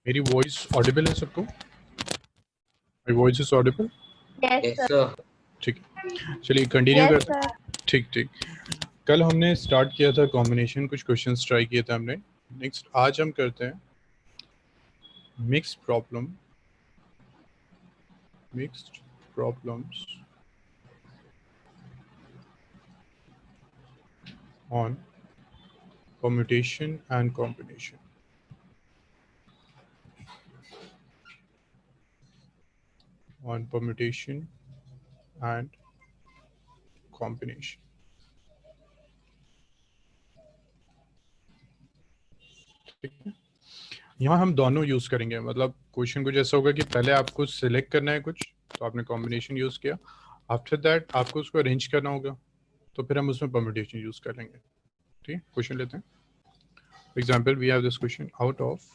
मेरी voice Audible है सबको? My voice is Audible? Yes sir. ठीक है, चलिए कंटिन्यू करते हैं। ठीक ठीक। कल हमने स्टार्ट किया था कॉम्बिनेशन, कुछ क्वेश्चंस ट्राई किए थे हमने। नेक्स्ट आज हम करते हैं mixed problems on permutation and combination. On permutation and combination. ठीक है, यहाँ हम दोनों यूज करेंगे। मतलब क्वेश्चन कुछ ऐसा होगा कि पहले आपको सिलेक्ट करना है कुछ, तो आपने कॉम्बिनेशन यूज किया। आफ्टर दैट आपको उसको अरेंज करना होगा, तो फिर हम उसमें परम्यूटेशन यूज कर लेंगे। ठीक है, क्वेश्चन लेते हैं। Example, we have this question, out of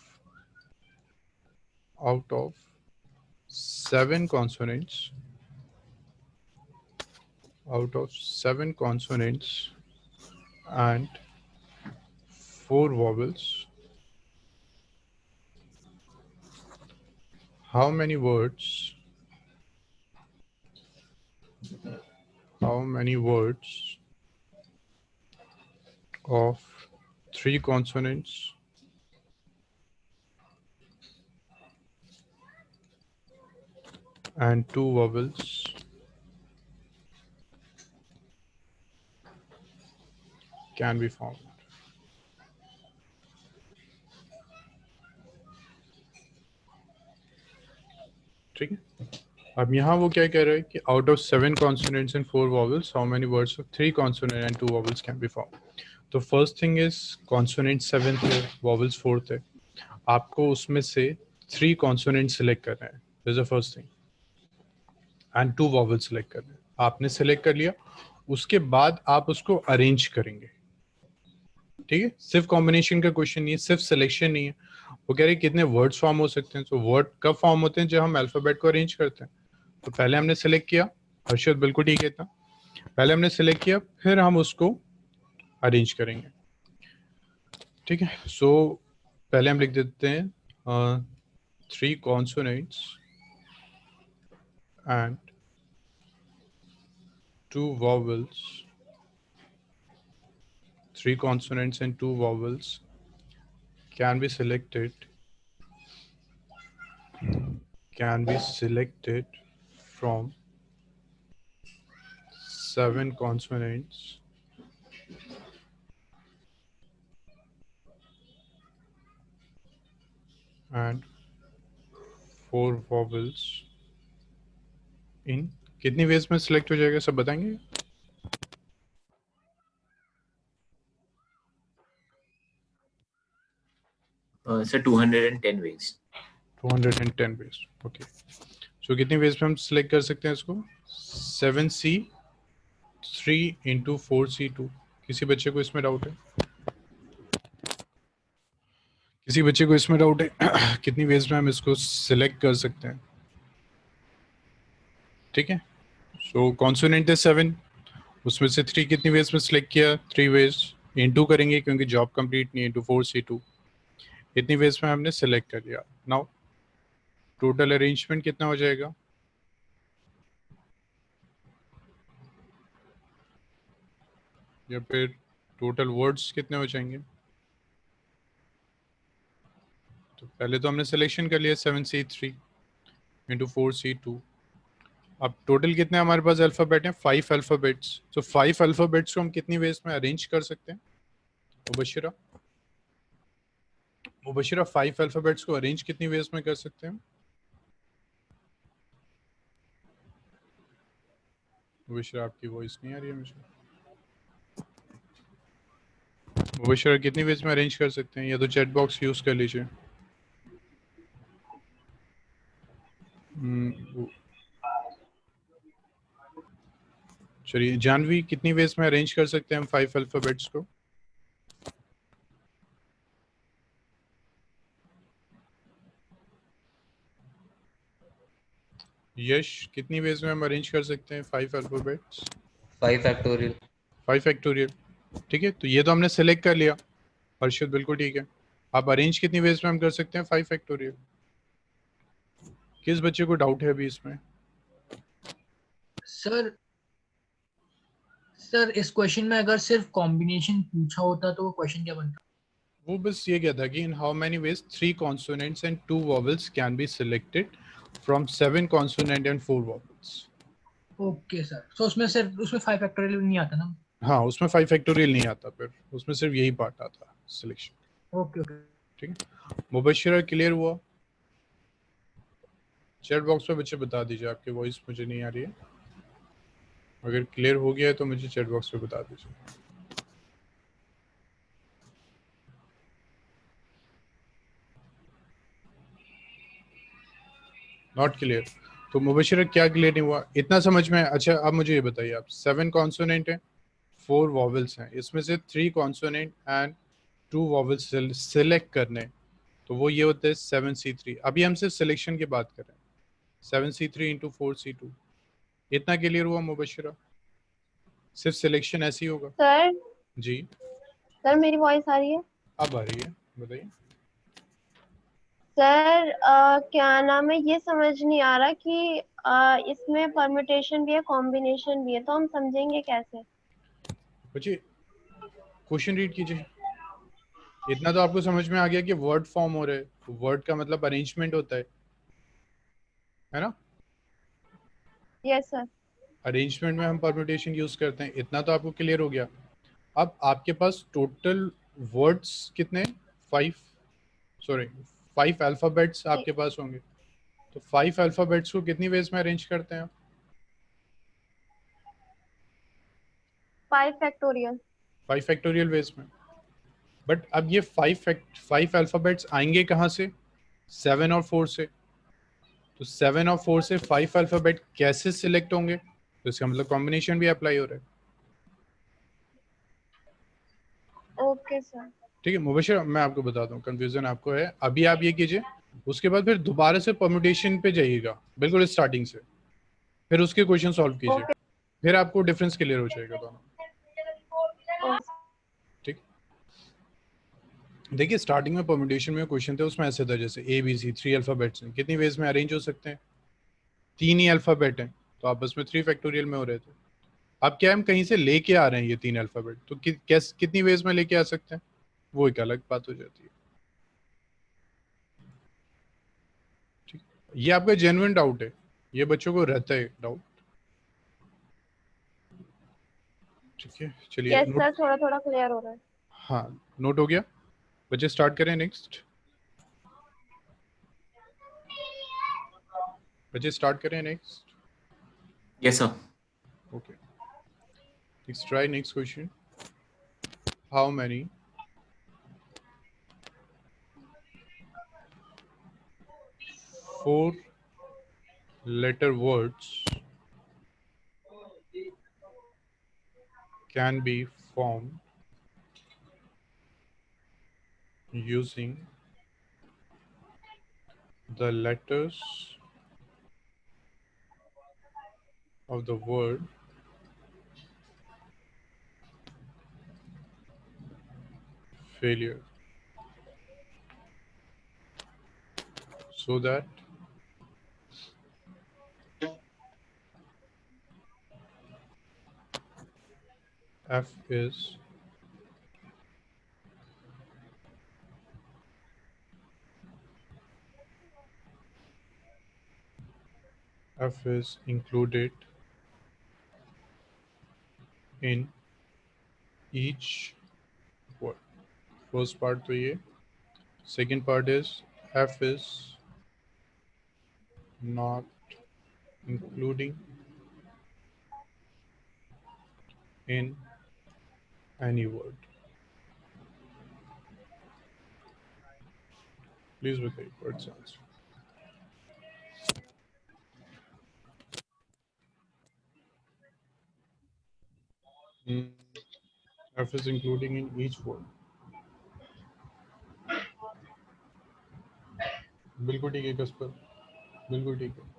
7 consonants, and 4 vowels, how many words of 3 consonants and 2 vowels can be found? ठीक है, अब यहाँ वो क्या कह रहा है कि out of 7 consonants and 4 vowels, how many words of 3 consonants and 2 vowels can be found? तो फर्स्ट थिंग इज कॉन्सोनेंट 7 थे, वॉवल्स 4 थे। आपको उसमें से 3 कॉन्सोनेंट सिलेक्ट करना है, this is the first thing, and 2 vowels select करना है। आपने सिलेक्ट कर लिया, उसके बाद आप उसको अरेंज करेंगे। ठीक है, सिर्फ कॉम्बिनेशन का क्वेश्चन नहीं है, सिर्फ सिलेक्शन नहीं है। वो कह रहे हैं कितने वर्ड्स फॉर्म हो सकते हैं। तो वर्ड कब फॉर्म होते हैं, जब हम अल्फाबेट को अरेंज करते हैं। तो पहले हमने सिलेक्ट किया, हर्षद बिल्कुल ठीक है था, पहले हमने सिलेक्ट किया, फिर हम उसको अरेंज करेंगे। ठीक है, सो पहले हम लिख देते हैं 3 consonants and 2 vowels. 3 consonants and 2 vowels can be selected from 7 consonants and 4 vowels in कितनी वेज में सिलेक्ट हो जाएगा, सब बताएंगे? Sir 210 ways. 210 वेज। ओके, सो कितनी वेज में हम सिलेक्ट कर सकते हैं इसको? 7C3 into 4C2। किसी बच्चे को इसमें डाउट है? किसी बच्चे को इसमें डाउट है? कितनी वेज में हम इसको सिलेक्ट कर सकते हैं? ठीक है, सो कॉन्सोनेंट है 7, उसमें से 3 कितनी वेज में सिलेक्ट किया? 3 वेज, इनटू करेंगे क्योंकि जॉब कंप्लीट नहीं है, इनटू 4C2, इतनी वेज में हमने सिलेक्ट कर लिया। नाउ टोटल अरेंजमेंट कितना हो जाएगा? या फिर टोटल वर्ड्स कितने हो जाएंगे? तो पहले तो हमने सिलेक्शन कर लिया 7C3 इंटू 4C2। अब टोटल कितने हमारे पास अल्फाबेट हैं? 5 अल्फाबेट्स। तो 5 अल्फाबेट्स को हम कितनी वेज में अरेंज कर सकते हैं? मुबशिरा 5 अल्फाबेट्स को अरेंज कितनी वेज में कर सकते हैं? मुबशिरा आपकी वॉइस नहीं आ रही है मुझे। मुबशिरा कितनी वेज में अरेंज कर सकते हैं? या तो चैट बॉक्स यूज कर लीजिए। चलिए, जानवी कितनी वेज में अरेंज कर सकते हैं हम 5 अल्फाबेट्स को? यश कितनी वेज में हम अरेंज कर सकते हैं 5 अल्फाबेट्स? 5 factorial. 5 फैक्टोरियल। ठीक है, तो ये तो हमने सेलेक्ट कर लिया। हर्षद बिल्कुल ठीक है। आप अरेंज कितनी वेज में हम कर सकते हैं? 5 फैक्टोरियल। किस बच्चे को डाउट है अभी इसमें? सर सर इस क्वेश्चन में अगर सिर्फ कॉम्बिनेशन पूछा होता तो वो क्वेश्चन क्या बनता? वो बस ये कहता कि in how many ways 3 consonants and 2 vowels can be selected from 7 consonant and 4 vowels. Okay sir, तो उसमें सिर्फ उसमें 5 फैक्टोरियल नहीं आता ना? हाँ, उसमें 5 फैक्टोरियल नहीं आता, फिर उसमें सिर्फ यही पार्ट आता है सिलेक्शन। Okay okay. ठीक है, मुबशिरा क्लियर हुआ? चैट बॉक्स में बच्चे बता दीजिए, आपकी वॉइस मुझे नहीं आ रही है। अगर क्लियर हो गया है तो मुझे चैट बॉक्स में बता दीजिए। नॉट क्लियर तो मुबशिरा क्या क्लियर नहीं हुआ? इतना समझ में? अच्छा, अब मुझे ये बताइए, आप 7 कॉन्सोनेंट है, 4 वॉवल्स हैं, इसमें से 3 कॉन्सोनेंट एंड 2 वॉवल्स सिलेक्ट करने, तो वो ये होते हैं 7C3। अभी हम सिर्फ सिलेक्शन की बात कर रहे हैं, 7C3 इंटू 4C2। इतना क्लियर हुआ मुबशिरा? सिर्फ सिलेक्शन ऐसे ही होगा? सर जी, सर मेरी वॉइस आ रही है? अब आ रही है, बताइए। सर क्या नाम है, ये समझ नहीं आ रहा कि इसमें परम्यूटेशन भी है कॉम्बिनेशन भी है, तो हम समझेंगे कैसे? बच्चे क्वेश्चन रीड कीजिए। इतना तो आपको समझ में आ गया कि वर्ड फॉर्म हो रहे हैं, वर्ड का मतलब अरेंजमेंट होता है ना? Yes sir. अरेंजमेंट में हम परम्यूटेशन यूज करते हैं, इतना तो आपको क्लियर हो गया। अब आपके पास टोटल वर्ड्स कितने? 5, सॉरी 5 अल्फाबेट्स आपके पास होंगे, तो 5 अल्फाबेट्स को कितनी वेज में अरेंज करते हैं? 5 फैक्टोरियल। 5 फैक्टोरियल वेज में। बट अब ये 5 अल्फाबेट्स आएंगे कहाँ से? 7 और 4 से। तो 7 और 4 से 5 अल्फाबेट कैसे सिलेक्ट होंगे? तो इसका मतलब कॉम्बिनेशन भी अप्लाई हो रहा है। Okay sir. ठीक है मुबशिर, मैं आपको बताता हूँ, कंफ्यूजन आपको है। अभी आप ये कीजिए, उसके बाद फिर दोबारा से परम्यूटेशन पे जाइएगा, बिल्कुल स्टार्टिंग से, फिर उसके क्वेश्चन सॉल्व कीजिए, ओके। फिर आपको डिफरेंस क्लियर हो जाएगा दोनों। ठीक, देखिए स्टार्टिंग में परम्यूटेशन में क्वेश्चन थे, उसमें ऐसे था जैसे ABC 3 अल्फाबेट्स हैं, कितनी वेज में अरेंज हो सकते हैं? 3 ही अल्फाबेट हैं, तो आपस में 3 फैक्टोरियल में हो रहे थे। अब क्या हम कहीं से लेके आ रहे हैं ये 3 अल्फाबेट, तो कितनी वेज में लेके आ सकते हैं, वो एक अलग बात हो जाती है। ठीक, ये आपका जेन्युइन डाउट है, ये बच्चों को रहता है डाउट। ठीक है, चलिए यस सर, नोट। थोड़ा थोड़ा क्लियर हो रहा है। हाँ, नोट हो गया। बच्चे स्टार्ट करें नेक्स्ट। बच्चे स्टार्ट करें next. Yes, sir. Okay, let's try next question. How many 4 letter words can be formed using the letters of the word failure, so that F is included in each word. First part तो ये, second part is F is not including in any word. Please बताइए word sounds. F is including in each word. बिल्कुल ठीक है कस्पर, बिल्कुल ठीक है।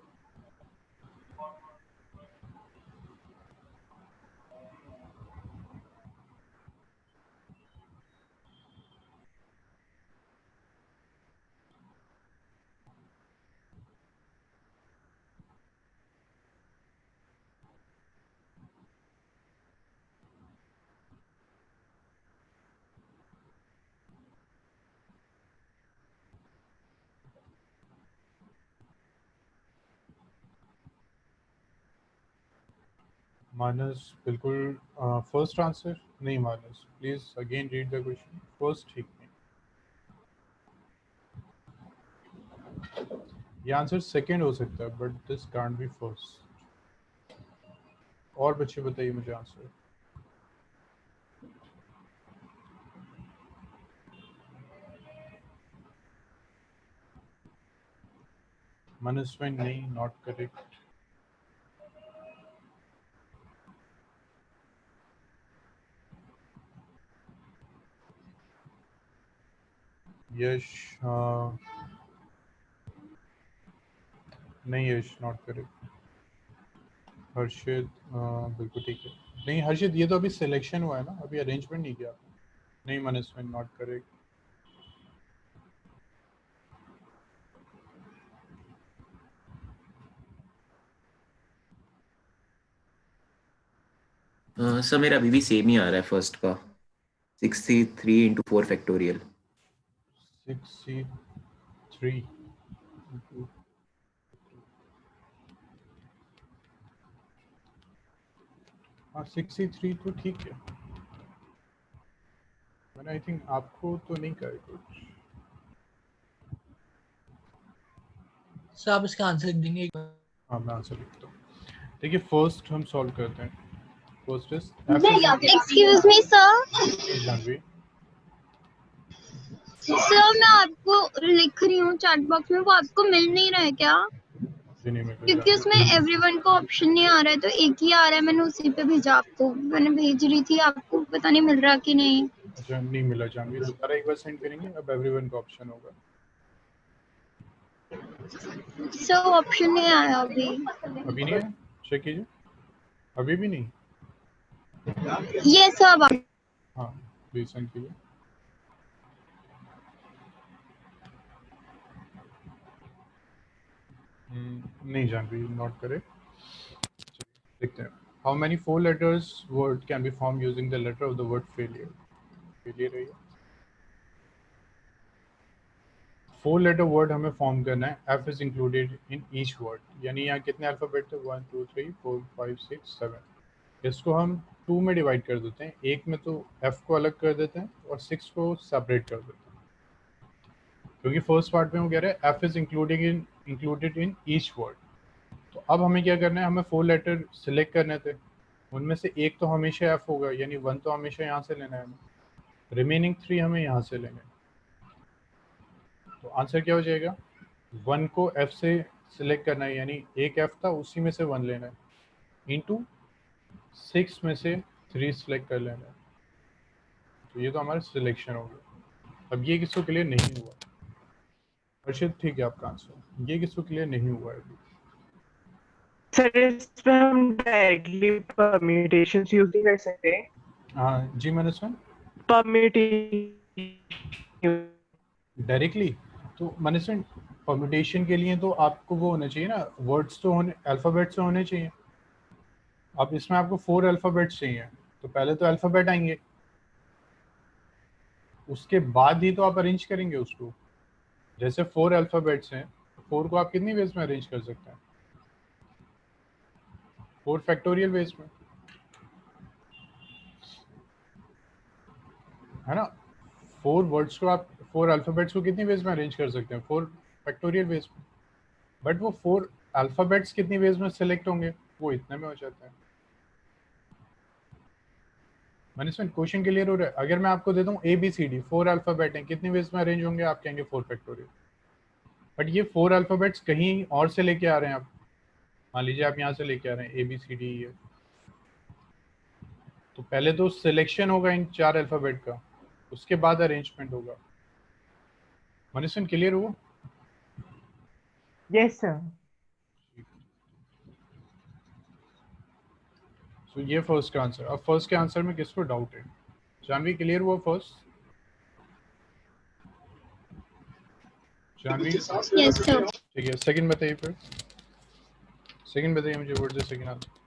मानस बिल्कुल फर्स्ट आंसर नहीं Manas, please again read the question. First ठीक नहीं, ये आंसर सेकंड हो सकता है but this can't be first. और बच्चे बताइए मुझे आंसर। मनस्विन नहीं, नॉट करेक्ट। यश नहीं, यश नॉट करेक्ट। हर्षित बिल्कुल ठीक है। नहीं हर्षित, ये तो अभी सिलेक्शन हुआ है ना, अभी अरेंजमेंट नहीं किया आपने। नहीं मनस्विन नॉट करेक्ट। सर मेरा अभी भी सेम ही आ रहा है फर्स्ट का, 63 into 4 फैक्टोरियल। 63 हाँ 63 तो ठीक है। मैंने आई थिंक आपको तो नहीं करे कुछ। सर आप इसका आंसर देंगे? हाँ मैं आंसर लिखता हूँ। देखिए फर्स्ट हम सॉल्व करते हैं। First is F is excuse me sir, Janvi. Sir मैं आपको लिख रही हूँ चैट बॉक्स में, वो आपको मिल नहीं रहा है क्या? जी नहीं मेरे को क्योंकि उसमें एवरीवन को ऑप्शन नहीं आ रहा है, तो एक ही आ रहा है, मैंने उसी पे भेजा आपको। मैंने भेज रही थी आपको, पता नहीं मिल रहा कि नहीं। अच्छा नहीं मिला जानवी, दोबारा एक बार सेंड करेंगे। अब एवरीवन का ऑप्शन होगा। सर ऑप्शन नहीं आया अभी। अभी नहीं है, चेक कीजिए। अभी भी नहीं। ये सब हाँ प्लीज सेंड कीजिए। नहीं जानवी नॉट करेक्ट। देखते हैं। How many four letters word can be form using the letter of the word failure. Failure है। फोर लेटर वर्ड हमें फॉर्म करना है। F is included in each word, यानी यहाँ कितने अल्फाबेट थे, 1 2 3 4 5 6 7। इसको हम टू में डिवाइड कर देते हैं। एक में तो एफ को अलग कर देते हैं और 6 को सेपरेट कर देते हैं, क्योंकि फर्स्ट पार्ट में वो कह रहे हैं F is included in each word. तो अब हमें क्या करना है, हमें फोर लेटर सिलेक्ट करने थे। उनमें से एक तो हमेशा एफ होगा, यानी 1 तो हमेशा यहाँ से लेना है हमें। रिमेनिंग 3 हमें यहाँ से लेने हैं। तो आंसर क्या हो जाएगा, 1 को एफ से सिलेक्ट करना है, यानी एक एफ था उसी में से 1 लेना है, इंटू 6 में से 3 सिलेक्ट कर लेना है। तो ये तो हमारा सिलेक्शन हो गया। अब ये किसको क्लियर नहीं हुआ? अर्षित ठीक है आपका आंसर। ये किसको क्लियर नहीं हुआ है अभी? सर इसमें हम डायरेक्टली परम्यूटेशंस यूज नहीं कर सकते? हाँ जी मैंने सुन परम्यूटेशन डायरेक्टली। तो मैंने सुन परम्यूटेशन के लिए तो आपको वो होना चाहिए ना, वर्ड्स तो होने, अल्फ़ाबेट्स तो होने चाहिए। अब इसमें आपको 4 अल्फ़ाबेट्स चाहिए, तो पहले तो अल्फ़ाबेट आएंगे, उसके बाद ही तो आप अरेंज करेंगे उसको। जैसे 4 अल्फ़ाबेट्स हैं, 4 को आप कितनी वेज में अरेंज कर सकते हैं? 4 फैक्टोरियल वेज में, है ना। 4 वर्ड्स को आप 4 अल्फ़ाबेट्स को कितनी वेज में अरेंज कर सकते हैं? 4 फैक्टोरियल वेज में। बट वो 4 अल्फ़ाबेट्स कितनी वेज में सेलेक्ट होंगे, वो इतने में हो जाता है। मैंने सुन क्वेश्चन क्लियर हो रहा है? अगर मैं आपको दे दूं A B C D, 4 alphabet हैं, कितनी वेज में अरेंज होंगे? आप कहेंगे 4 फैक्टोरियल। बट ये 4 अल्फ़ाबेट्स कहीं और से लेके आ रहे हैं आप। मान लीजिए आप यहाँ से लेके आ रहे हैं ए बी सी डी ई, तो पहले तो सिलेक्शन होगा इन 4 अल्फ़ाबेट का, उसके बाद अरेंजमेंट होगा। मनीषन क्लियर हुआ? Yes sir. तो ये फर्स्ट का आंसर। अब फर्स्ट के आंसर में किसको डाउट है? जानवी क्लियर हुआ फर्स्ट? Janvi yes sir. ठीक है, सेकंड बताइए फिर। सेकंड बताइए मुझे, what is the second answer?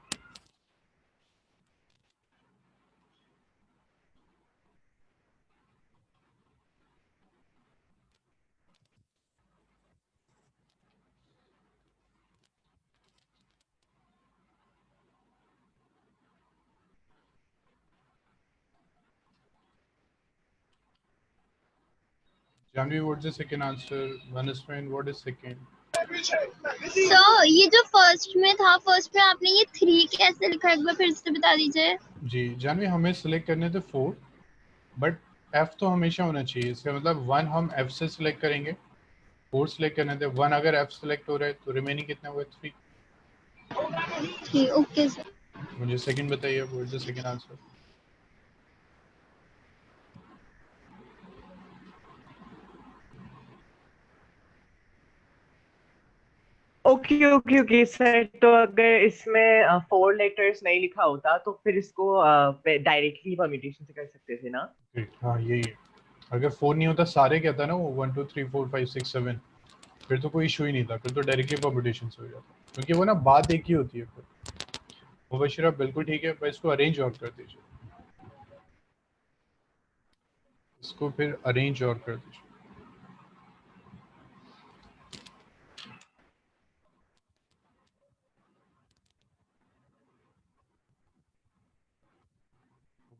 Janvi, what's the second answer? Manaswin, what is second? Sir ये जो फर्स्ट में था, फर्स्ट में आपने ये 3 कैसे लिखा है, एक बार फिर से बता दीजिए। जी जानवी, हमें सिलेक्ट करने थे 4, बट F तो हमेशा होना चाहिए। इसका मतलब 1 हम F से सिलेक्ट करेंगे, 4 सिलेक्ट करने थे, 1 अगर F सिलेक्ट हो रहा है तो रिमेनिंग कितना हुआ? 3। ठीक, ओके सर। मुझे सेकंड बताइए, what is the second answer? Okay sir, तो अगर इसमें 4 लेटर्स नहीं लिखा होता तो फिर इसको डायरेक्टली परम्यूटेशन से कर सकते थे ना? हाँ यही है। अगर 4 नहीं होता, सारे क्या था ना वो 1 2 3 4 5 6 7, फिर तो कोई इशू ही नहीं था, फिर तो डायरेक्टली परम्यूटेशन से हो जाता, क्योंकि वो ना बात एक ही होती है। फिर मुबशिरा बिल्कुल ठीक है, पर इसको अरेंज और कर दीजिए, इसको फिर अरेंज और कर दीजिए।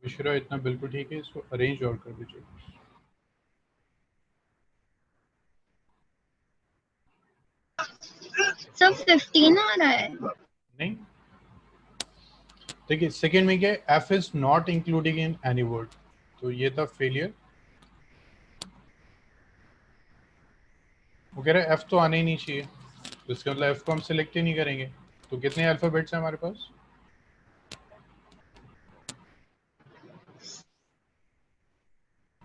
मुबशिरा इतना बिल्कुल ठीक है, इसको अरेंज और कर दीजिए। सर 15 आ रहा है। नहीं, देखिए सेकंड में क्या है, F is not including in any word, तो ये था फेलियर। वो कह रहे एफ तो आने ही नहीं चाहिए, तो इसका मतलब एफ को हम सिलेक्ट ही नहीं करेंगे। तो कितने अल्फाबेट्स हैं हमारे पास?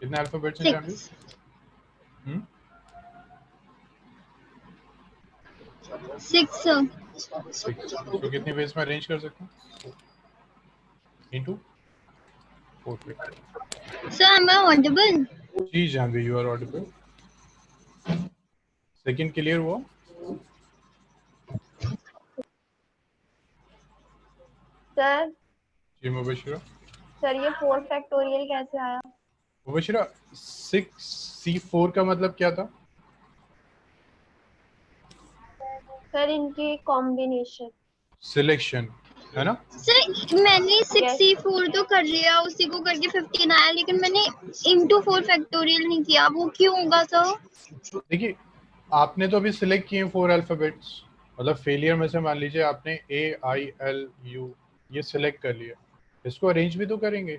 कितने अल्फाबेट्स हैं जानवी? 6 सर। 6। इसको कितनी वेज में अरेंज कर सकते हैं? Into 4। Sir am I audible? जी Janvi, you are audible. Second clear हुआ? सर जी मुबशिरा। सर ये 4 फैक्टोरियल कैसे आया? मुबशिरा 6C4 का मतलब क्या था? सर इनकी कॉम्बिनेशन। सिलेक्शन, है ना? सर मैंने 6C4 तो कर लिया, उसी को करके 15 आया, लेकिन मैंने इंटू 4 फैक्टोरियल नहीं किया, वो क्यों होगा सर? देखिए आपने तो अभी सिलेक्ट किए 4 अल्फाबेट्स, मतलब फेलियर में से मान लीजिए आपने AILU ये सिलेक्ट कर लिया, इसको अरेंज भी तो करेंगे।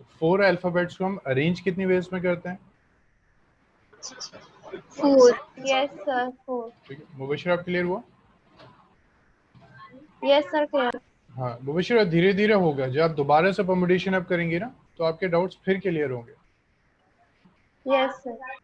तो 4 अल्फाबेट्स को हम अरेंज कितनी वेज में करते हैं? 4। Yes sir 4। ठीक है, मुबशिर आप क्लियर हुआ? Yes sir clear. हाँ मुबशिर, धीरे धीरे होगा, जब आप दोबारा से परम्यूटेशन अब करेंगे ना, तो आपके डाउट्स फिर क्लियर होंगे। Yes sir.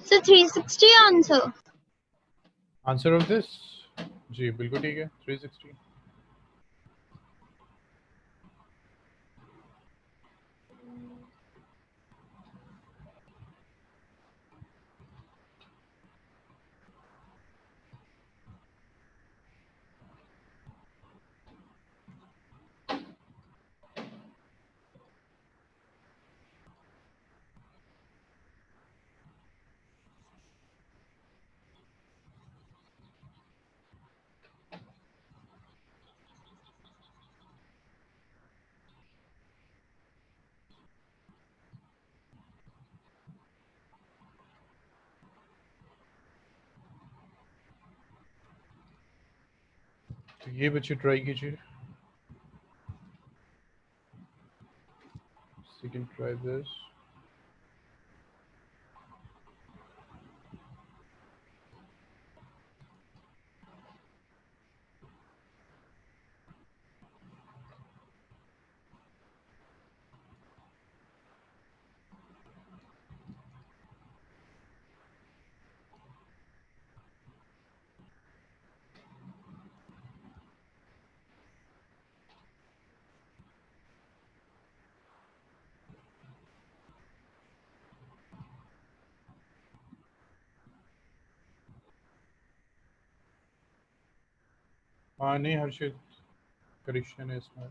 Sir 360 answer. Answer of this, जी बिल्कुल ठीक है, 360। तो ये बच्चे ट्राई कीजिए, सेकंड ट्राई दिस। हाँ नहीं हर्षित, करेक्शन है इसमें।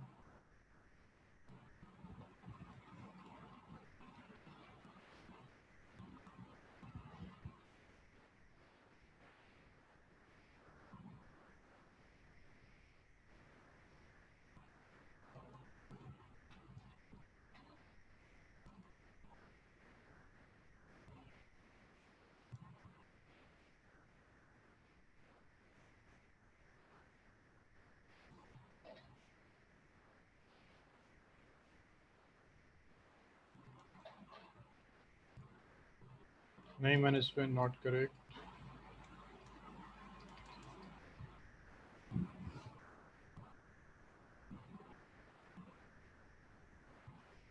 नहीं, मैंने इसमें नॉट करेक्ट।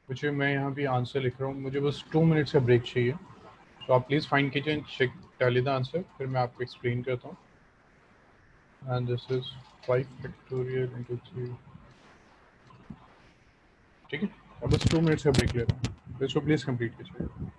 मुझे, मैं यहाँ भी आंसर लिख रहा हूँ, मुझे बस 2 मिनट्स का ब्रेक चाहिए, तो आप प्लीज़ फाइंड कीजिए and check tally the answer, फिर मैं आपको एक्सप्लेन करता हूँ। And this is 5 factorial into 3। ठीक है, अब बस 2 मिनट्स का ब्रेक ले रहा हूँ, इसको प्लीज़ कंप्लीट कीजिए।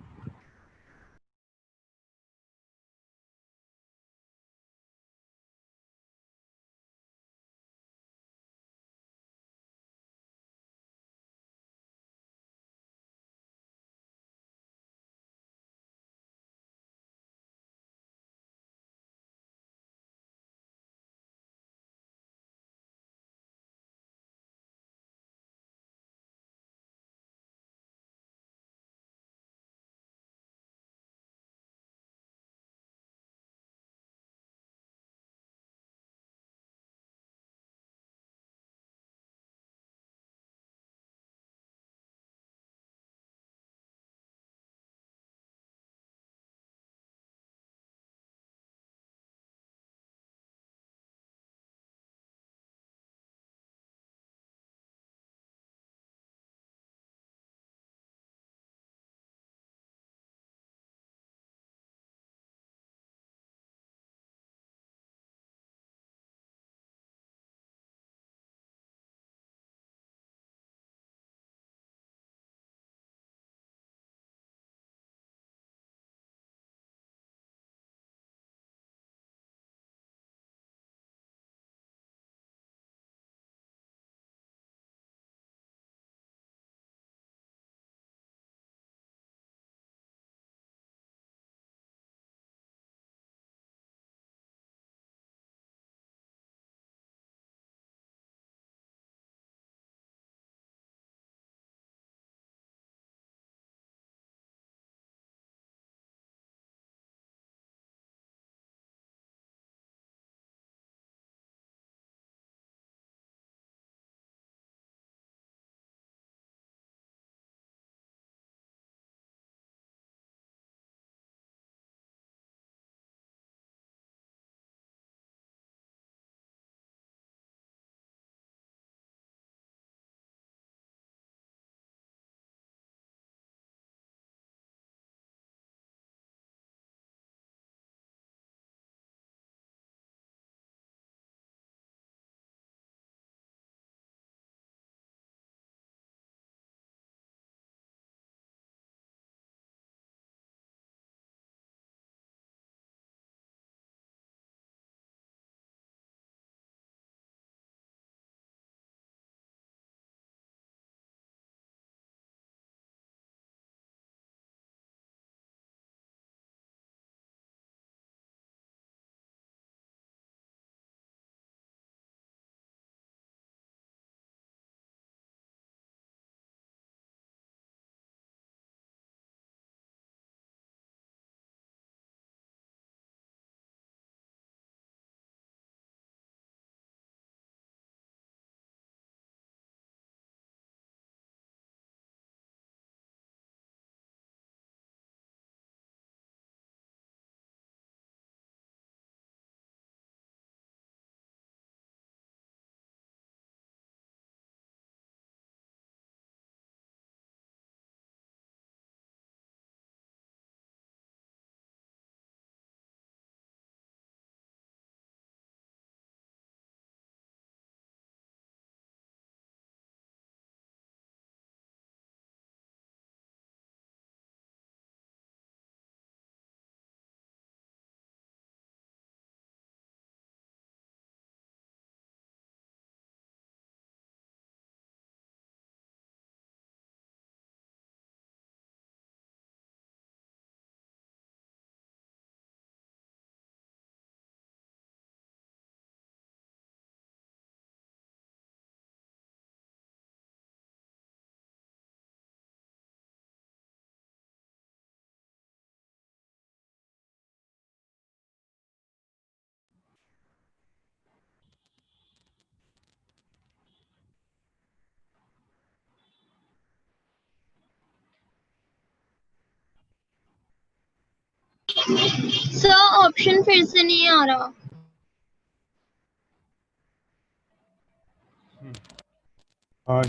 सर ऑप्शन फिर से नहीं आ रहा।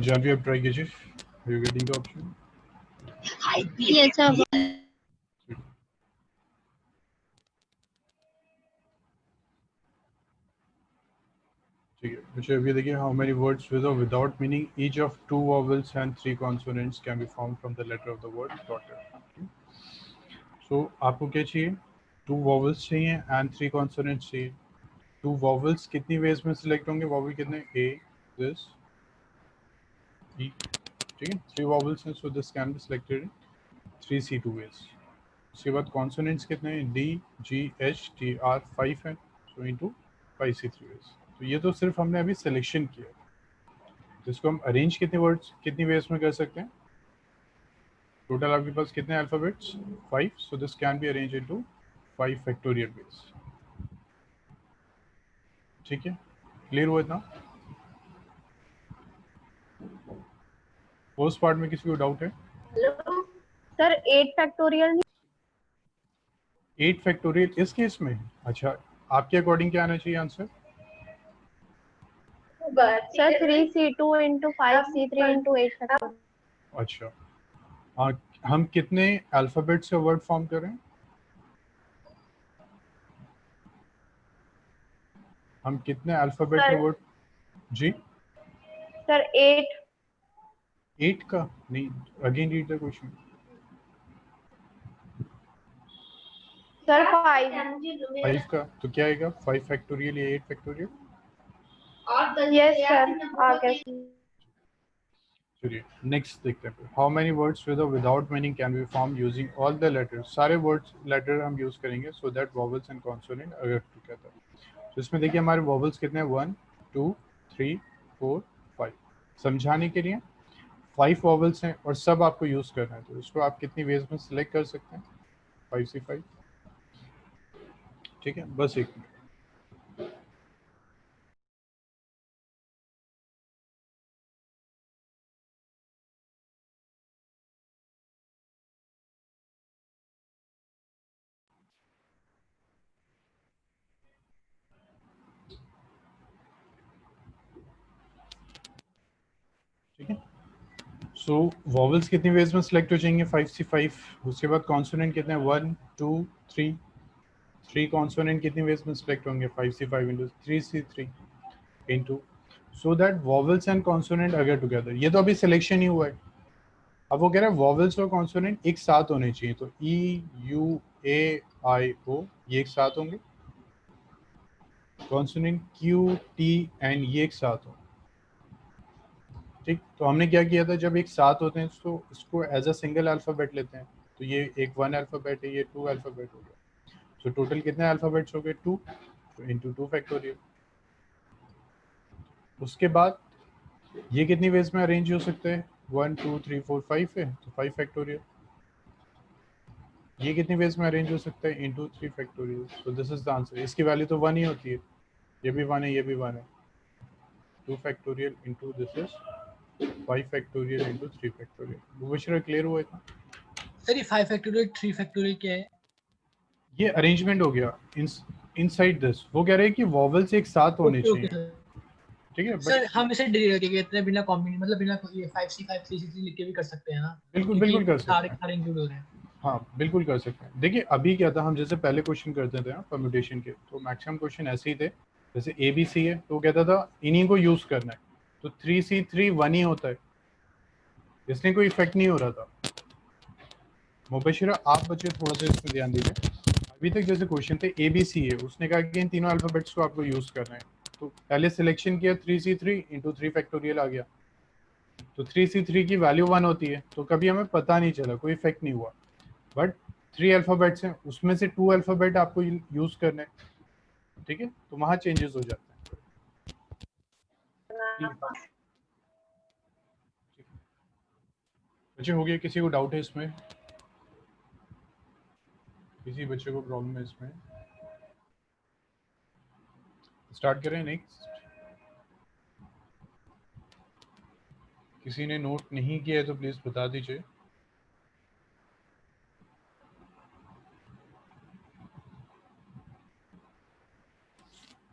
Janvi, आप try कीजिए. Are you getting the option? Yes sir. ठीक है. मुझे अभी देखिए, how many words with or without meaning each of 2 vowels and 3 consonants can be formed from the letter of the word daughter. So आपको क्या चाहिए? 2 vowels चाहिए and 3 consonants चाहिए. 2 vowels कितनी ways में select होंगे? Vowel कितने? A, this, E. ठीक है. 3 vowels हैं, so this can be selected in 3 C2 ways. उसके बाद consonants कितने हैं? D, G, H, T, R 5 हैं, so into 5 C3 ways. तो ये तो सिर्फ हमने अभी सिलेक्शन किया. तो इसको हम अरेंज कितने वर्ड्स कितनी वेज में कर सकते हैं? टोटल आपके पास कितने alphabets? 5. So this can be arrange into 5 factorial veg. ठीक है, क्लियर हुआ इतना? फर्स्ट पार्ट में किसी को डाउट है? सर 8 फैक्टोरियल 8 फैक्टोरियल इस केस में? अच्छा, आपके अकॉर्डिंग क्या आना चाहिए answer? Sir 3C2 into 5C3 into 8 factorial. अच्छा, हम कितने अल्फाबेट से वर्ड फॉर्म करें? हम कितने अल्फाबेट सर- में वर्ड? जी सर 8. 8 का नहीं, again read the question. Sir 5. 5 का तो क्या आएगा? 5 फैक्टोरियल या 8 फैक्टोरियल? यस सर, आगे. चलिए नेक्स्ट देखते हैं. हाउ मेनी वर्ड्स विद और without meaning can be form using all the letters? सारे वर्ड्स लेटर हम यूज करेंगे so that vowels and consonant अगर टुगेदर. तो इसमें देखिए हमारे वॉवल्स कितने हैं? 1 2 3 4 5. समझाने के लिए 5 वॉवल्स हैं और सब आपको यूज करना है. तो इसको आप कितनी वेज में सिलेक्ट कर सकते हैं? 5 से 5. ठीक है, बस एक मिनट. ठीक है, सो वॉवल्स कितनी वेज में सिलेक्ट हो जाएंगे? 5 से 5. उसके बाद कॉन्सोनेंट कितने? 1 2 3. 3 कॉन्सोनेंट कितनी वेज में सिलेक्ट होंगे? 5 से 5 इंटू 3 से 3 into, so that vowels and consonant अगर टुगेदर. ये तो अभी सिलेक्शन ही हुआ है. अब वो कह रहा है वॉवल्स और कॉन्सोनेंट एक साथ होने चाहिए. तो ई यू ए आई ओ ये एक साथ होंगे. कॉन्सोनेंट क्यू टी एन ये एक साथ होंगे. ठीक, तो हमने क्या किया था, जब एक साथ होते हैं तो इसको एज अ सिंगल अल्फाबेट लेते हैं. तो ये एक 1 अल्फाबेट है, ये 2 अल्फाबेट हो गया. सो टोटल कितने अल्फाबेट्स हो गए? 2. तो इंटू 2 फैक्टोरियल. उसके बाद ये कितनी वेज में अरेंज हो सकते हैं? 1 2 3 4 5 है, तो 5 फैक्टोरियल. ये कितनी वेज में अरेंज हो सकता है? Into 3 factorial. So this is the answer. इसकी वैल्यू तो 1 ही होती है. ये भी 1 है, ये भी 1 है. 2 factorial into this is 5 factorial into 3 factorial. Mubashira clear हुआ इतना? सर ये 5 फैक्टोरियल 3 फैक्टोरियल क्या है? ये अरेंजमेंट हो गया इनसाइड दिस. वो कह रहे हैं कि वॉवल्स एक साथ होने ओके ओके चाहिए. सर. ठीक है, सर बट हम इसे डिलीट कहते हैं बिना कॉम्बिनेशन, मतलब बिना ये 5C5 3C3 लिख के भी कर सकते हैं ना? बिल्कुल क्योंकि बिल्कुल कर सकते सारे हैं. सारे इंक्लूड हो रहे हैं. हाँ बिल्कुल कर सकते हैं. देखिए अभी क्या था, हम जैसे पहले क्वेश्चन करते थे परम्यूटेशन के, तो मैक्सिमम क्वेश्चन ऐसे ही थे. जैसे ए बी सी है तो कहता था इन्हीं को यूज करना है. तो 3C3 1 ही होता है, इसलिए कोई इफेक्ट नहीं हो रहा था. मुबशिरा आप बच्चे थोड़ा सा इसमें ध्यान दीजिए. अभी तक जैसे क्वेश्चन थे ए बी सी है, उसने कहा कि इन तीनों अल्फाबेट्स को आपको यूज करना है. तो पहले सिलेक्शन किया 3C3 इंटू 3 फैक्टोरियल आ गया. तो 3C3 की वैल्यू 1 होती है, तो कभी हमें पता नहीं चला, कोई इफेक्ट नहीं हुआ. बट 3 अल्फाबेट्स हैं, उसमें से 2 अल्फाबेट आपको यूज करने. ठीक है, तो वहां चेंजेस हो जाते हैं. बच्चे हो गया? किसी को डाउट है इसमें? किसी बच्चे को प्रॉब्लम है इसमें? स्टार्ट करें नेक्स्ट. किसी ने नोट नहीं किया है तो प्लीज बता दीजिए.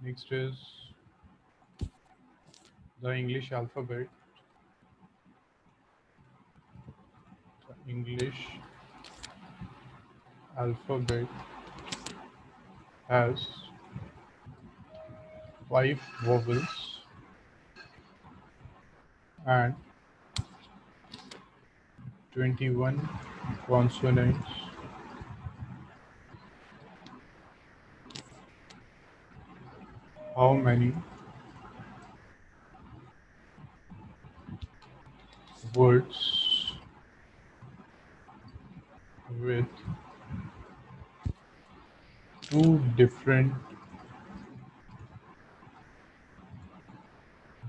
Next is the English alphabet. The English alphabet has 5 vowels and 21 consonants. How many words with 2 different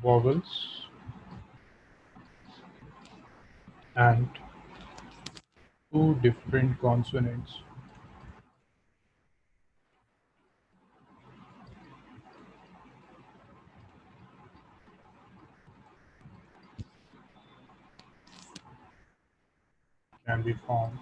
vowels and 2 different consonants? Can be found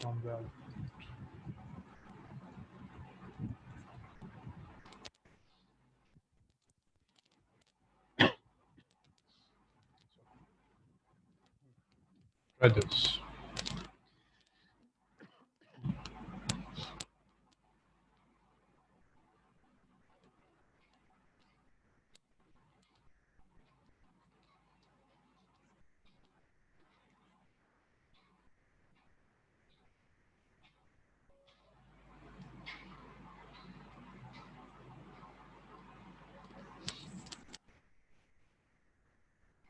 from the alphabet. Try this.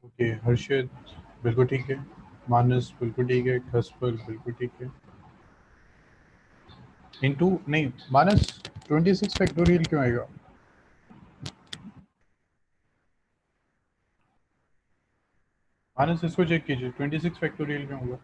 Okay, Harshit बिल्कुल ठीक है, मानस बिल्कुल ठीक है, खसपल बिल्कुल ठीक है। इनटू नहीं, मानस 26 फैक्टोरियल क्यों आएगा? मानस इसको चेक कीजिए, 26 फैक्टोरियल क्यों होगा?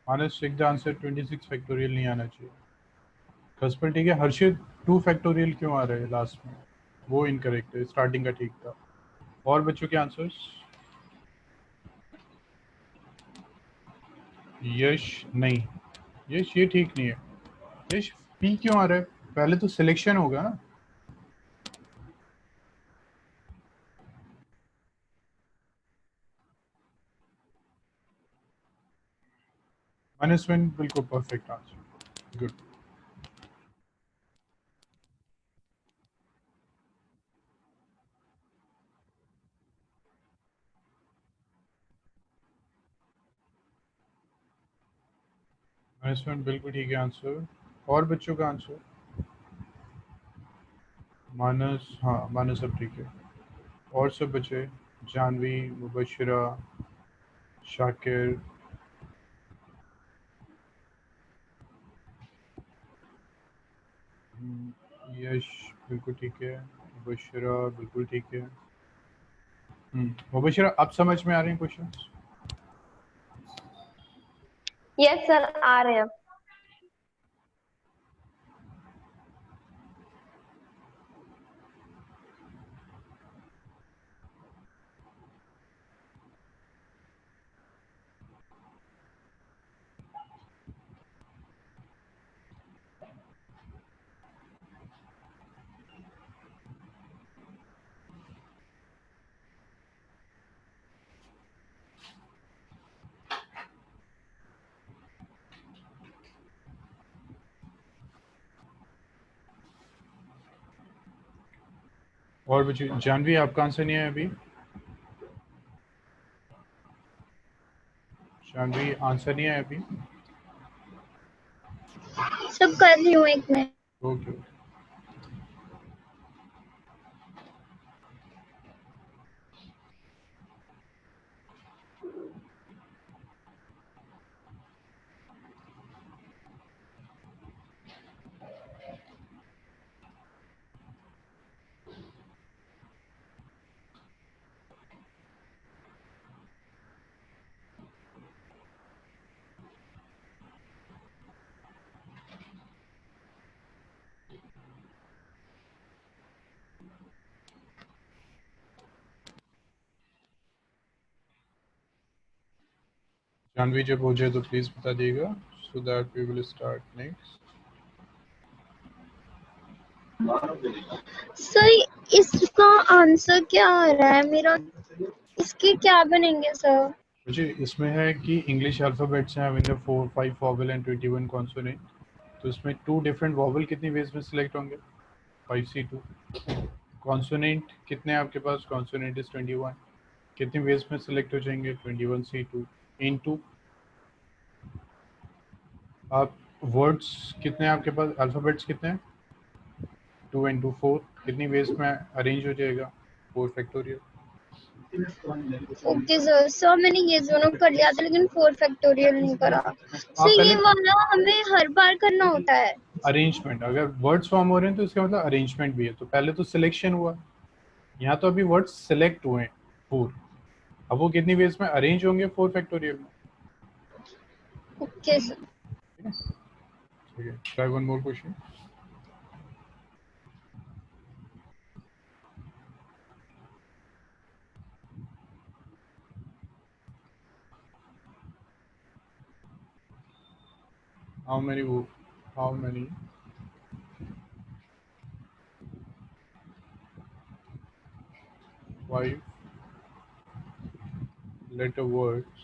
मानस चेक द आंसर, 26 फैक्टोरियल नहीं आना चाहिए। खसपल ठीक है, हर्षित 2 फैक्टोरियल क्यों आ रहे हैं लास्ट में? वो इनकरेक्ट है, स्टार्टिंग का ठीक था। और बच्चों के आंसर्स? यश नहीं, यश ये ठीक नहीं है। यश पी क्यों आ रहा है? पहले तो सिलेक्शन होगा ना। -1 बिल्कुल परफेक्ट आंसर, गुड। -1 बिल्कुल ठीक है आंसर। और बच्चों का आंसर? मानस, हाँ मानस सब ठीक है। और सब बचे? जानवी, मुबशिरा, शाकिर, यश बिल्कुल ठीक है, मुबशिरा बिल्कुल ठीक है। मुबशिरा अब समझ में आ रहे हैं क्वेश्चंस? यस सर, आ रहे हैं। और बच्चे, जानवी आपका आंसर नहीं है अभी? जानवी आंसर नहीं है अभी? सब कर रही हूँ, एक मिनट। ओके। जानवी जब हो जाए तो प्लीज बता दिएगा, so that we will start next. Sir इसका आंसर क्या आ रहा है मेरा, इसके क्या बनेंगे सर? मुझे इसमें है कि इंग्लिश अल्फाबेट्स हैं having the 4 5 vowel and 21 consonant, तो इसमें 2 डिफरेंट वॉवल कितनी वेज में सिलेक्ट होंगे? 5C2। कॉन्सोनेंट कितने आपके पास? कॉन्सोनेंट इज 21, कितनी वेज में सिलेक्ट हो जाएंगे? 21C2 इनटू आप वर्ड्स कितने आपके पास, अल्फाबेट्स कितने हैं? 2 into 4, कितनी वेज में अरेंज हो जाएगा? 4 फैक्टोरियल। ओके सर, सर मैंने ये दोनों कर लिया था लेकिन 4 फैक्टोरियल नहीं करा। सर ये पहले वाला हमें हर बार करना होता है? अरेंजमेंट, अगर वर्ड्स फॉर्म हो रहे हैं तो इसका मतलब अरेंजमेंट भी है। तो पहले तो सिलेक्शन हुआ, यहाँ तो अभी वर्ड्स सिलेक्ट हुए हैं 4, अब वो कितनी वेज में अरेंज होंगे? 4 फैक्टोरियल में। Okay sir. ठीक है, try one more question. How many 5 letter words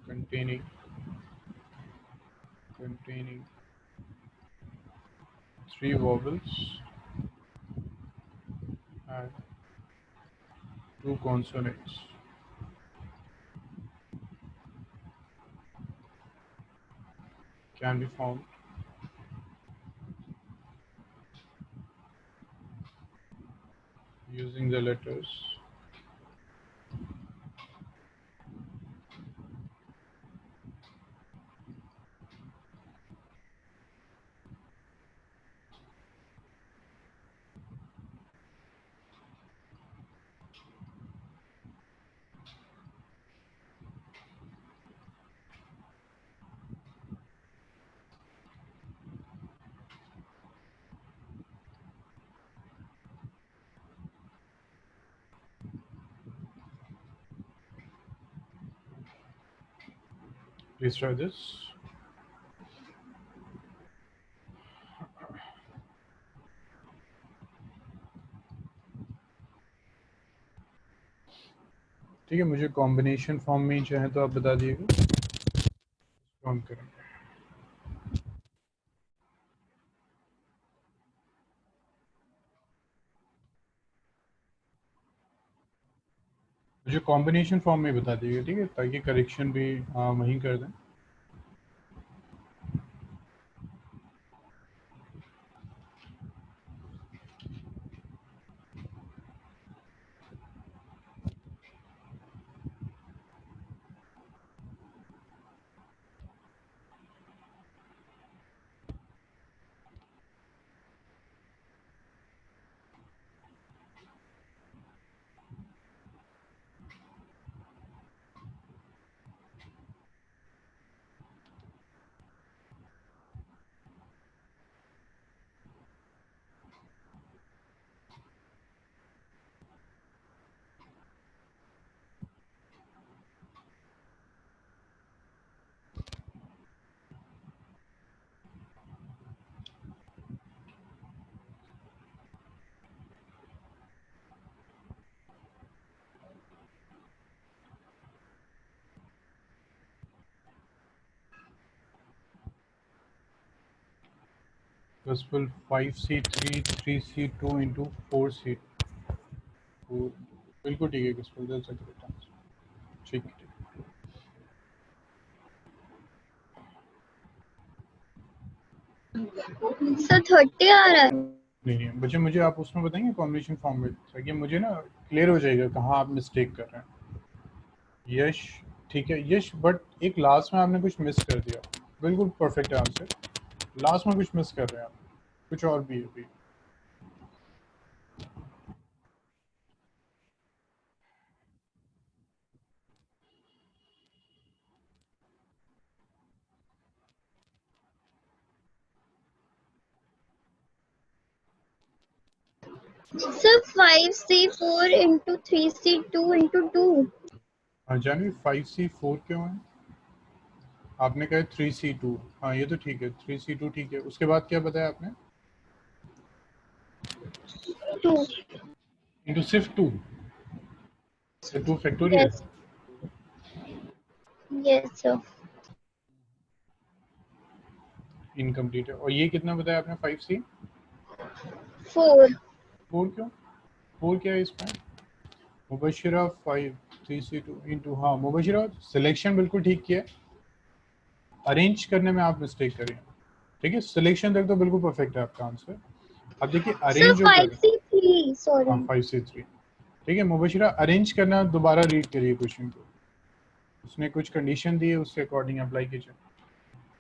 containing 3 vowels and 2 consonants can be found using the letters Please try this. ठीक है, मुझे कॉम्बिनेशन फॉर्म में ही चाहे तो आप बता दिएगा, हम करेंगे। मुझे कॉम्बिनेशन फॉर्म में बता दीजिए, ठीक है, ताकि करेक्शन भी वहीं कर दें। Possible 5C3 3C2 into 4C, बिल्कुल ठीक है किसको दे सकते हैं। ठीक है, सर 30 आ रहा है? नहीं मुझे आप उसमें बताएंगे कॉम्बिनेशन फॉर्म में, ताकि मुझे ना क्लियर हो जाएगा कहाँ आप मिस्टेक कर रहे हैं। यश, ठीक है यश, बट एक लास्ट में आपने कुछ मिस कर दिया। बिल्कुल परफेक्ट आंसर, लास्ट में कुछ मिस कर रहे हैं आप, कुछ और भी है अभी। Sir 5C4 into 3C2 into 2। हाँ जानवी 5C4 क्यों है? आपने कहा 3C2। हाँ ये तो ठीक है, 3C2 ठीक है। उसके बाद क्या बताया आपने? 2 इंटू सिर्फ 2, 2 factorial. Yes yes sir incomplete है। और ये कितना बताया आपने? 5C4 4 क्यों? 4 क्या है इसमें? मुबशिरा 5 3C2 इंटू, हाँ मुबशिरा सिलेक्शन बिल्कुल ठीक किया, अरेंज करने में आप मिस्टेक करें। ठीक है, सिलेक्शन तक तो बिल्कुल परफेक्ट है आपका आंसर। अब देखिए सर अरेंज जो कर, 5C3 सॉरी हाँ 5C3 ठीक है। मुबशिरा अरेंज करना दोबारा रीड करिए क्वेश्चन को, उसने कुछ कंडीशन दी है उसके अकॉर्डिंग अप्लाई कीजिए।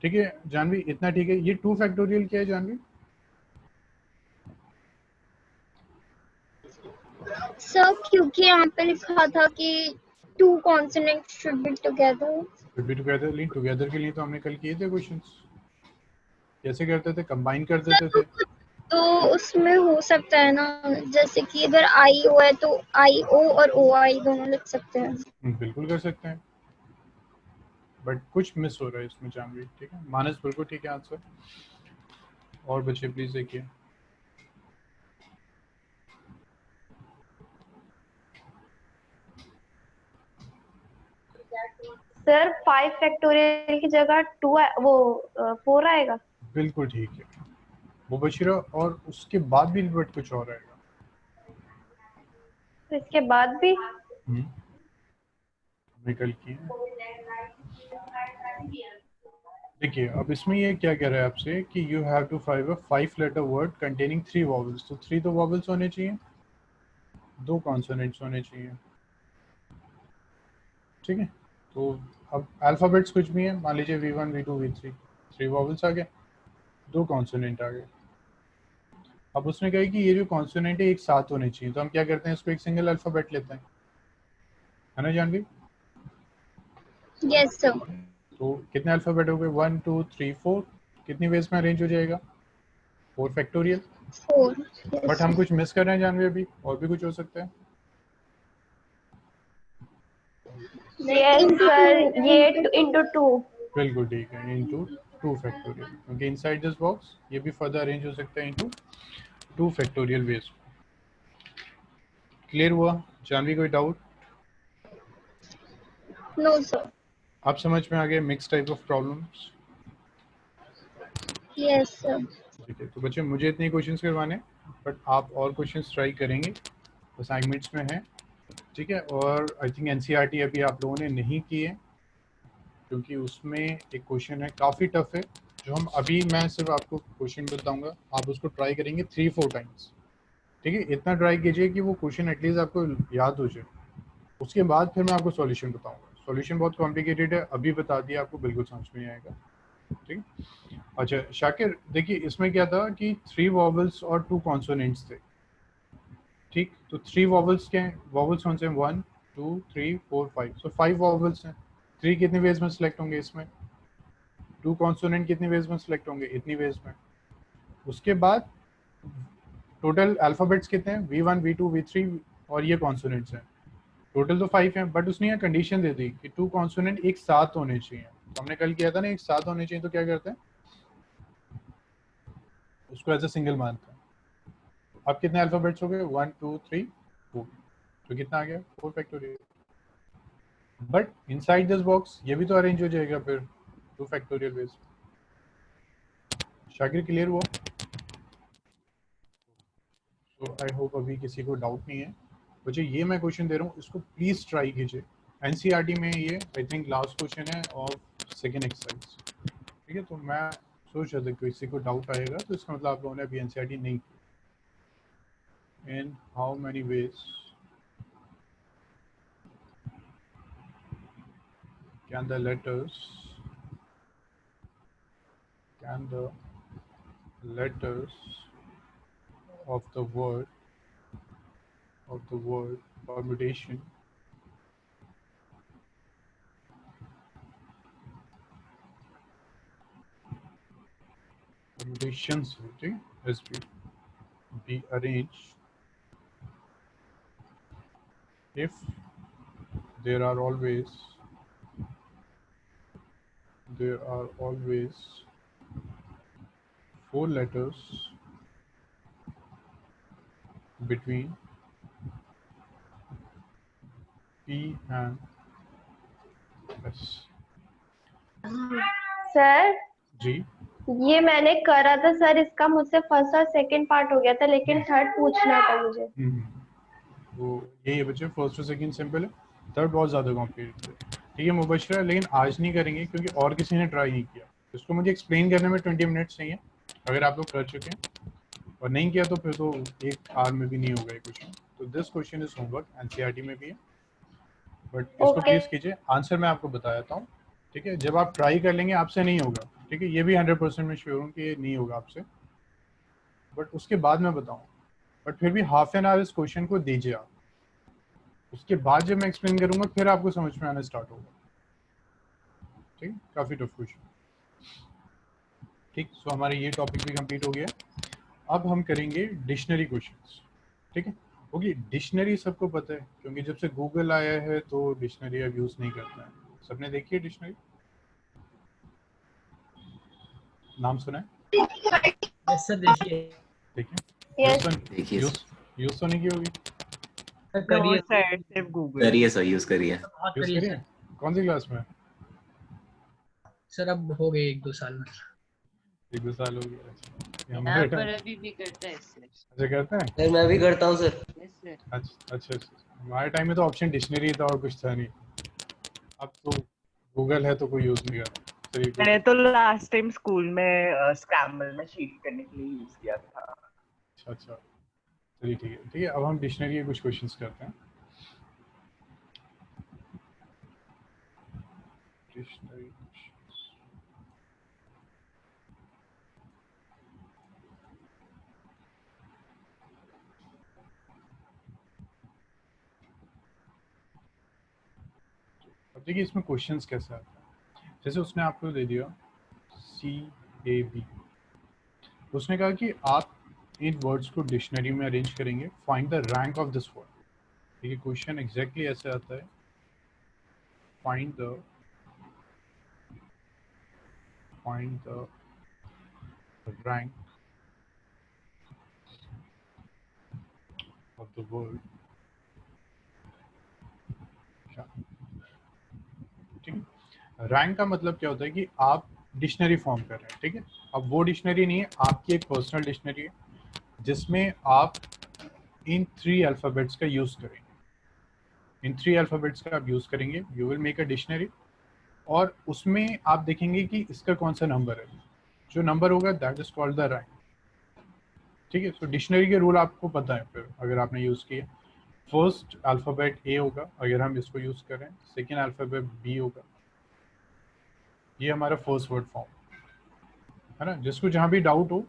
ठीक है जानवी, इतना ठीक है। ये 2 फैक्टोरियल क्या है जानवी? सर क्योंकि यहाँ पे लिखा था कि 2 consonants should be together फिर भी टुगेदर, लेकिन टुगेदर के लिए तो हमने कल किए थे क्वेश्चंस। कैसे करते थे? कंबाइन कर सर देते थे। तो उसमें हो सकता है ना, जैसे कि अगर आई ओ है तो आई ओ और ओ आई दोनों लिख सकते हैं। बिल्कुल कर सकते हैं, बट कुछ मिस हो रहा है इसमें जानवी। ठीक है, मानस बिल्कुल ठीक है आंसर। और बच्चे प्लीज देखिए। सर 5 फैक्टोरियल की जगह 2 वो 4 आएगा। बिल्कुल ठीक है मुबशिरा, और उसके बाद भी बट कुछ और आएगा। तो इसके बाद भी हमने कल किए हैं। देखिए अब इसमें ये क्या कह रहा है आपसे कि you have to five a 5 letter word containing 3 vowels. तो 3 तो वॉवल्स होने चाहिए, 2 कॉन्सोनेंट्स होने चाहिए। ठीक है, तो अब अल्फाबेट्स कुछ भी है, मान लीजिए V1 V2 V3, 3 वॉवल्स आ गए, 2 कॉन्सोनेंट आ गए। अब उसने कहा कि ये जो कॉन्सोनेंट है एक साथ होने चाहिए, तो हम क्या करते हैं, इसको एक सिंगल अल्फाबेट लेते हैं, है ना जानवी? यस सर तो कितने अल्फाबेट हो गए? 1 2 3 4। कितनी वेज में अरेंज हो जाएगा? 4 फैक्टोरियल। 4 बट यस हम कुछ मिस कर रहे हैं जानवी अभी, और भी कुछ हो सकता है। यस सर, ये इंटू 2। बिल्कुल ठीक है, इंटू 2 फैक्टोरियल, क्योंकि इनसाइड दिस बॉक्स ये भी फर्दर अरेंज हो सकता है इंटू 2 फैक्टोरियल वेज। क्लियर हुआ जानवी? कोई डाउट? नो सर आप समझ में आ गए mix type of problems? Yes sir ठीक है, तो बच्चे मुझे इतने क्वेश्चंस करवाने, बट आप और क्वेश्चंस ट्राई करेंगे, असाइनमेंट्स में है। ठीक है, और आई थिंक एनसीईआरटी अभी आप लोगों ने नहीं की है, क्योंकि उसमें एक क्वेश्चन है काफ़ी टफ है, जो हम अभी, मैं सिर्फ आपको क्वेश्चन बताऊंगा, आप उसको ट्राई करेंगे 3-4 टाइम्स। ठीक है, इतना ट्राई कीजिए कि वो क्वेश्चन एटलीस्ट आपको याद हो जाए। उसके बाद फिर मैं आपको सॉल्यूशन बताऊंगा। सॉल्यूशन बहुत कॉम्प्लिकेटेड है, अभी बता दिया आपको बिल्कुल समझ में नहीं आएगा। ठीक। अच्छा शाकिर, देखिए इसमें क्या था कि 3 वॉवल्स और 2 कॉन्सोनेंट्स थे। ठीक, तो 3 वॉवल्स के, वॉवल्स कौन से हैं? 1 2 3 4 5, सो 5 वॉवल्स हैं। 3 कितने वेज में सिलेक्ट होंगे इसमें? 2 कॉन्सोनेंट कितनी वेज में सिलेक्ट होंगे? इतनी वेज में। उसके बाद टोटल अल्फाबेट्स कितने हैं? V1 V2 V3, और ये कॉन्सोनेंट्स हैं। टोटल तो 5 हैं, बट उसने यहाँ कंडीशन दे दी कि 2 कॉन्सोनेंट एक साथ होने चाहिए। तो हमने कल किया था ना, एक साथ होने चाहिए, तो क्या करते हैं, उसको एज ए सिंगल मानते हैं। अब कितने अल्फाबेट्स हो गए? 1 2 3 4, तो कितना आ गया? 4 factorial. But inside this box ये भी तो अरेंज हो जाएगा फिर 2 फैक्टोरियल वेज। शाकिर क्लियर हुआ? तो आई होप अभी किसी को डाउट नहीं है। बच्चे ये मैं क्वेश्चन दे रहा हूँ, इसको प्लीज ट्राई कीजिए। एनसीईआरटी में ये आई थिंक लास्ट क्वेश्चन है ऑफ सेकेंड एक्सरसाइज। ठीक है, तो मैं सोच रहा था किसी को डाउट आएगा, तो इसका मतलब आप लोगों ने अभी एनसीईआरटी नहीं की। In how many ways can the letters of the word permutation permutations be arranged if there are always four letters between P and S. Sir ji ये मैंने करा था सर, इसका मुझसे फर्स्ट और सेकंड पार्ट हो गया था, लेकिन थर्ड पूछना था मुझे। वो यही है बच्चे, फर्स्ट और सेकंड सिंपल है, थर्ड बहुत ज़्यादा कॉम्प्लिकेटेड है। ठीक है मुबशरा, लेकिन आज नहीं करेंगे क्योंकि और किसी ने ट्राई नहीं किया। इसको मुझे एक्सप्लेन करने में 20 मिनट्स चाहिए। अगर आप लोग कर चुके हैं और नहीं किया तो फिर तो 1 आवर में भी नहीं होगा ये क्वेश्चन। तो this question is homework, NCERT में भी है, बट इसको Okay. प्लीज़ कीजिए। आंसर मैं आपको बता देता हूँ, ठीक है। जब आप ट्राई कर लेंगे आपसे नहीं होगा, ठीक है, ये भी 100% में श्योर हूँ कि ये नहीं होगा आपसे, बट उसके बाद मैं बताऊँ। बट फिर भी हाफ एन आवर इस क्वेश्चन को दीजिए आप, उसके बाद जब मैं एक्सप्लेन करूंगा फिर आपको समझ में आना स्टार्ट होगा। ठीक, काफ़ी टफ क्वेश्चन। ठीक, सो हमारे ये टॉपिक भी कंप्लीट हो गया। अब हम करेंगे डिक्शनरी क्वेश्चंस। ठीक है, ओके। डिक्शनरी सबको पता है क्योंकि जब से गूगल आया है तो डिक्शनरी अब यूज़ नहीं करता है। सबने देखी है डिक्शनरी, नाम सुना है? यस सर, देखिए देखिए Yes. देखिए यूज़ तो नहीं की होगी। सर, नो करिए सर, सिर्फ गूगल। करिए सर, यूज करिए। बहुत यूज़ करिए करिए। सर। कौन सी क्लास में? सर अब हो गए 1-2 साल में। 1-2 साल हो गया। अच्छा, यहाँ हमारे पर टाइम अभी भी करता है सर। अच्छा करते हैं। सर मैं भी करता हूँ सर। Yes sir. अच्छा, हमारे टाइम में तो ऑप्शन डिक्शनरी था और कुछ था नहीं। अब तो गूगल है तो कोई यूज़ नहीं कर रहा। चलिए मैंने तो लास्ट टाइम स्कूल में स्क्रैम्बल में शीट करने के लिए यूज किया था। अच्छा, चलिए ठीक है। अब हम डिक्शनरी के कुछ क्वेश्चंस करते हैं। डिक्शनरी अब देखिए इसमें क्वेश्चंस कैसे आते हैं। जैसे उसने आपको दे दिया CAB, उसने कहा कि आप इन वर्ड्स को डिक्शनरी में अरेंज करेंगे, find the rank of this word. ठीक है, क्वेश्चन एग्जैक्टली ऐसे आता है, find the rank of the word. ठीक है, रैंक का मतलब क्या होता है कि आप डिक्शनरी फॉर्म कर रहे हैं। ठीक है, अब वो डिक्शनरी नहीं है, आपकी एक पर्सनल डिक्शनरी है जिसमें आप इन 3 अल्फ़ाबेट्स का यूज़ करेंगे। इन 3 अल्फ़ाबेट्स का आप यूज़ करेंगे, you will make a dictionary, और उसमें आप देखेंगे कि इसका कौन सा नंबर है। जो नंबर होगा that is called the rank. ठीक है, तो डिक्शनरी के रूल आपको पता है फिर अगर आपने यूज़ किया। फर्स्ट अल्फ़ाबेट A होगा अगर हम इसको यूज़ करें, सेकेंड अल्फ़ाबेट B होगा। ये हमारा फर्स्ट वर्ड फॉर्म है ना, जिसको जहाँ भी डाउट हो,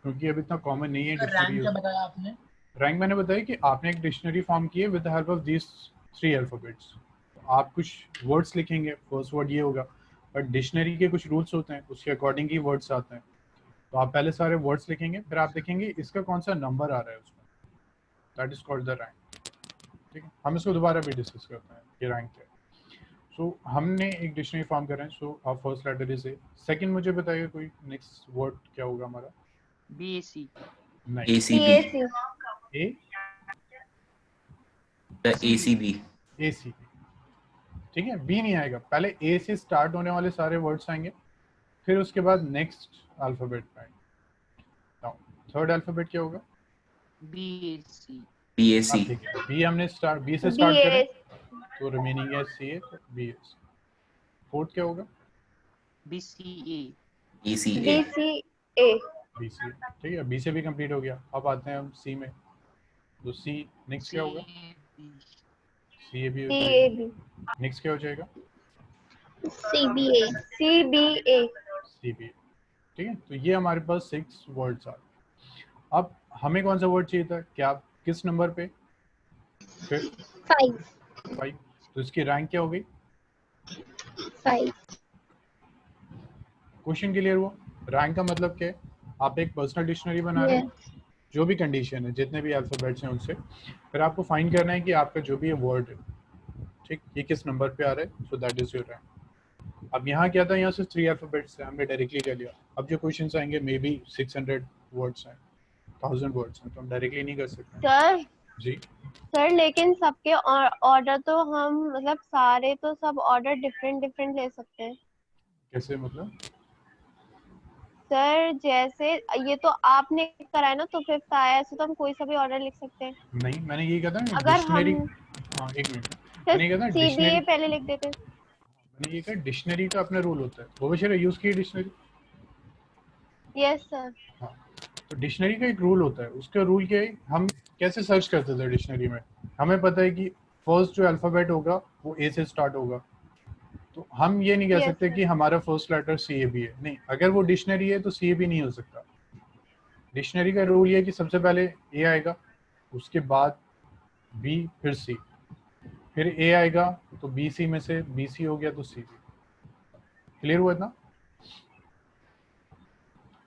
क्योंकि अब इतना कॉमन नहीं है सर डिक्शनरी रैंक क्या यूज़। बताया आपने? रैंक मैंने बताया कि आपने एक डिक्शनरी फॉर्म की है with the help of these 3 alphabets. आप कुछ वर्ड्स लिखेंगे, फर्स्ट वर्ड ये होगा, बट डिक्शनरी के कुछ रूल्स होते हैं, उसके अकॉर्डिंग ही वर्ड्स आते हैं। तो आप पहले सारे वर्ड्स लिखेंगे, फिर आप देखेंगे इसका कौन सा नंबर आ रहा है उसमें, that is called the rank. ठीक है, हम इसको दोबारा भी डिस्कस करते हैं कि रैंक क्या है। सो हमने एक डिक्शनरी फॉर्म कर रहे हैं। So our first letter is A. Second मुझे बताइए कोई नेक्स्ट वर्ड क्या होगा हमारा? BAC। नहीं, ACB। CAC. ACB। ACB। ठीक है, बी नहीं आएगा, पहले ए से स्टार्ट होने वाले सारे वर्ड्स आएंगे, फिर उसके बाद नेक्स्ट अल्फाबेट आएंगे। थर्ड अल्फाबेट क्या होगा? BAC। BAC। ठीक है, बी हमने स्टार्ट बी से स्टार्ट करें BAC. तो रिमेनिंग है CA, तो BS। फोर्थ क्या होगा? BCA। BCA। BCA. BCA। ठीक है, बी से भी कंप्लीट हो गया। अब आते हैं हम सी में, तो सी नेक्स्ट क्या होगा? CAB हो जाएगा। CAB. नेक्स्ट क्या हो जाएगा? CBA। CBA. CBA। ठीक है, तो ये हमारे पास 6 वर्ड्स आ गए। अब हमें कौन सा वर्ड चाहिए था? क्या किस नंबर पे? फिर 5। 5। तो इसकी रैंक क्या हो गई? 5। क्वेश्चन क्लियर हुआ? रैंक का मतलब क्या है? आप एक पर्सनल डिक्शनरी बना रहे हैं, जो भी कंडीशन है, जितने भी अल्फाबेट्स हैं उनसे, फिर आपको फाइंड करना है कि आपका जो भी वर्ड है, ठीक, ये किस नंबर पे आ रहा है, so that is your rank. अब यहाँ क्या था, यहाँ से 3 अल्फाबेट्स है, हमने डायरेक्टली कर लिया। अब जो क्वेश्चंस आएंगे मे बी 600 वर्ड्स हैं, 1000 वर्ड्स हैं, तो हम डायरेक्टली नहीं कर सकते। सर जी सर लेकिन सबके ऑर्डर तो हम मतलब सारे तो सब ऑर्डर डिफरेंट डिफरेंट ले सकते हैं कैसे, मतलब? सर। जैसे ये तो आपने करा है ना, तो 5th आया, ऐसे तो हम कोई सा भी ऑर्डर लिख सकते हैं। नहीं, मैंने ये कहा था ना अगर डिक्शनरी। हम हाँ एक मिनट, सर मैंने ये कहा था CBA डिक्शनरी, पहले लिख देते। मैंने ये कहा डिक्शनरी का अपना रूल होता है। वो भी यूज की डिक्शनरी। Yes sir. हाँ, तो डिक्शनरी का एक रूल होता है। उसका रूल क्या है, हम कैसे सर्च करते थे डिक्शनरी में, हमें पता है कि फर्स्ट जो अल्फाबेट होगा वो ए से स्टार्ट होगा, तो हम ये नहीं कह Yes, सकते sir. कि हमारा फर्स्ट लेटर CAB है। नहीं, अगर वो डिक्शनरी है तो CAB नहीं हो सकता। डिक्शनरी का रूल ये है कि सबसे पहले ए आएगा, उसके बाद B, फिर C, फिर A आएगा, तो BC में से BC हो गया तो CB। क्लियर हुआ इतना?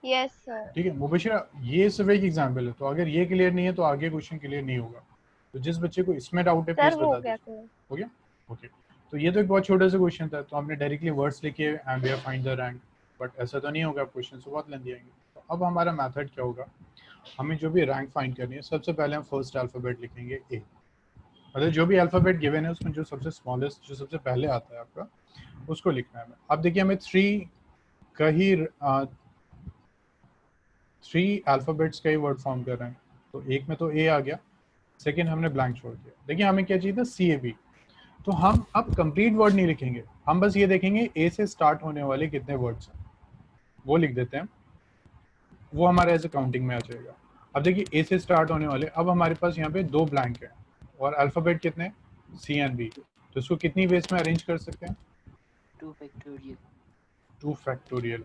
Yes sir. ठीक है मुबशिरा, ये सिर्फ एक एग्जांपल है, तो अगर ये क्लियर नहीं है तो आगे क्वेश्चन क्लियर नहीं होगा। तो जिस बच्चे को इसमें डाउट है सर प्लीज हो बता गया दीजिए। तो हो गया? ओके, तो ये तो एक बहुत छोटा सा क्वेश्चन था, तो हमने डायरेक्टली वर्ड्स लिखे and we have find the rank, but ऐसा तो नहीं होगा, क्वेश्चन से बहुत लेंदी आएंगे। तो अब हमारा मेथड क्या होगा, हमें जो भी रैंक फाइंड करनी है, सबसे पहले हम फर्स्ट अल्फाबेट लिखेंगे ए, मतलब जो भी अल्फाबेट गिवन है उसमें जो सबसे स्मॉलेस्ट, जो सबसे पहले आता है आपका, उसको लिखना है हमें। अब देखिए हमें 3 का ही 3 अल्फाबेट्स का ही वर्ड फॉर्म कर रहे हैं, तो एक में तो ए आ गया, सेकंड हमने ब्लैंक छोड़ दिया। देखिए हमें क्या चाहिए था, CAB। तो हम अब कंप्लीट वर्ड नहीं लिखेंगे, हम बस ये देखेंगे ए से स्टार्ट होने वाले कितने वर्ड्स हैं, वो लिख देते हैं, वो हमारे एज काउंटिंग में आ जाएगा। अब देखिए ए से स्टार्ट होने वाले, अब हमारे पास यहाँ पे 2 ब्लैंक है और अल्फाबेट कितने, C एंड B, तो इसको कितनी वेज में अरेंज कर सकते हैं, 2 फैक्टोरियल 2 फैक्टोरियल।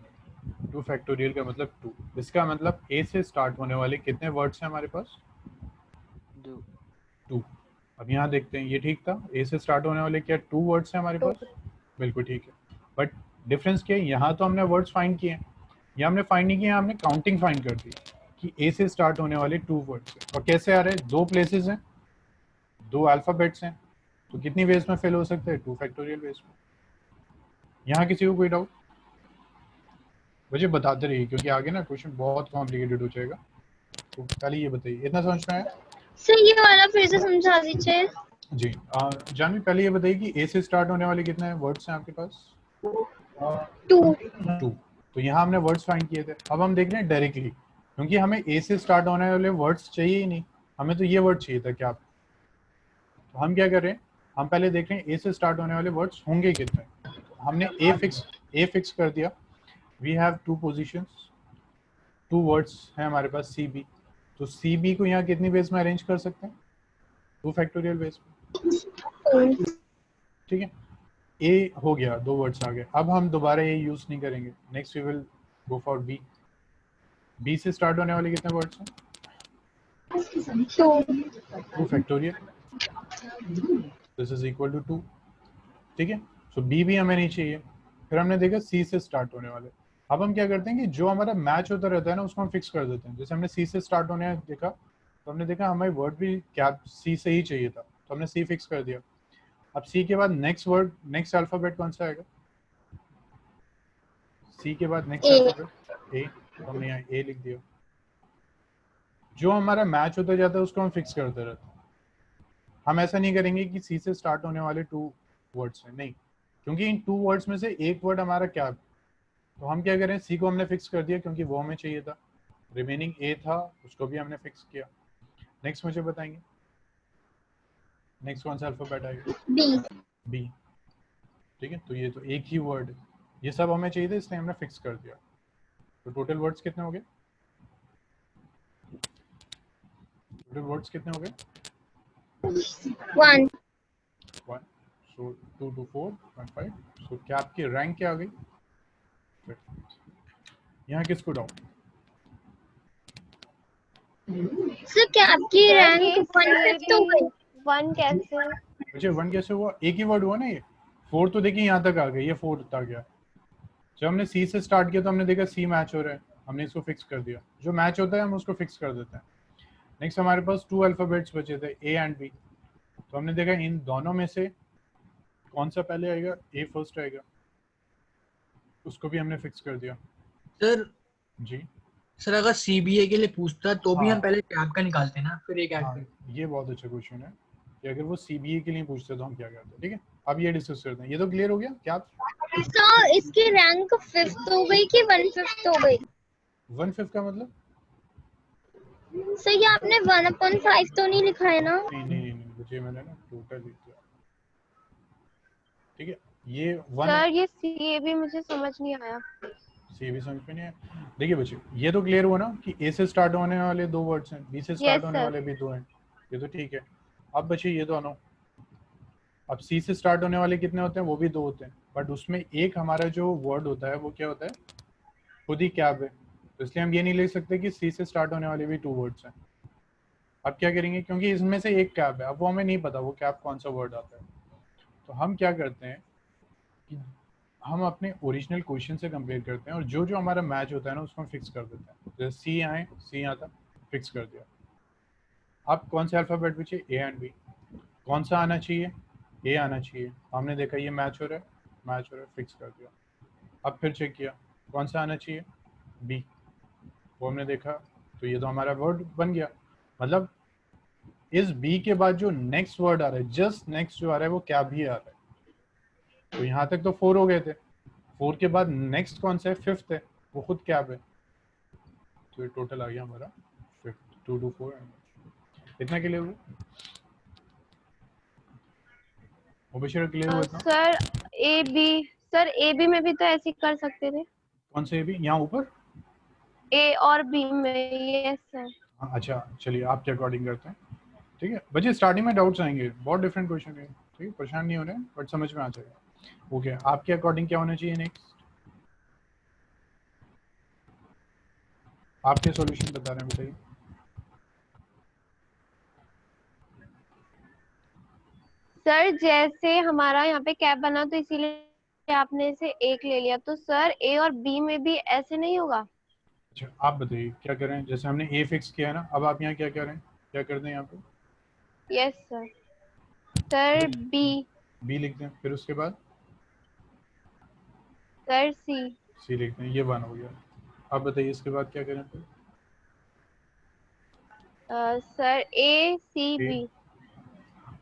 2 फैक्टोरियल का मतलब 2, इसका मतलब ए से स्टार्ट होने वाले कितने वर्ड्स हैं हमारे पास, 2 2। अब यहाँ देखते हैं, ये ठीक था, ए से स्टार्ट होने वाले क्या 2 वर्ड्स हैं हमारे पास, बिल्कुल ठीक है। बट डिफरेंस क्या है, यहाँ तो हमने वर्ड्स फाइंड किए हैं, यहाँ हमने फाइंड नहीं किया, हमने काउंटिंग फाइंड कर दी कि ए से स्टार्ट होने वाले 2 वर्ड्स हैं। और कैसे आ रहे हैं, 2 प्लेसेस हैं, 2 अल्फाबेट्स हैं, तो कितनी वेज में फिल हो सकते हैं, 2 फैक्टोरियल वेज में। यहाँ किसी को कोई डाउट मुझे बताते रहिए, क्योंकि आगे ना क्वेश्चन बहुत कॉम्प्लिकेटेड हो जाएगा। तो पहले ये बताइए, इतना समझ में आया? सर ये वाला फिर से समझा दीजिए। जी जानवी, पहले ये बताइए कि ए से स्टार्ट होने वाले कितने वर्ड्स हैं आपके पास, 2 2। तो यहाँ हमने वर्ड्स फाइंड किए थे, अब हम देख रहे हैं डायरेक्टली, क्योंकि हमें ए से स्टार्ट होने वाले वर्ड्स चाहिए ही नहीं, हमें तो ये वर्ड चाहिए था क्या। तो हम क्या कर रहे हैं, हम पहले देख रहे हैं ए से स्टार्ट होने वाले वर्ड्स होंगे कितने। तो हमने ए फिक्स कर दिया, वी हैव 2 पोजीशंस, 2 वर्ड्स हैं हमारे पास CB, तो CB को यहाँ कितनी बेस में अरेंज कर सकते हैं, 2 फैक्टोरियल बेस में। ठीक है, ए हो गया, 2 वर्ड्स आ गए, अब हम दोबारा ये यूज नहीं करेंगे, next we will go for B। B से स्टार्ट होने वाले कितने वर्ड्स हैं, 2 factorial, this is equal to 2। ठीक है, सो B भी हमें नहीं चाहिए। फिर हमने देखा C से स्टार्ट होने वाले, अब हम क्या करते हैं कि जो हमारा मैच होता रहता है ना, उसको हम फिक्स कर देते हैं। जैसे हमने C से स्टार्ट होने देखा, तो हमने देखा हमें वर्ड भी क्या C से ही चाहिए था, तो हमने C फिक्स कर दिया। अब C के बाद नेक्स्ट वर्ड, नेक्स्ट अल्फाबेट कौन सा आएगा, C के बाद नेक्स्ट अल्फाबेट A, तो हमने यहाँ A लिख दिया। जो हमारा मैच होता जाता है उसको हम फिक्स करते रहते हैं। हम ऐसा नहीं करेंगे कि C से स्टार्ट होने वाले 2 वर्ड्स हैं, नहीं, क्योंकि इन 2 वर्ड्स में से एक वर्ड हमारा क्या, तो हम क्या करें, C को हमने फिक्स कर दिया क्योंकि वो हमें चाहिए था, रिमेनिंग A था उसको भी हमने फिक्स किया। नेक्स्ट मुझे बताएंगे, नेक्स्ट कौन सा अल्फाबेट आएगा, B। ठीक है, तो ये तो एक ही वर्ड है, ये सब हमें चाहिए था इसलिए हमने फिक्स कर दिया। तो टोटल वर्ड्स कितने हो गए, टोटल वर्ड्स कितने हो गए, 1 1, सो 2 2 4 1 5। सो क्या आपकी रैंक क्या आ गई, यहाँ किसको डाउट, सर क्या आपकी रैंक 1/5 हो गई? 1 कैसे, मुझे 1 कैसे हुआ, एक ही वर्ड हुआ ना ये, 4 तो देखिए यहाँ तक आ गई, ये 4 आ गया। जब हमने C से स्टार्ट किया तो हमने देखा C मैच हो रहा है, हमने इसको फिक्स कर दिया, जो मैच होता है हम उसको फिक्स कर देते हैं। नेक्स्ट हमारे पास 2 अल्फाबेट्स बचे थे A एंड B, तो हमने देखा इन दोनों में से कौन सा पहले आएगा, ए फर्स्ट आएगा, उसको भी हमने फिक्स कर दिया। सर जी सर अगर सीबीए के लिए पूछता तो भी हाँ। हम पहले कैप का निकालते ना, फिर एक ऐड हाँ करते। ये बहुत अच्छा क्वेश्चन है कि अगर वो सीबीए के लिए पूछते तो हम क्या करते हैं। ठीक है, अब ये डिस्कस करते हैं। ये तो क्लियर हो गया क्या? सर इसकी रैंक 5th हो गई कि 1/5 हो गई? 1/5 का मतलब? सर ये आपने 1/5 तो नहीं लिखा है ना? नहीं, मुझे मैंने ना टोटल लिख दिया। ठीक है, ये 1 सर ये सी भी मुझे समझ नहीं आया। सी भी समझ में नहीं है। देखिए बच्चे, ये तो क्लियर हुआ ना कि ए से स्टार्ट होने वाले 2 वर्ड्स हैं, बी से स्टार्ट Yes, होने sir. वाले भी 2 हैं, ये तो ठीक है। अब बच्चे ये दोनों, अब सी से स्टार्ट होने वाले कितने होते हैं? वो भी 2 होते हैं, बट उसमें एक हमारा जो वर्ड होता है वो क्या होता है? खुद ही कैप है, तो इसलिए हम ये नहीं लिख सकते कि सी से स्टार्ट होने वाले भी 2 वर्ड्स हैं। अब क्या करेंगे, क्योंकि इसमें से एक कैप है, अब वो हमें नहीं पता वो कैप कौन सा वर्ड आता है, तो हम क्या करते हैं कि हम अपने ओरिजिनल क्वेश्चन से कंपेयर करते हैं और जो जो हमारा मैच होता है ना उसको हम फिक्स कर देते हैं। जैसे सी आए, सी आता, फिक्स कर दिया। अब कौन से अल्फ़ाबेट बचे? A and B. कौन सा आना चाहिए? ए आना चाहिए। हमने देखा ये मैच हो रहा है, मैच हो रहा है, फिक्स कर दिया। अब फिर चेक किया कौन सा आना चाहिए? बी। वो हमने देखा, तो ये तो हमारा वर्ड बन गया। मतलब इस बी के बाद जो नेक्स्ट वर्ड आ रहा है, जस्ट नेक्स्ट जो आ रहा है वो क्या भी आ रहा है। तो यहाँ तक तो 4 हो गए थे, 4 के बाद नेक्स्ट कौन सा है? 5th है, वो खुद क्या है। तो ये टोटल आ गया हमारा 5, 2 2 4। इतना क्लियर हुआ? ओबेशर क्लियर हुआ इतना? सर ए बी में भी तो ऐसे ही कर सकते थे, कौन से भी? यहाँ ऊपर? ए और बी में। Yes sir. हाँ, अच्छा चलिए आपके अकॉर्डिंग करते हैं। ठीक है बच्चे, स्टार्टिंग में डाउट्स आएंगे, बहुत डिफरेंट क्वेश्चन है, ठीक है, परेशान नहीं हो रहे हैं, बट समझ में आ जाएगा। ओके, आपके अकॉर्डिंग क्या होना चाहिए नेक्स्ट? आपके सॉल्यूशन बता रहे हैं, बताइए। सर जैसे हमारा यहाँ पे कैप बना तो इसीलिए आपने इसे एक ले लिया, तो सर ए और बी में भी ऐसे नहीं होगा? अच्छा आप बताइए क्या करें। जैसे हमने ए फिक्स किया है ना, अब आप यहाँ क्या करें, क्या कर दें यहाँ पे? Yes sir. Sir B. B लिख दें, फिर उसके बाद सर सी। सी लिख दें, ये वन हो गया। अब बताइए इसके बाद क्या करें फिर? सर ए सी ए। बी।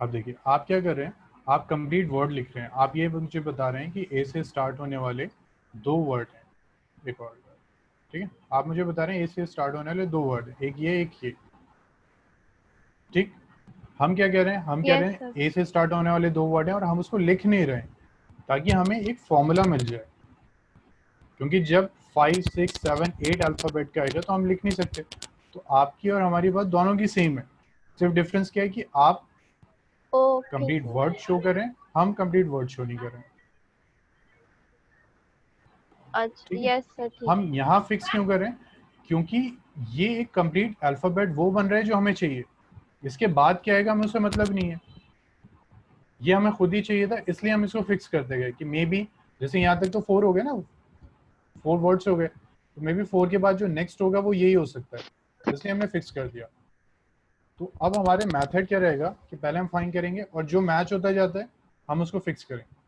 अब देखिए आप क्या कर रहे हैं, आप कंप्लीट वर्ड लिख रहे हैं। आप ये मुझे बता रहे हैं कि ए से स्टार्ट होने वाले 2 वर्ड हैं, एक और, ठीक है। आप मुझे बता रहे हैं ए से स्टार्ट होने वाले 2 वर्ड, एक ये एक ये, ठीक। हम क्या कह रहे हैं, हम कह Yes, रहे हैं sir. ए से स्टार्ट होने वाले 2 वर्ड हैं और हम उसको लिख नहीं रहे हैं ताकि हमें एक फॉर्मूला मिल जाए, क्योंकि जब 5 6 7 8 अल्फाबेट का आएगा तो हम लिख नहीं सकते। तो आपकी और हमारी बात दोनों की सेम है, सिर्फ डिफरेंस क्या है कि आप ओके कंप्लीट वर्ड शो करें, हम कंप्लीट वर्ड शो नहीं करें। अच्छा ठीक है? यस सर ठीक। हम यहाँ फिक्स क्यों करें? क्योंकि ये एक कंप्लीट अल्फाबेट वो बन रहा है जो हमें चाहिए, इसके बाद क्या आएगा हमें उससे मतलब नहीं है, ये हमें खुद ही चाहिए था, इसलिए हम इसको फिक्स करते गए कि मे बी, जैसे यहाँ तक तो 4 हो गए ना, 4 वर्ड्स हो गए, तो मे बी 4 के बाद जो नेक्स्ट होगा वो यही हो सकता है, इसलिए हमने फिक्स कर दिया। तो अब हमारे मेथड क्या रहेगा कि पहले हम फाइंड करेंगे और जो मैच होता जाता है हम उसको फिक्स करेंगे।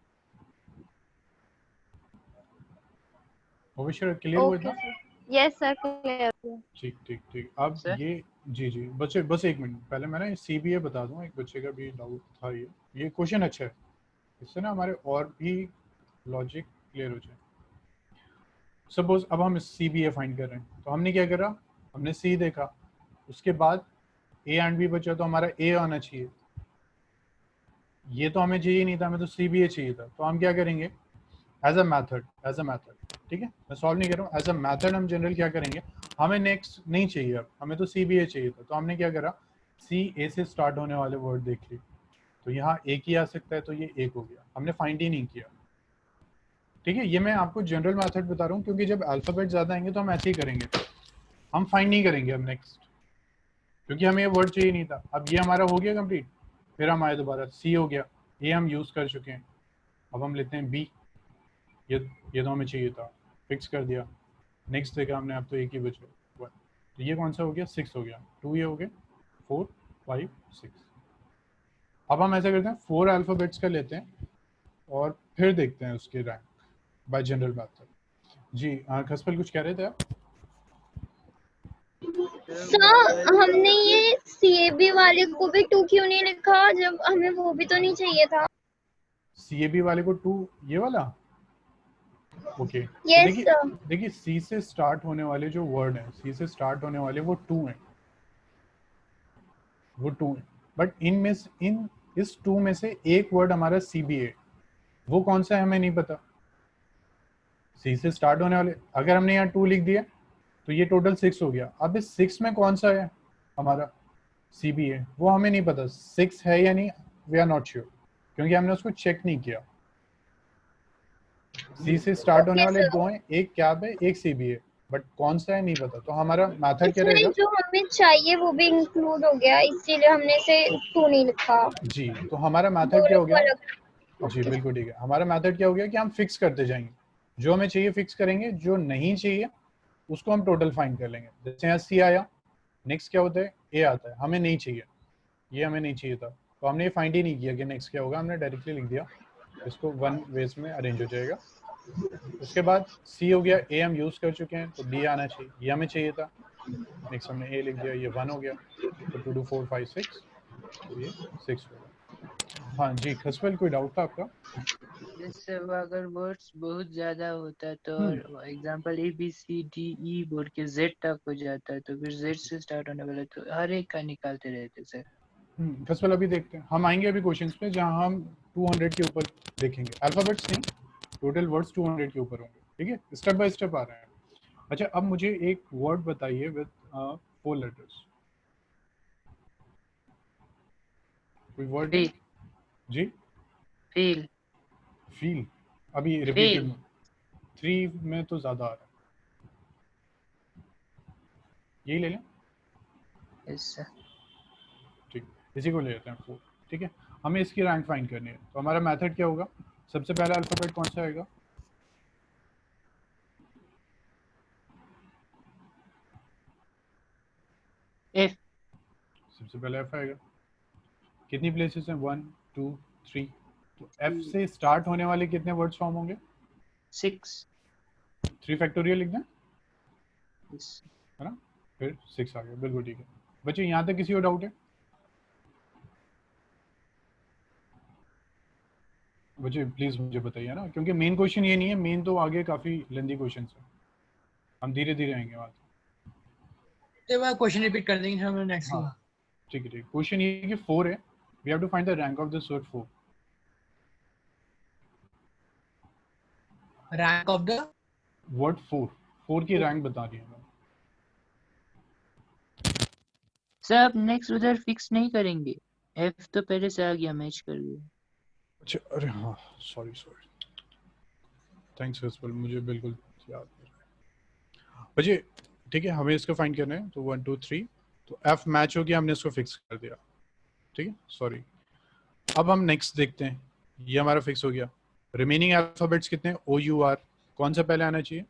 ओबेशर क्लियर हुआ ओके इतना? सर। Yes sir clear. ठीक ठीक ठीक। अब सर? ये जी बच्चे बस एक मिनट, पहले मैं ना सीबीए बता दूं, एक बच्चे का भी डाउट था, ये क्वेश्चन अच्छा है, इससे ना हमारे और भी लॉजिक क्लियर हो जाए। सपोज अब हम सीबीए फाइंड कर रहे हैं, तो हमने क्या करा, हमने सी देखा, उसके बाद ए एंड बी बचा, तो हमारा ए आना चाहिए, ये तो हमें चाहिए नहीं था, हमें तो सीबीए चाहिए था। तो हम क्या करेंगे, एज अ मैथड, ठीक है, मैं सॉल्व नहीं कर रहा हूँ, एज अ मैथड हम जनरल क्या करेंगे, हमें नेक्स्ट नहीं चाहिए, अब हमें तो सीबीए चाहिए था, तो हमने क्या करा, सी ए से स्टार्ट होने वाले वर्ड देख लिए, तो यहाँ एक ही आ सकता है, तो ये एक हो गया, हमने फाइंड ही नहीं किया। ठीक है, ये मैं आपको जनरल मैथड बता रहा हूँ, क्योंकि जब अल्फाबेट ज्यादा आएंगे तो हम ऐसे ही करेंगे, हम फाइंड नहीं करेंगे अब नेक्स्ट, क्योंकि हमें ये वर्ड चाहिए नहीं था। अब ये हमारा हो गया कंप्लीट, फिर हम आए दोबारा, सी हो गया, ए हम यूज कर चुके हैं, अब हम लेते हैं बी, ये तो हमें चाहिए था, फिक्स कर दिया, नेक्स्ट देखा हमने, अब तो एक ही बचा 1, तो ये कौन सा हो गया, 6 हो गया, 2 ये हो गए, 4 5 6। अब हम ऐसा करते हैं 4 अल्फाबेट्स का लेते हैं, और फिर देखते हैं उसके रैंक बाय जनरल मेथड। जी खसपल कुछ कह रहे थे आप? सर हमने ये सीएबी वाले को भी 2 क्यों नहीं लिखा, जब हमें वो भी तो नहीं चाहिए था। सीएबी वाले को 2 ये वाला ओके यस देखिए सर। देखिए सी से स्टार्ट होने वाले जो वर्ड हैं, सी से स्टार्ट होने वाले वो 2 हैं, वो 2 हैं। बट इन इस 2 में से एक वर्ड हमारा सीबी है, वो कौन सा है हमें नहीं पता। सी से स्टार्ट होने वाले अगर हमने यहाँ 2 लिख दिया तो ये टोटल 6 हो गया। अब इस 6 में कौन सा है हमारा सीबी है, वो हमें नहीं पता 6 है या नहीं, वी आर नॉट श्योर क्योंकि हमने उसको चेक नहीं किया। सी से स्टार्ट होने Okay, वाले sir. 2 हैं, एक कैब है एक सीबी है, बट कौन सा है नहीं पता। तो हमारा मेथड क्या इसमें रहेगा? जो हमें चाहिए वो भी इंक्लूड हो गया, इसीलिए हमने इसे 2 नहीं लिखा। जी तो हमारा मेथड क्या हो दोनों को गया? अलग। जी बिल्कुल ठीक है। हमारा मेथड क्या हो गया कि हम फिक्स करते जाएंगे, जो हमें चाहिए फिक्स करेंगे, जो नहीं चाहिए उसको हम टोटल फाइंड कर लेंगे। जैसे यहाँ सी आया, नेक्स्ट क्या होता है ए आता है, हमें नहीं चाहिए, ये हमें नहीं चाहिए था तो हमने ये फाइंड ही नहीं किया कि नेक्स्ट क्या होगा, हमने डायरेक्टली लिख दिया, इसको 1 वेज में अरेंज हो जाएगा। उसके बाद सी हो गया, ए हम यूज कर चुके हैं तो बी आना चाहिए, ये हमें चाहिए था, नेक्स्ट हमने ए लिख दिया, ये 1 हो गया, तो 2 2 4 5 6 तो ये 6 होगा। हाँ जी खसपल कोई डाउट था आपका? जैसे वो अगर वर्ड्स बहुत ज्यादा होता है तो example A B C D E बोल के जेड तक हो जाता है, तो फिर जेड से स्टार्ट होने वाला तो हर एक का निकालते रहते सर। खसपल अभी देखते हैं, हम आएंगे अभी क्वेश्चंस पे जहां हम 200 के ऊपर देखेंगे, अल्फाबेट्स नहीं, टोटल वर्ड्स 200 के ऊपर होंगे, ठीक है, स्टेप बाय स्टेप आ रहे हैं। अच्छा अब मुझे एक वर्ड बताइए विद 4 लेटर्स, कोई वर्ड है? फील जी फील फील, अभी रिपीटेड फील 3 में तो ज्यादा आ रहा है, यही ले लें, यस सर। ठीक, इसी को ले लेते हैं 4, ठीक है। हमें इसकी रैंक फाइंड करनी है, तो हमारा मेथड क्या होगा? सबसे पहला अल्फाबेट कौन सा आएगा? एफ सबसे पहले एफ आएगा। कितनी प्लेसेस हैं? 1 2 3, तो एफ से स्टार्ट होने वाले कितने वर्ड्स फॉर्म होंगे? 6 3 फैक्टोरियल लिख दें, यस है ना, फिर 6 आ गया, बिल्कुल ठीक है। बच्चे यहाँ तक किसी को डाउट है? बच्चे प्लीज मुझे बताइए ना, क्योंकि मेन क्वेश्चन ये नहीं है, मेन तो आगे काफी लेंदी क्वेश्चन है, हम धीरे धीरे आएंगे वहां तो मैं क्वेश्चन रिपीट कर देंगे हम नेक्स्ट हाँ ठीक है ठीक। क्वेश्चन ये है कि 4 है, we have to find the rank of this word 4। Rank of the word 4 की रैंक बता रही है मैम। सर आप नेक्स्ट उधर फिक्स नहीं करेंगे, एफ तो पहले से आ गया मैच कर गया। अच्छा अरे हाँ सॉरी थैंक्स हर्षपल, मुझे बिल्कुल याद नहीं रहा। बच्चे ठीक है, हमें इसको फाइंड करना है, तो 1 2 3, तो एफ मैच हो गया, हमने इसको फिक्स कर दिया, ठीक है सॉरी। अब हम नेक्स्ट देखते हैं, ये हमारा फिक्स हो गया। रिमेनिंग अल्फाबेट्स कितने हैं? ओ यू आर, कौन सा पहले आना चाहिए?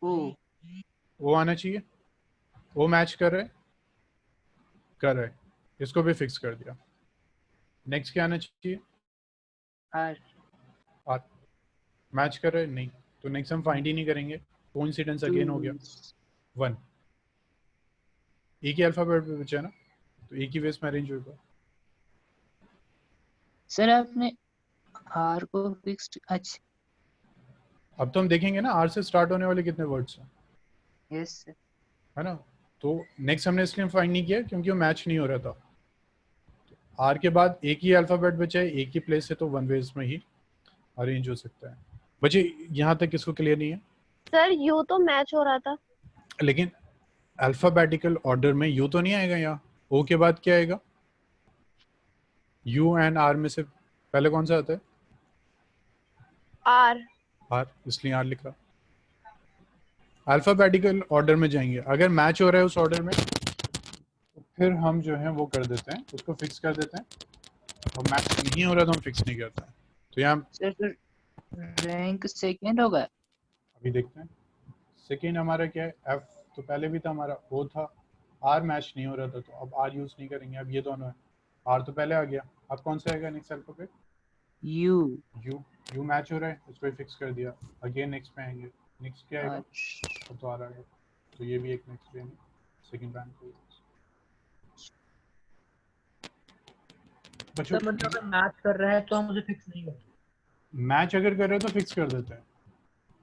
ओ आना चाहिए, ओ मैच कर रहा है, इसको भी फिक्स कर दिया। नेक्स्ट क्या आना चाहिए? आर आर मैच कर रहा है नहीं, तो नेक्स्ट हम फाइंड ही नहीं करेंगे, कोइंसिडेंस अगेन हो गया 1। एक ही अल्फाबेट पे बचा है ना, तो एक ही वेस में अरेंज होगा। सर आपने आर को फिक्स्ड, अच्छा अब तो हम देखेंगे ना आर से स्टार्ट होने वाले कितने वर्ड्स हैं, यस सर। है ना। तो नेक्स्ट हमने इसलिए फाइंड नहीं किया क्योंकि वो मैच नहीं हो रहा था। आर के बाद एक ही अल्फाबेट बचा है, एक ही प्लेस है, तो 1 वेज में ही अरेंज हो सकता है। बच्चे यहाँ तक किसको क्लियर नहीं है? सर यू तो मैच हो रहा था। लेकिन अल्फाबेटिकल ऑर्डर में यू तो नहीं आएगा, यहाँ ओ के बाद क्या आएगा? यू एंड आर में से पहले कौन सा आता है? आर। आर, इसलिए आर लिखा। अल्फाबेटिकल ऑर्डर में जाएंगे, अगर मैच हो रहा है उस ऑर्डर में तो फिर हम जो है वो कर देते हैं, उसको फिक्स कर देते हैं, और मैच नहीं हो रहा तो हम फिक्स नहीं करते हैं। तो यहाँ सर फिर रैंक सेकंड होगा। अभी देखते हैं सेकेंड हमारा क्या है, एफ तो पहले भी था हमारा, ओ था, आर मैच नहीं हो रहा था तो अब आर यूज नहीं करेंगे, अब ये दोनों है, आर तो पहले आ गया, अब कौन सा आएगा next alphabet? U। You match हो रहा है, इसको ही फिक्स कर दिया। अगेन नेक्स्ट पे आएंगे, नेक्स्ट क्या आएगा? अच्छा, तो आ रहा है, तो ये भी एक नेक्स्ट पे सेकंड बैंक को। बच्चों सर मतलब अगर मैच कर रहा है तो हम उसे फिक्स नहीं करते। मैच अगर कर रहे हो तो फिक्स कर देते हैं,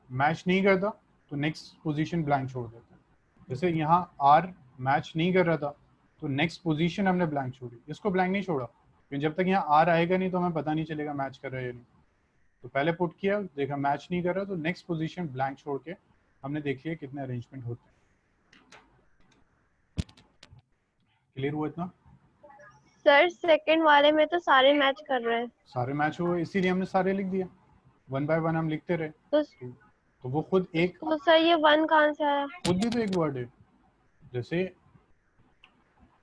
मैच नहीं करता तो नेक्स्ट पोजीशन ब्लैंक छोड़ देते हैं। जैसे यहाँ आर मैच नहीं कर रहा था तो नेक्स्ट पोजीशन हमने ब्लैंक छोड़ी, इसको ब्लैंक नहीं छोड़ा क्योंकि जब तक यहाँ आर आएगा नहीं तो हमें पता नहीं चलेगा मैच कर रहा है या नहीं। तो पहले पुट किया, देखा मैच नहीं कर रहा तो नेक्स्ट पोजीशन ब्लैंक छोड़ के हमने देख लिया कितने अरेंजमेंट होते हैं। क्लियर हुआ इतना? सर सेकंड वाले में तो सारे मैच कर रहे हैं। सारे मैच हुए इसीलिए हमने सारे लिख दिया, वन बाय वन हम लिखते रहे। तो वो खुद एक, तो सर ये 1 कहाँ से आया? खुद भी तो एक वर्ड है। जैसे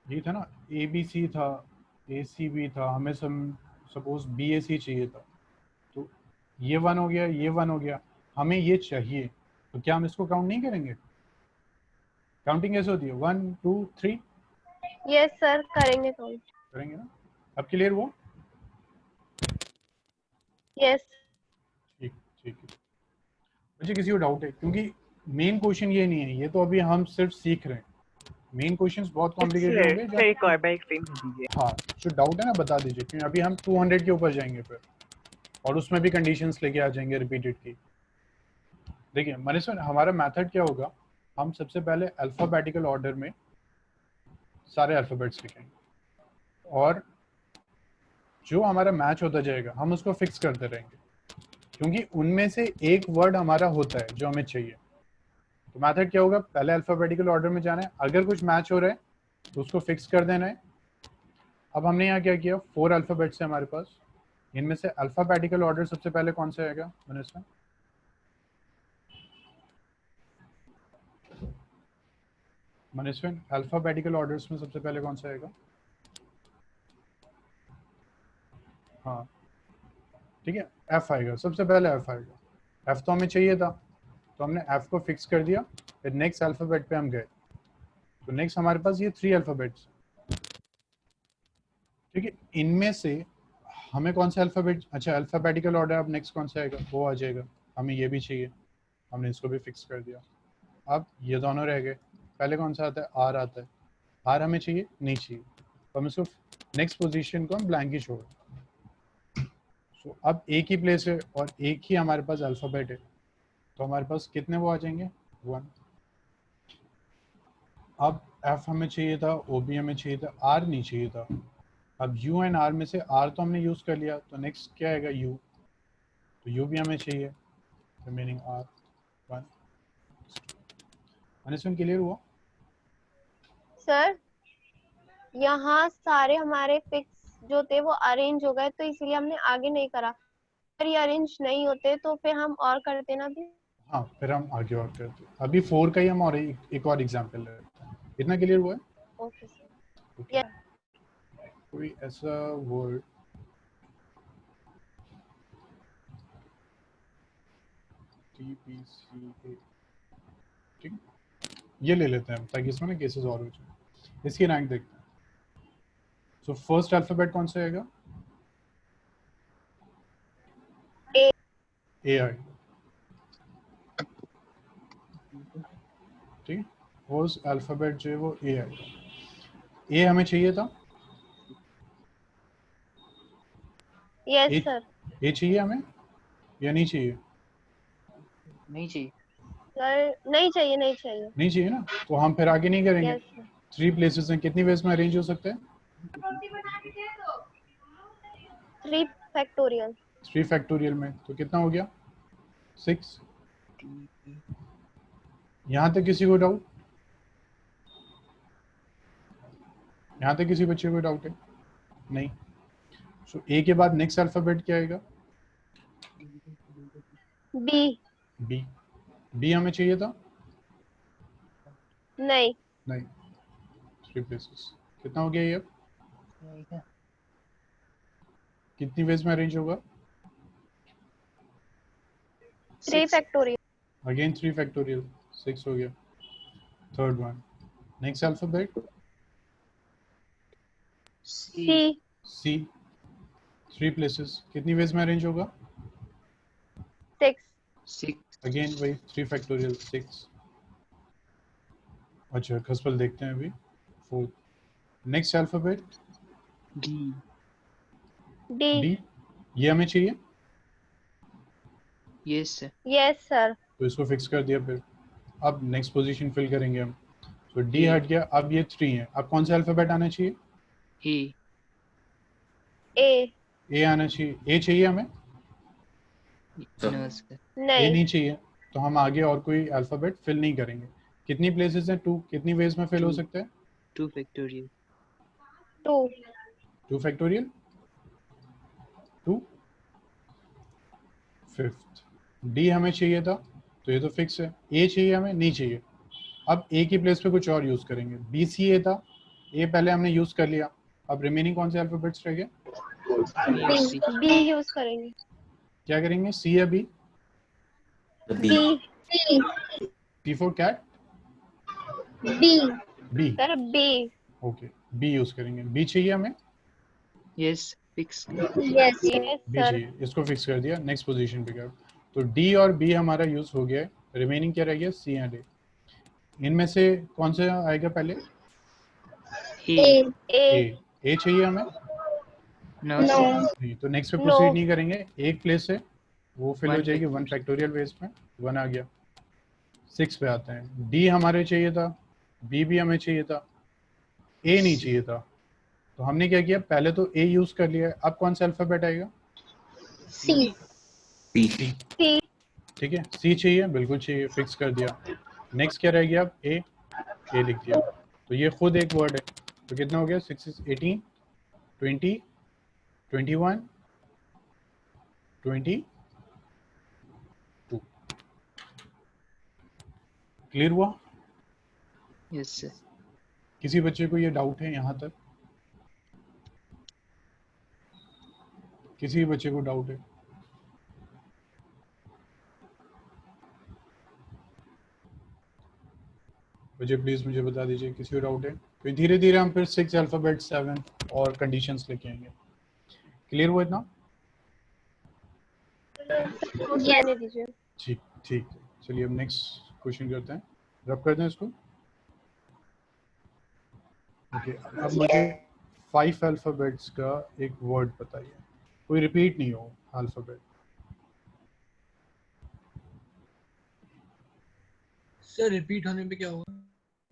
ये था ना, ए बी सी था, ए सी बी था, हमें सपोज बी ए सी चाहिए था, तो ये 1 हो गया, ये 1 हो गया, हमें ये चाहिए, तो क्या हम इसको काउंट नहीं करेंगे? काउंटिंग कैसे होती है? 1 2 3 यस सर करेंगे काउंट। करेंगे ना? अब क्लियर हुआ? यस। ठीक ठीक है। मुझे किसी को डाउट है? क्योंकि मेन क्वेश्चन ये नहीं है, ये तो अभी हम सिर्फ सीख रहे हैं। मेन क्वेश्चंस बहुत कॉम्प्लिकेटेड होंगे। सर एक और बार एक्सप्लेन कर दीजिए। हाँ, जो डाउट है ना बता दीजिए, क्योंकि अभी हम 200 के ऊपर जाएंगे फिर, और उसमें भी कंडीशंस लेके आ जाएंगे रिपीटेड की। देखिए मनीष सर, हमारा मेथड क्या होगा, हम सबसे पहले अल्फाबेटिकल ऑर्डर में सारे अल्फाबेट्स लिखेंगे, और जो हमारा मैच होता जाएगा हम उसको फिक्स करते रहेंगे, क्योंकि उनमें से एक वर्ड हमारा होता है जो हमें चाहिए। तो मेथड क्या होगा, पहले अल्फाबेटिकल ऑर्डर में जाना है, अगर कुछ मैच हो रहा है तो उसको फिक्स कर देना है। अब हमने यहाँ क्या किया, 4 अल्फाबेट्स है हमारे पास, इनमें से अल्फाबेटिकल ऑर्डर सबसे पहले कौन सा आएगा Manish sir? Manish sir, alphabetical orders में सबसे पहले कौन सा आएगा? हाँ ठीक है, एफ आएगा सबसे पहले, एफ आएगा। एफ तो हमें चाहिए था तो हमने एफ को फिक्स कर दिया, फिर नेक्स्ट अल्फाबेट पे हम गए, तो नेक्स्ट हमारे पास ये 3 अल्फाबेट्स, ठीक है। इनमें से हमें कौन सा अल्फाबेट, अच्छा अल्फाबेटिकल ऑर्डर अब नेक्स्ट कौन सा आएगा, वो आ जाएगा। हमें ये भी चाहिए, हमने इसको भी फिक्स कर दिया। अब ये दोनों रह गए, पहले कौन सा आता है, आर आता है। आर हमें चाहिए, नहीं चाहिए, तो हम इसको नेक्स्ट पोजीशन को हम ब्लैंक ही छोड़। सो अब एक ही प्लेस है और एक ही हमारे पास अल्फाबेट है, तो हमारे पास कितने वो आ जाएंगे, 1। अब एफ हमें चाहिए था, ओ बी हमें चाहिए था, आर नहीं चाहिए था। अब यू एंड आर में से आर तो हमने यूज कर लिया, तो नेक्स्ट क्या आएगा, यू, तो यू भी हमें चाहिए, रिमेनिंग आर 1। मैंने क्लियर हुआ? सर यहाँ सारे हमारे फिक्स जो थे वो अरेंज हो गए, तो इसलिए हमने आगे नहीं करा। अगर ये अरेंज नहीं होते तो फिर हम और करते ना भी। हाँ, फिर हम आगे और करते हैं। अभी 4 का ही हम और एक और एग्जांपल ले लेते हैं। इतना क्लियर हुआ है? Okay sir. Okay. कोई ऐसा वर्ड TPCA, ठीक, ये ले लेते हैं ताकि इसमें ना केसेस और हो जाए। इसकी रैंक देखते हैं। सो फर्स्ट अल्फाबेट कौन सा आएगा? ए। ए आई, ठीक है। फर्स्ट अल्फाबेट जो है वो ए आएगा। ए हमें चाहिए था, यस सर। ए चाहिए हमें या नहीं चाहिए? नहीं चाहिए। सर नहीं चाहिए, नहीं चाहिए। नहीं चाहिए ना, तो हम फिर आगे नहीं करेंगे। Yes sir. 3 प्लेसेस हैं, कितनी वेज में अरेंज हो सकते हैं? 3 फैक्टोरियल। 3 फैक्टोरियल में, तो कितना हो गया, 6। यहाँ तक किसी को डाउट? यहाँ तक किसी बच्चे को डाउट है? नहीं। सो ए के बाद नेक्स्ट अल्फाबेट क्या आएगा? बी। बी। बी हमें चाहिए था? नहीं। नहीं। 3 प्लेसेस, कितना हो गया ये अब? कितनी वेज में अरेंज होगा? 3 फैक्टोरियल। अगेन 3 फैक्टोरियल, 6 हो गया। थर्ड वन, नेक्स्ट अल्फाबेट सी। सी, 3 प्लेसेस, कितनी वेज में अरेंज होगा? 6. 6. अगेन वही 3 फैक्टोरियल 6. अच्छा खसपल देखते हैं अभी 4. Next alphabet D. D. D, ये हमें चाहिए Yes sir. Yes sir. तो इसको फिक्स कर दिया. फिर अब नेक्स्ट पोजीशन फिल करेंगे हम. तो डी A. हट गया, अब ये 3 है. अब कौन सा अल्फाबेट आना चाहिए? A. A. ए आना चाहिए. ए चाहिए हमें? No sir. ए नहीं. नहीं चाहिए, तो हम आगे और कोई अल्फाबेट फिल नहीं करेंगे. कितनी प्लेसेस हैं? 2. कितनी वेज में फिल हो 2. सकता है? 2 factorial. 2. 2 फैक्टोरियल 2. 5th डी हमें चाहिए था, तो ये तो फिक्स है. ए चाहिए हमें? नहीं चाहिए. अब ए की प्लेस पे कुछ और यूज करेंगे. बी सी ए था, ए पहले हमने यूज कर लिया. अब रिमेनिंग कौन से अल्फाबेट्स रह गए? B और C. B यूज करेंगे. क्या करेंगे? सी या B? B. B. T for cat. B. B. Sir B. Okay, B use करेंगे. बी चाहिए हमें? Yes. Fix. Yes. Yes B sir. चाहिए, इसको फिक्स कर दिया. नेक्स्ट पोजीशन पे गया. तो डी और बी हमारा यूज हो गया है. रिमेनिंग क्या रह गया? सी एंड ए. इनमें से कौन सा आएगा पहले? A. A. ए. ए चाहिए हमें? No No. sir. नहीं, तो नेक्स्ट पे No. प्रोसीड नहीं करेंगे. एक प्लेस है वो फिल हो One जाएगी. 1 factorial. फैक्टोरियल बेस में 1 आ गया. 6 पे आते हैं. डी हमारे चाहिए था, बी भी हमें चाहिए था, ए नहीं चाहिए था. तो हमने क्या किया? पहले तो ए यूज कर लिया है. अब कौन सा अल्फाबेट आएगा? C. सी. C. ठीक है, सी चाहिए, बिल्कुल चाहिए, फिक्स कर दिया. नेक्स्ट क्या रह गया? अब ए. ए लिख दिया. तो ये खुद एक वर्ड है. तो कितना हो गया? 6 is 18, 20, 21, 22. क्लियर हुआ? Yes sir. किसी बच्चे को ये डाउट है यहाँ तक? किसी बच्चे को डाउट है? बच्चे प्लीज मुझे बता दीजिए, किसी को डाउट है? तो धीरे धीरे हम फिर 6 अल्फाबेट 7 और कंडीशंस लेके आएंगे. क्लियर हुआ इतना? रहने दीजिए. ठीक ठीक. चलिए अब नेक्स्ट क्वेश्चन करते हैं. रब करते हैं इसको. ओके, अब मुझे 5 अल्फाबेट्स का एक वर्ड बताइए, कोई रिपीट नहीं हो अल्फाबेट. सर रिपीट होने पे क्या होगा?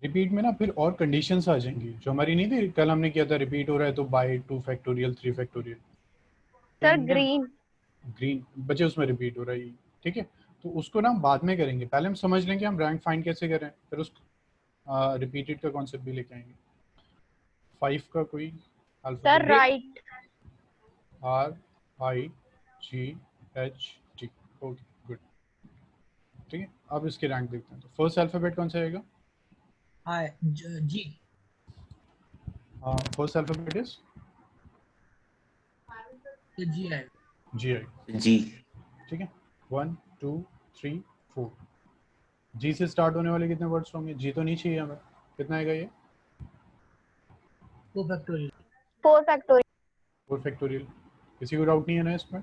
रिपीट में ना फिर और कंडीशंस आ जाएंगी, जो हमारी नहीं थी कल हमने किया था. रिपीट हो रहा है तो by 2 factorial 3 factorial. Sir green. Green बच्चे उसमें रिपीट हो रहा है. ठीक है, तो उसको ना हम बाद में करेंगे. पहले हम समझ लेंगे हम रैंक फाइंड कैसे करें, फिर उस रिपीटेड का कॉन्सेप्ट भी लेके आएंगे. 5 का कोई sir alphabet? Right. RIGHT. Okay good. ठीक है, अब इसके रैंक देखते हैं. तो फर्स्ट अल्फाबेट कौन सा आएगा? हाय जी. फर्स्ट अल्फाबेट इज जी है. GI. जी. ठीक है, 1 2 3 4. जी से स्टार्ट होने वाले कितने वर्ड्स होंगे? जी तो नहीं चाहिए हमें. कितना आएगा ये? 4 फैक्टोरियल. 4 फैक्टोरियल. 4 फैक्टोरियल. किसी को डाउट नहीं है ना इसमें?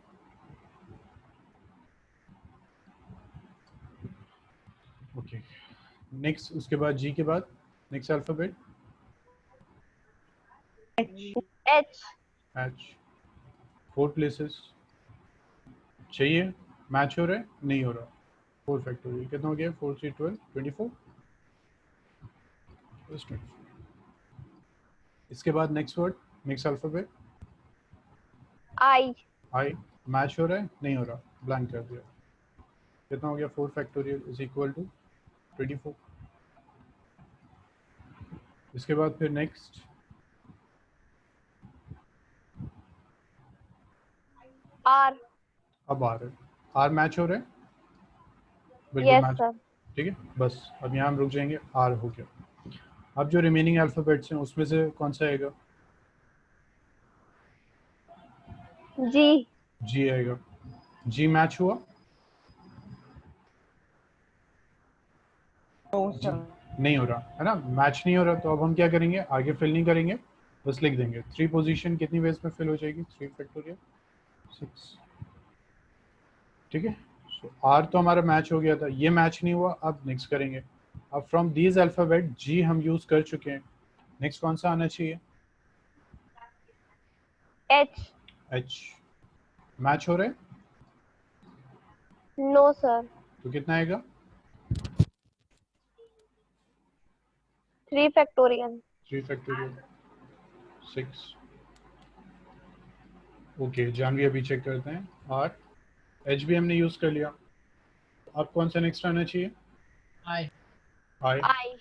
ओके. नेक्स्ट, उसके बाद जी के बाद next alphabet H. H. 4 places चाहिए. मैच हो रहा है? नहीं हो रहा. 4 फैक्टोरियल. कितना हो गया? 4 3 12 24. बस 24. इसके बाद next word, next alphabet I. I. Match हो रहा है? नहीं हो रहा, ब्लैंक कर दिया. कितना हो गया? 4 फैक्टोरियल इज इक्वल टू 24. इसके बाद फिर नेक्स्ट R. अब आ रहा है. आर मैच हो रहा है? बिल्कुल Yes मैच. sir. ठीक है, बस अब यहाँ हम रुक जाएंगे. आर हो गया. अब जो रिमेनिंग अल्फाबेट्स हैं उसमें से कौन सा आएगा? G. जी आएगा. जी मैच हुआ? नहीं हो रहा है ना, मैच नहीं हो रहा. तो अब हम क्या करेंगे? आगे फिल नहीं करेंगे, बस लिख देंगे 3 पोजीशन. कितनी वेज में फिल हो जाएगी? 3 फैक्टोरियल. 6। ठीक है, सो आर तो हमारा मैच हो गया था, ये मैच नहीं हुआ, अब नेक्स्ट करेंगे। अब फ्रॉम दीज अल्फाबेट जी हम यूज कर चुके हैं, नेक्स्ट कौन सा आना चाहिए? एच। एच। मैच हो रहा है नो सर। तो कितना आएगा? 3 फैक्टोरियल। 3 फैक्टोरियल 6। ओके, जानवी अभी चेक करते हैं। आर एच भी हमने यूज कर लिया, अब कौन सा नेक्स्ट आना चाहिए? आई। आई। आई।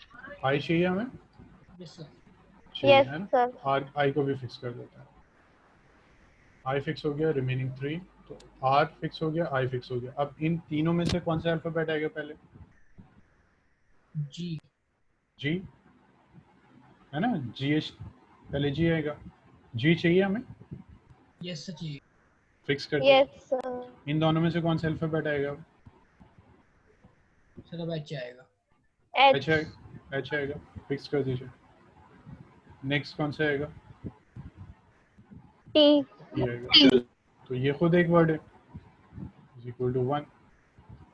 आई चाहिए हमें, यस सर। चाहिए यस है ना? सर। आर आई को भी फिक्स कर देते हैं। आई फिक्स हो गया, रिमेनिंग 3, तो आर फिक्स हो गया, आई फिक्स हो गया। अब इन तीनों में से कौन सा अल्फाबेट आएगा पहले? जी। जी है ना, जी एच पहले जी आएगा, जी चाहिए हमें, यस सर जी। फिक्स कर दिया। Yes sir. इन दोनों में से कौन सा अल्फाबेट आएगा? सर अब एच आएगा। H H. आएगा, एच आएगा, फिक्स कर दीजिए। नेक्स्ट कौन सा आएगा? टी। ये आएगा, तो ये खुद एक वर्ड है, इज इक्वल टू 1।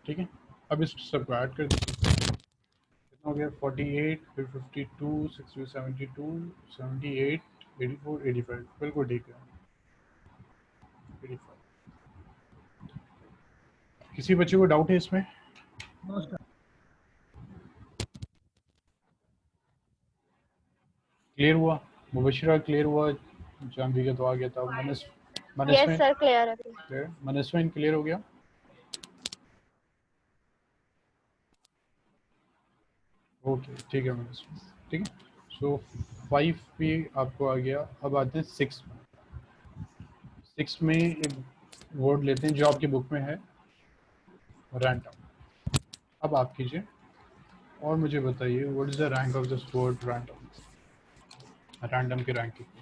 ठीक है, अब इस सबको ऐड कर दीजिए, कितना हो गया? 48, फिर 52, 60, 72, 78, 84, 85, बिल्कुल ठीक है। 85। किसी बच्चे को डाउट है इसमें? No sir. क्लियर हुआ? मुबशिरा क्लियर हुआ? जानवी का तो आ गया था। यस मनस्विन सर, क्लियर है। क्लियर? मनस्विन क्लियर हो गया? ओके ठीक है मनस्विन, ठीक है। सो 5 भी आपको आ गया। अब आते हैं 6 में। 6 में एक वर्ड लेते हैं जो आपकी बुक में है, रैंडम। अब आप कीजिए और मुझे बताइए, what is the rank of this word random? Random की रैंकिंग।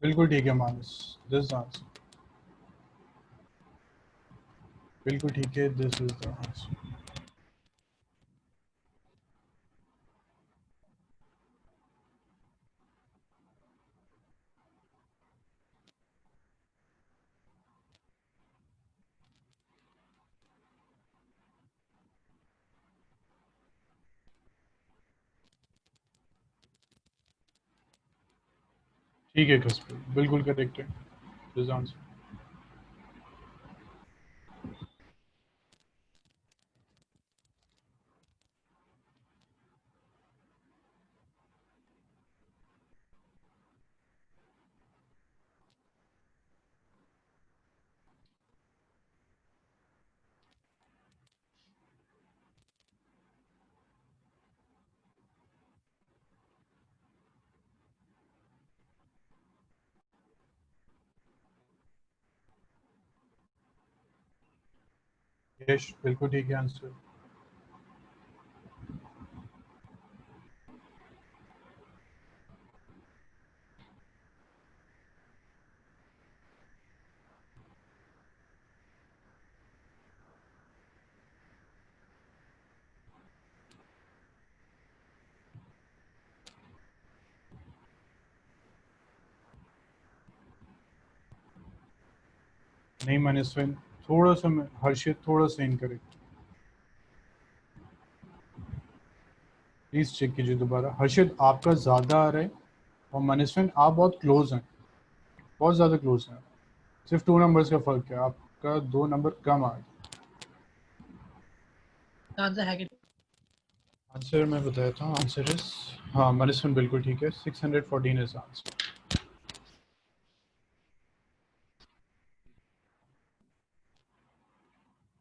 बिल्कुल ठीक है मानस, दिस आंसर। बिल्कुल ठीक है, दिस इज द आंसर। ठीक है कस्बे, बिल्कुल करेक्ट है, दिस आंसर। यश बिल्कुल ठीक है आंसर। नहीं मनस्विन, थोड़ा सा हर्षित थोड़ा सा इन करे, प्लीज चेक कीजिए दोबारा। हर्षित आपका ज्यादा आ रहा है और मनस्विन आप बहुत क्लोज हैं, बहुत ज्यादा क्लोज हैं, सिर्फ 2 नंबर्स का फर्क है, आपका 2 नंबर कम आ गया। आंसर है कि आंसर मैं बताया था, आंसर इज हाँ मनस्विन बिल्कुल ठीक है, 614 इज आंसर।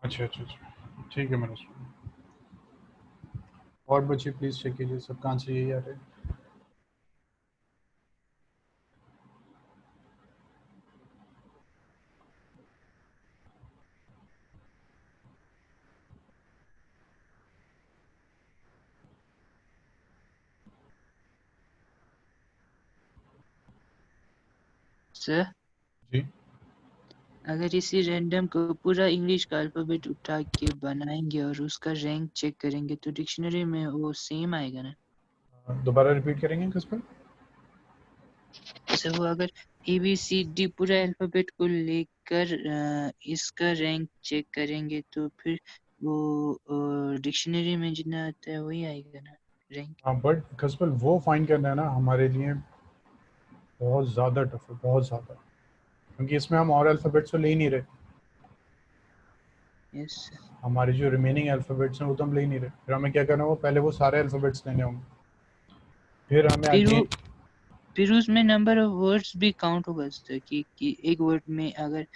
अच्छा अच्छा अच्छा ठीक है मनस्विन। और बच्चे प्लीज चेक कीजिए, सबका आंसर यही आ रहा है। सर जी अगर इसी रैंडम को पूरा इंग्लिश का अल्फाबेट उठा के बनाएंगे और उसका रैंक चेक करेंगे तो डिक्शनरी में वो सेम आएगा ना? दोबारा रिपीट करेंगे किस पर? सर वो अगर ABCD पूरा अल्फाबेट को लेकर इसका रैंक चेक करेंगे तो फिर वो डिक्शनरी में जितना आता है वही आएगा ना रैंक? हाँ बट कसपल वो फाइंड करना है ना हमारे लिए बहुत ज़्यादा टफ है, बहुत ज़्यादा, क्योंकि इसमें हम और अल्फ़ाबेट्स तो ले ही नहीं रहे, यस सर। हमारे जो रिमेनिंग अल्फ़ाबेट्स हैं वो तो हम ले ही नहीं रहे, फिर हमें क्या करना होगा, पहले वो सारे अल्फ़ाबेट्स लेने होंगे, फिर हमें अगेन फिर उसमें नंबर ऑफ वर्ड्स भी काउंट होगा सर कि एक वर्ड में अगर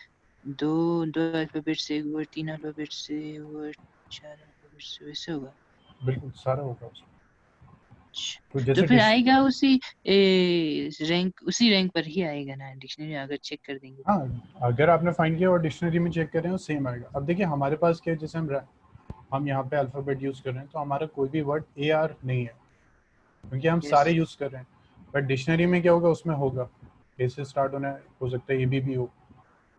दो अल्फाबेट से एक वर्ड, 3 अल्फाबेट से वर्ड, 4 अल्फाबेट से वैसे होगा। बिल्कुल सारा होगा उसमें। तो तो जैसे फिर आएगा उसी रैंक पर ही आएगा ना डिक्शनरी अगर चेक कर देंगे। हाँ अगर आपने फाइंड किया और डिक्शनरी में चेक करें तो सेम आएगा। अब देखिए हमारे पास क्या है, जैसे हम यहाँ पे अल्फ़ाबेट यूज़ कर रहे हैं तो हमारा कोई भी वर्ड AR नहीं है, क्योंकि हम Yes. सारे यूज़ कर रहे हैं, बट डिक्शनरी में क्या होगा, उसमें होगा ए से स्टार्ट होना है, हो सकता है AB भी हो,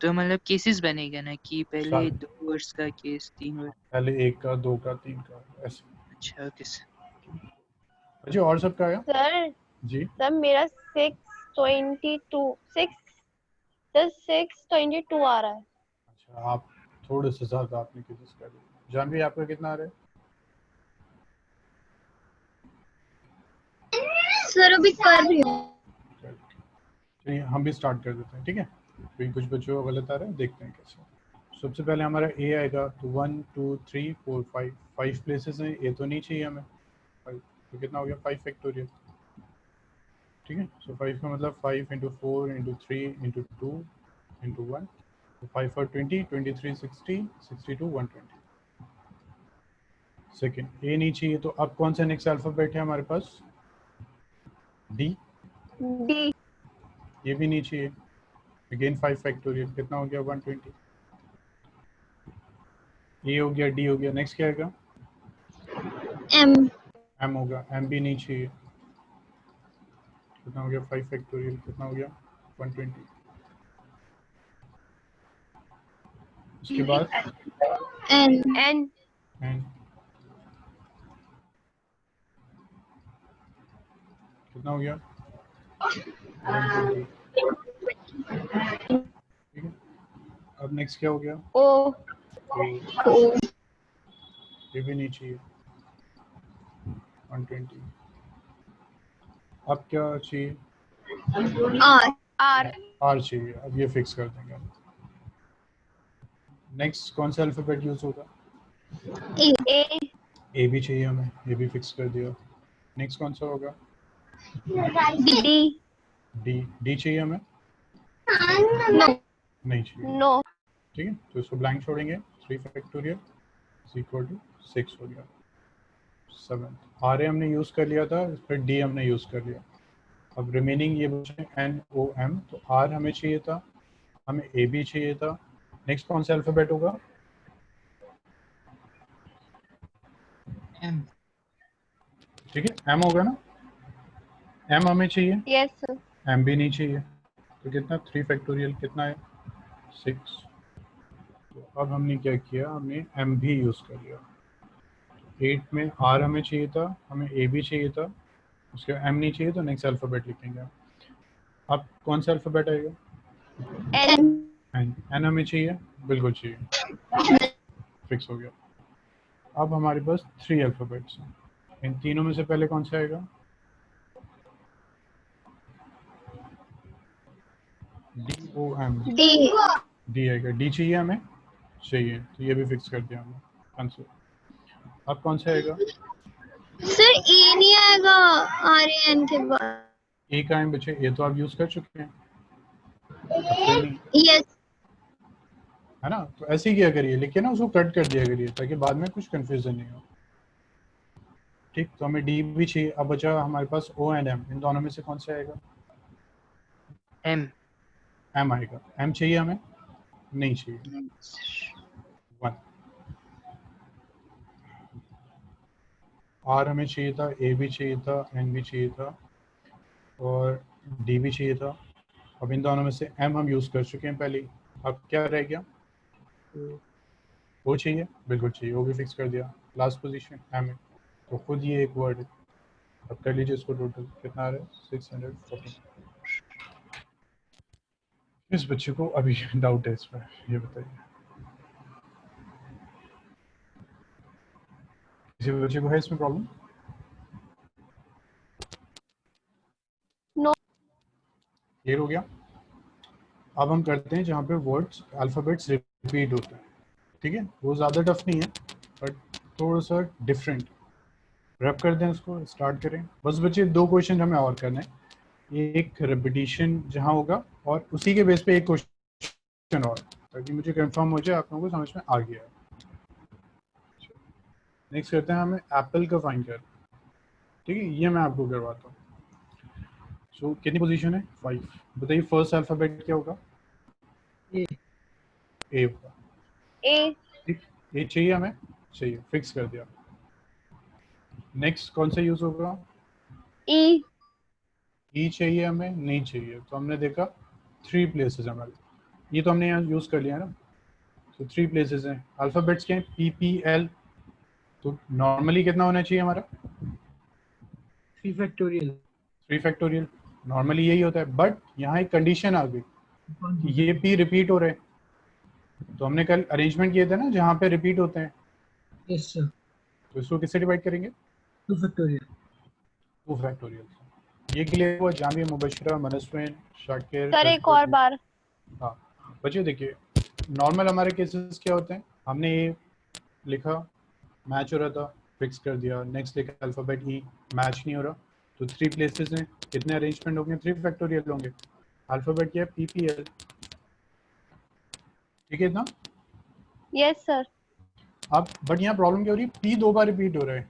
तो मतलब केसेस बनेगा ना कि पहले सारे 2 वर्ड्स का केस, 3 वर्ड। पहले 1 का 2 का 3 का ऐसे। अच्छा ओके सर। अच्छा और सबका आया सर जी? सर मेरा 622 आ रहा है। अच्छा आप थोड़े से ज़्यादा आपने केसेस कर दिए। जानवी आपका कितना आ रहा है? सर अभी कर रही हूँ। चलिए हम भी स्टार्ट कर देते हैं, ठीक है, क्योंकि कुछ बच्चों को गलत आ रहा है, देखते हैं कैसे। सबसे पहले हमारा A आएगा, तो 1 2 3 4 5 प्लेसेस हैं, A तो नहीं चाहिए हमें, 5 तो कितना हो गया 5 फैक्टोरियल, ठीक है। सो 5 का मतलब 5 × 4 × 3 × 2 × 1, तो 5 for 20 23 60 62 120। सेकेंड A नहीं चाहिए, तो अब कौन सा नेक्स्ट अल्फ़ाबेट है हमारे पास? D, डी ये भी नहीं चाहिए, अगेन 5 फैक्टोरियल, कितना हो गया 120। A हो गया, D हो गया, नेक्स्ट क्या आएगा? M M होगा, M भी नहीं चाहिए, कितना हो गया 5 फैक्टोरियल, कितना हो गया 120। उसके बाद N एन N, कितना हो गया 120, ठीक है। अब नेक्स्ट क्या हो गया? ओ O, O ये भी नहीं चाहिए 120। अब क्या चाहिए? R आर R चाहिए, अब ये फिक्स कर देंगे हम। नेक्स्ट कौन सा अल्फ़ाबेट यूज़ होगा? A ए A भी चाहिए हमें, ये भी फिक्स कर दिया। नेक्स्ट कौन सा होगा? डी D चाहिए हमें? No नहीं चाहिए, नो ठीक है, तो इसको ब्लैंक छोड़ेंगे। 3 फैक्टोरियल = 6 हो गया। 7 R हमने यूज़ कर लिया था, फिर D हमने यूज़ कर लिया। अब रिमेनिंग ये बचे N O M, तो R हमें चाहिए था, हमें A भी चाहिए था। नेक्स्ट कौन सा अल्फ़ाबेट होगा? M। ठीक है, M होगा ना, M हमें चाहिए, यस M भी नहीं चाहिए, तो कितना 3 फैक्टोरियल कितना है 6। तो अब हमने क्या किया, हमने M भी यूज़ कर लिया। 8 में R हमें चाहिए था, हमें A भी चाहिए था, उसके M नहीं चाहिए, तो नेक्स्ट अल्फ़ाबेट लिखेंगे। अब कौन सा अल्फ़ाबेट आएगा? एन एन हमें चाहिए, बिल्कुल चाहिए, फिक्स हो गया। अब हमारे पास 3 अल्फाबेट्स हैं, इन तीनों में से पहले कौन सा आएगा? DOM, D. डी आएगा। डी चाहिए हमें, चाहिए, तो ये भी फिक्स कर दिया हमने आंसर। अब कौन सा आएगा? सर ए नहीं आएगा RAN के बाद। ए का है बच्चे, ए तो आप यूज कर चुके हैं, अब कोई नहीं यस। है ना, तो ऐसे ही किया करिए, लेकिन ना उसको कट कर दिया करिए ताकि बाद में कुछ कंफ्यूजन नहीं हो। ठीक, तो हमें डी भी चाहिए। अब बचा हमारे पास O एंड M, इन दोनों में से कौन सा आएगा? एम। M आएगा। M चाहिए हमें, नहीं चाहिए, 1। R हमें चाहिए था, A भी चाहिए था, N भी चाहिए था और D भी चाहिए था। अब इन दोनों में से M हम यूज कर चुके हैं पहले। अब क्या रह गया? O चाहिए, बिल्कुल चाहिए, O भी फिक्स कर दिया। लास्ट पोजीशन M है, तो खुद ये एक वर्ड है। अब कर लीजिए इसको, टोटल कितना आ रहा है? 640। इस बच्चे को अभी डाउट है इसमें, ये बताइए, किसी बच्चे को है इसमें प्रॉब्लम? नो। क्लियर हो गया? अब हम करते हैं जहाँ पे वर्ड्स अल्फाबेट्स रिपीट होते हैं, ठीक है, वो ज़्यादा टफ नहीं है बट थोड़ा सा डिफरेंट। रैप कर दें उसको, स्टार्ट करें। बस बच्चे 2 क्वेश्चन हमें और करने हैं, एक रिपीटिशन जहाँ होगा और उसी के बेस पे एक क्वेश्चन और, ताकि मुझे कंफर्म हो जाए आप लोगों को समझ में आ गया है। नेक्स्ट करते हैं हमें एप्पल का फाइंड कर, ठीक है, ये मैं आपको करवाता हूँ। सो कितनी पोजीशन है? 5। बताइए फर्स्ट अल्फाबेट क्या होगा? ए होगा। ए। ठीक, ए चाहिए हमें, चाहिए, फिक्स कर दिया। नेक्स्ट कौन सा यूज होगा? ई। ई चाहिए हमें, नहीं चाहिए, तो हमने देखा 3 प्लेसेस हमारे, ये तो हमने यहाँ यूज कर लिया है ना, तो 3 प्लेसेस हैं। अल्फाबेट्स के हैं PPL, तो नॉर्मली कितना होना चाहिए हमारा? 3 फैक्टोरियल। 3 फैक्टोरियल, नॉर्मली यही होता है, बट यहाँ एक कंडीशन आ गई कि ये P रिपीट हो रहे हैं, तो हमने कल अरेंजमेंट किए थे ना जहाँ पे रिपीट होते हैं, यस सर। तो इसको किससे डिवाइड करेंगे? 2 फैक्टोरियल। 2 फैक्टोरियल। ये क्लियर हुआ? जामिया, मुबशरा, मनस्विन, शाकिर, सर एक और बार। हाँ बच्चे देखिए, नॉर्मल हमारे केसेस क्या होते हैं, हमने ये लिखा, मैच हो रहा था, फिक्स कर दिया। नेक्स्ट लिखा अल्फाबेट ई, मैच नहीं हो रहा, तो 3 प्लेसेस हैं, कितने अरेंजमेंट होंगे? 3 फैक्टोरियल होंगे। अल्फाबेट क्या है? PPL, ठीक है ना? Yes sir. अब बट यहाँ प्रॉब्लम क्या हो रही है? P 2 बार रिपीट हो रहा है।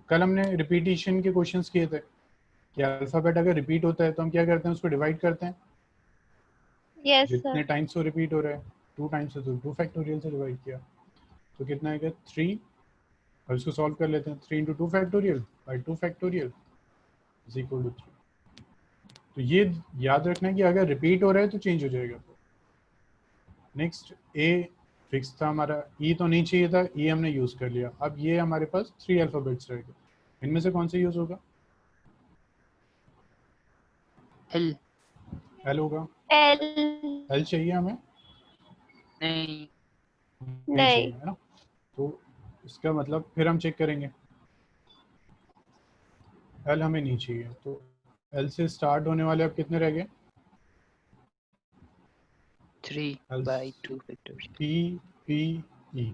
कल हमने रिपीटिशन के क्वेश्चंस किए थे कि अल्फाबेट अगर रिपीट होता है तो हम क्या करते हैं? उसको डिवाइड करते हैं, यस जितने सर। टाइम्स वो रिपीट हो रहा है, 2 टाइम्स है तो 2 फैक्टोरियल से डिवाइड किया, तो कितना आएगा? 3। अब इसको सॉल्व कर लेते हैं, 3 into 2 factorial by 2 factorial is equal to 3। तो ये याद रखना है कि अगर रिपीट हो रहा है तो चेंज हो जाएगा। नेक्स्ट ए फिक्स था हमारा, ई तो नहीं चाहिए था, ई हमने यूज कर लिया। अब ये हमारे पास 3 अल्फाबेट्स रह गए, इनमें से कौन सा यूज होगा? एल। एल होगा। एल। एल चाहिए हमें, नहीं। चाहिए है ना, तो इसका मतलब फिर हम चेक करेंगे, एल हमें नहीं चाहिए, तो एल से स्टार्ट होने वाले अब कितने रह गए? 3 by 2 factorial. P P E,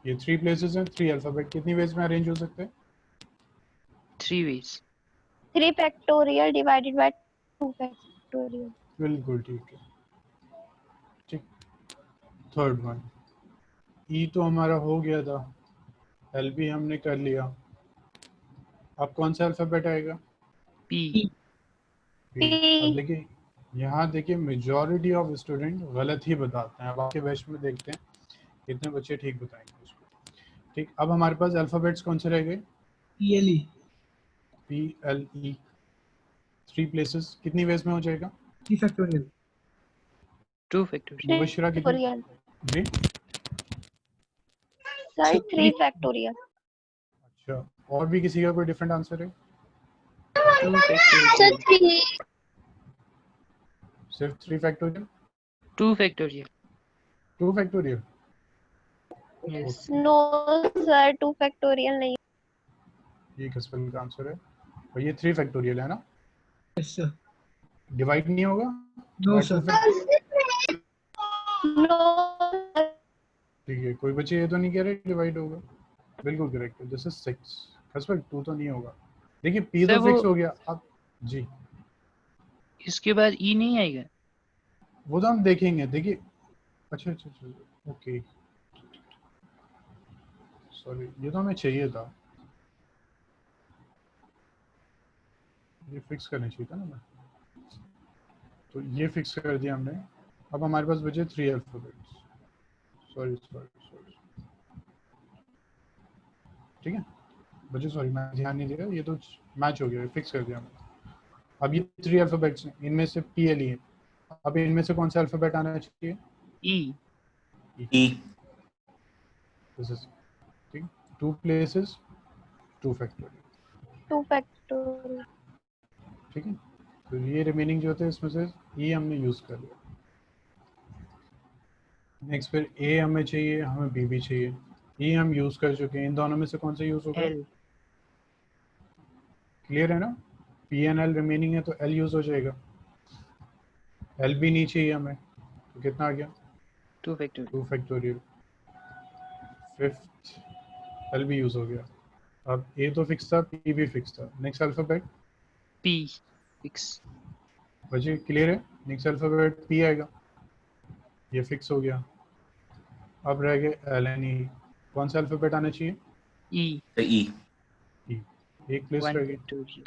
ये 3 प्लेसेस हैं। 3 अल्फाबेट कितनी वेज में अरेंज हो सकते हैं? 3 ways। 3 factorial divided by 2 factorial. बिल्कुल ठीक है। ठीक, थर्ड वन, ई तो हमारा हो गया था, एल भी हमने कर लिया, अब कौन सा अल्फाबेट आएगा? P। P। अब देखिए यहाँ देखिए मेजॉरिटी ऑफ स्टूडेंट गलत ही बताते हैं, अब आपके बैच में देखते हैं कितने बच्चे ठीक बताएंगे उसको। ठीक, अब हमारे पास अल्फाबेट्स कौन से रह गए? PLE। PLE, 3 प्लेसेस, कितनी वेज में हो जाएगा? 3 फैक्टोरियल। 2 फैक्टोरियल। मुबशरा कितनी? जी सर 3 फैक्टोरियल। अच्छा, और भी किसी का कोई डिफरेंट आंसर है? 2 सर फैक्टोरियल। 3। सिर्फ 3 factorial? 2 factorial. 2 factorial. Yes. No sir 2 factorial नहीं। ये किसपल का आंसर है और ये 3 फैक्टोरियल है ना, यस सर। डिवाइड नहीं होगा no by 2 sir. Factorial. No ठीक है, कोई बच्चे ये तो नहीं कह रहे डिवाइड होगा, बिल्कुल करेक्ट है, दिस इज 6। किसपल 2 तो नहीं होगा। देखिए p सर तो वो फिक्स हो गया अब जी, इसके बाद ई नहीं आएगा। वो तो हम देखेंगे। देखिए अच्छा अच्छा अच्छा ओके, सॉरी ये तो हमें चाहिए था, ये फिक्स करना चाहिए था ना मैं, तो ये फिक्स कर दिया हमने। अब हमारे पास बचे 3 अल्फाबेट्स। सॉरी सॉरी सॉरी, ठीक है बच्चे, सॉरी मैं ध्यान नहीं दिया, ये तो मैच हो गया, फिक्स कर दिया हमने। अब ये 3 अल्फाबेट्स हैं, इनमें से पी एल ई है। अब इनमें से कौन सा अल्फाबेट आना चाहिए? ई। ई। दिस इज ठीक, 2 प्लेसेस 2 फैक्टोरियल, 2 फैक्टोरियल। ठीक है। तो ये रिमेनिंग जो होते हैं इसमें से ई हमने यूज कर लिया। नेक्स्ट फिर ए हमें चाहिए, हमें बी भी चाहिए। ई हम यूज कर चुके हैं, इन दोनों में से कौन सा यूज होगा? एल। क्लियर है ना, पी एन एल रिमेनिंग है तो एल यूज हो जाएगा। एल भी नहीं चाहिए हमें, तो कितना आ गया? 2 फैक्टोरियल। 2 फैक्टोरियल। फिफ्थ एल भी यूज हो गया। अब ए तो फिक्स था, पी भी फिक्स था। Next alphabet P fix. बच्चे क्लियर है, नेक्स्ट अल्फाबेट पी आएगा, ये फिक्स हो गया। अब रह गए एल एन ई, कौन सा अल्फाबेट आना चाहिए? ई। तो ई। ई, एक प्लेस 1 रह गई। फैक्टोरियल।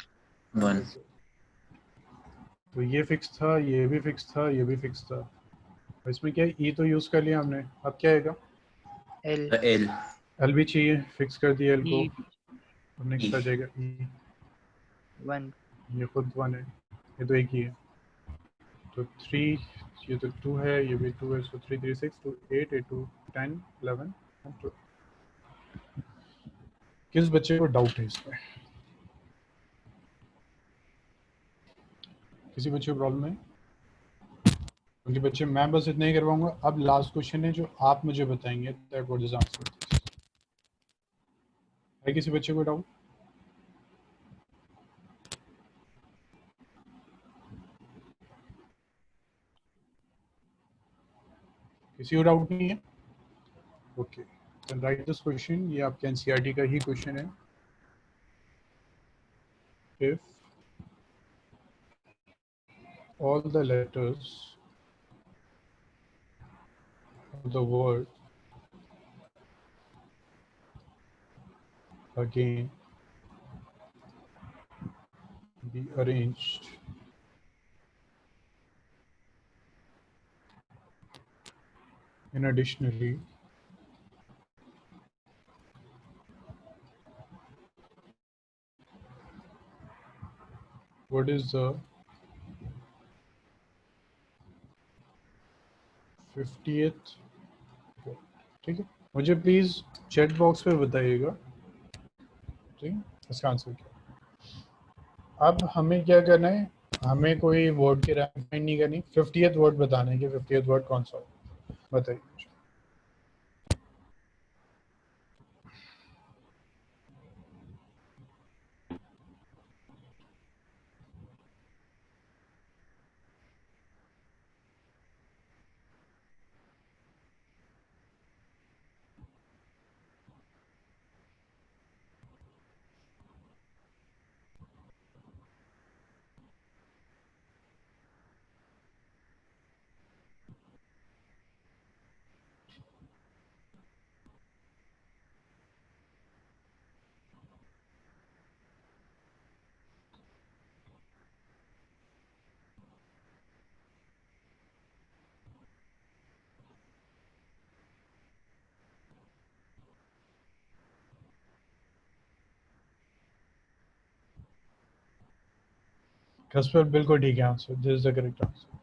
1। तो ये फिक्स था, ये भी फिक्स था, ये भी फिक्स था। इसमें क्या है, ई तो यूज कर लिया हमने, अब क्या आएगा? एल। तो एल। एल भी चाहिए, फिक्स कर दिया एल को। ई। अब नेक्स्ट आ जाएगा ई, 1। ये खुद 1 है, ये तो एक ही है। तो 3, ये तो 2 है, ये भी 2 है, सो 3 3 6 2 8 8 2 10 11 and 12। किस बच्चे को डाउट है इसमें? किसी बच्चे को प्रॉब्लम है? क्योंकि बच्चे मैं बस इतना ही करवाऊंगा। अब लास्ट क्वेश्चन है जो आप मुझे बताएंगे, दैट व्हाट इज आंसर। है किसी बच्चे को डाउट? किसी को डाउट नहीं है? Okay, then write this question, ये आपके एनसीईआरटी का ही क्वेश्चन है। If all the letters of the word again be arranged in a dictionary, what is the 50th word? ठीक है, मुझे प्लीज चैट बॉक्स पे बताइएगा, ठीक है इसका आंसर क्या। अब हमें क्या करना है, हमें कोई वर्ड की रैंक फाइंड नहीं करनी, 50th वर्ड बताना है कि 50th वर्ड कौन सा हो, बताइए मुझे। कस्पर बिल्कुल ठीक है answer, this is the correct answer.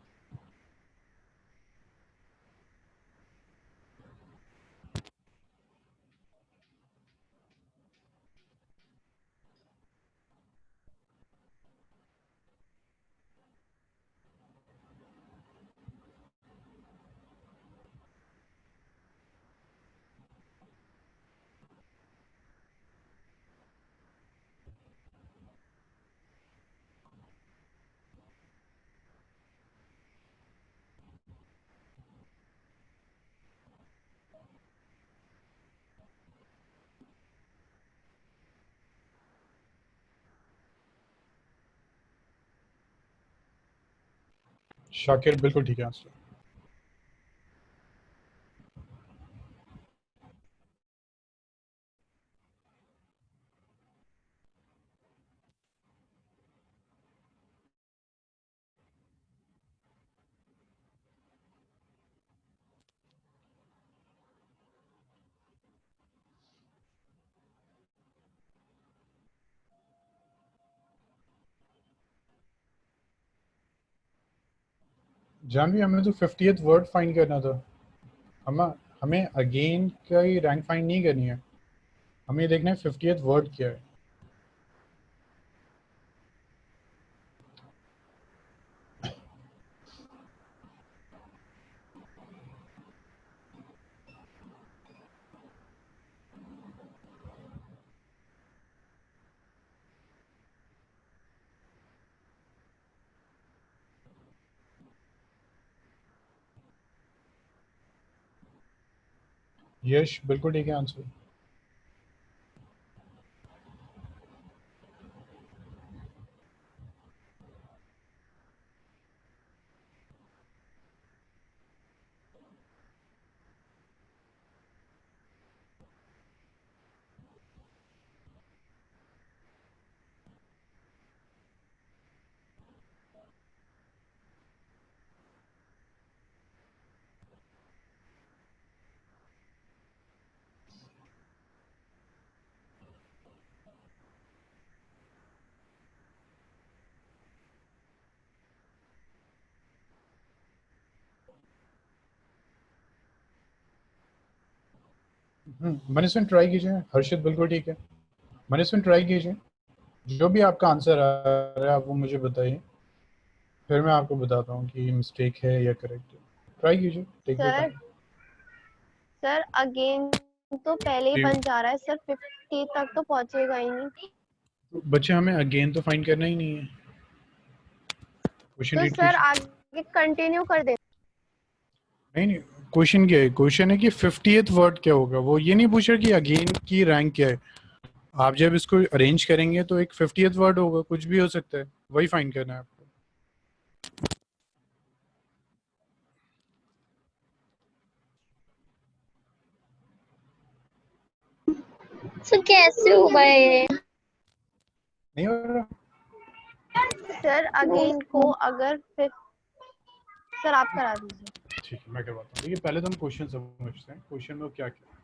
Shakir बिल्कुल ठीक है आंसर। जानवी हमें तो 50th वर्ड फाइंड करना था। हमें अगेन का ही रैंक फाइंड नहीं करनी है, हमें देखना है 50th वर्ड क्या है। यश बिल्कुल ठीक है आंसर। मनीषन ट्राई कीजिए। हर्षित बिल्कुल ठीक है। मनीषन ट्राई कीजिए, जो भी आपका आंसर आ रहा है आप वो मुझे बताइए, फिर मैं आपको बताता हूँ कि मिस्टेक है या करेक्ट है। ट्राई कीजिए, take your sir time. Sir again तो पहले ही बन जा रहा है सर, 50 तक तो पहुंचेगा ही नहीं। बच्चे हमें अगेन तो फाइंड करना ही नहीं है। क्वेश्चन तो रीड सर कीजिए। आगे कंटिन्यू कर दे। नहीं, क्वेश्चन क्या है? क्वेश्चन है कि 50th वर्ड क्या होगा। वो ये नहीं पूछ रहा कि अगेन की रैंक क्या है। आप जब इसको अरेंज करेंगे तो एक 50th वर्ड होगा, कुछ भी हो सकता है, वही फाइंड करना है आपको। सर कैसे होगा ये? नहीं हो रहा? सर अगेन को अगर फिर सर आप करा दीजिए। ठीक है, मैं करवाता हूँ। देखिए पहले तो हम क्वेश्चन समझते हैं। क्वेश्चन में वो क्या क्या,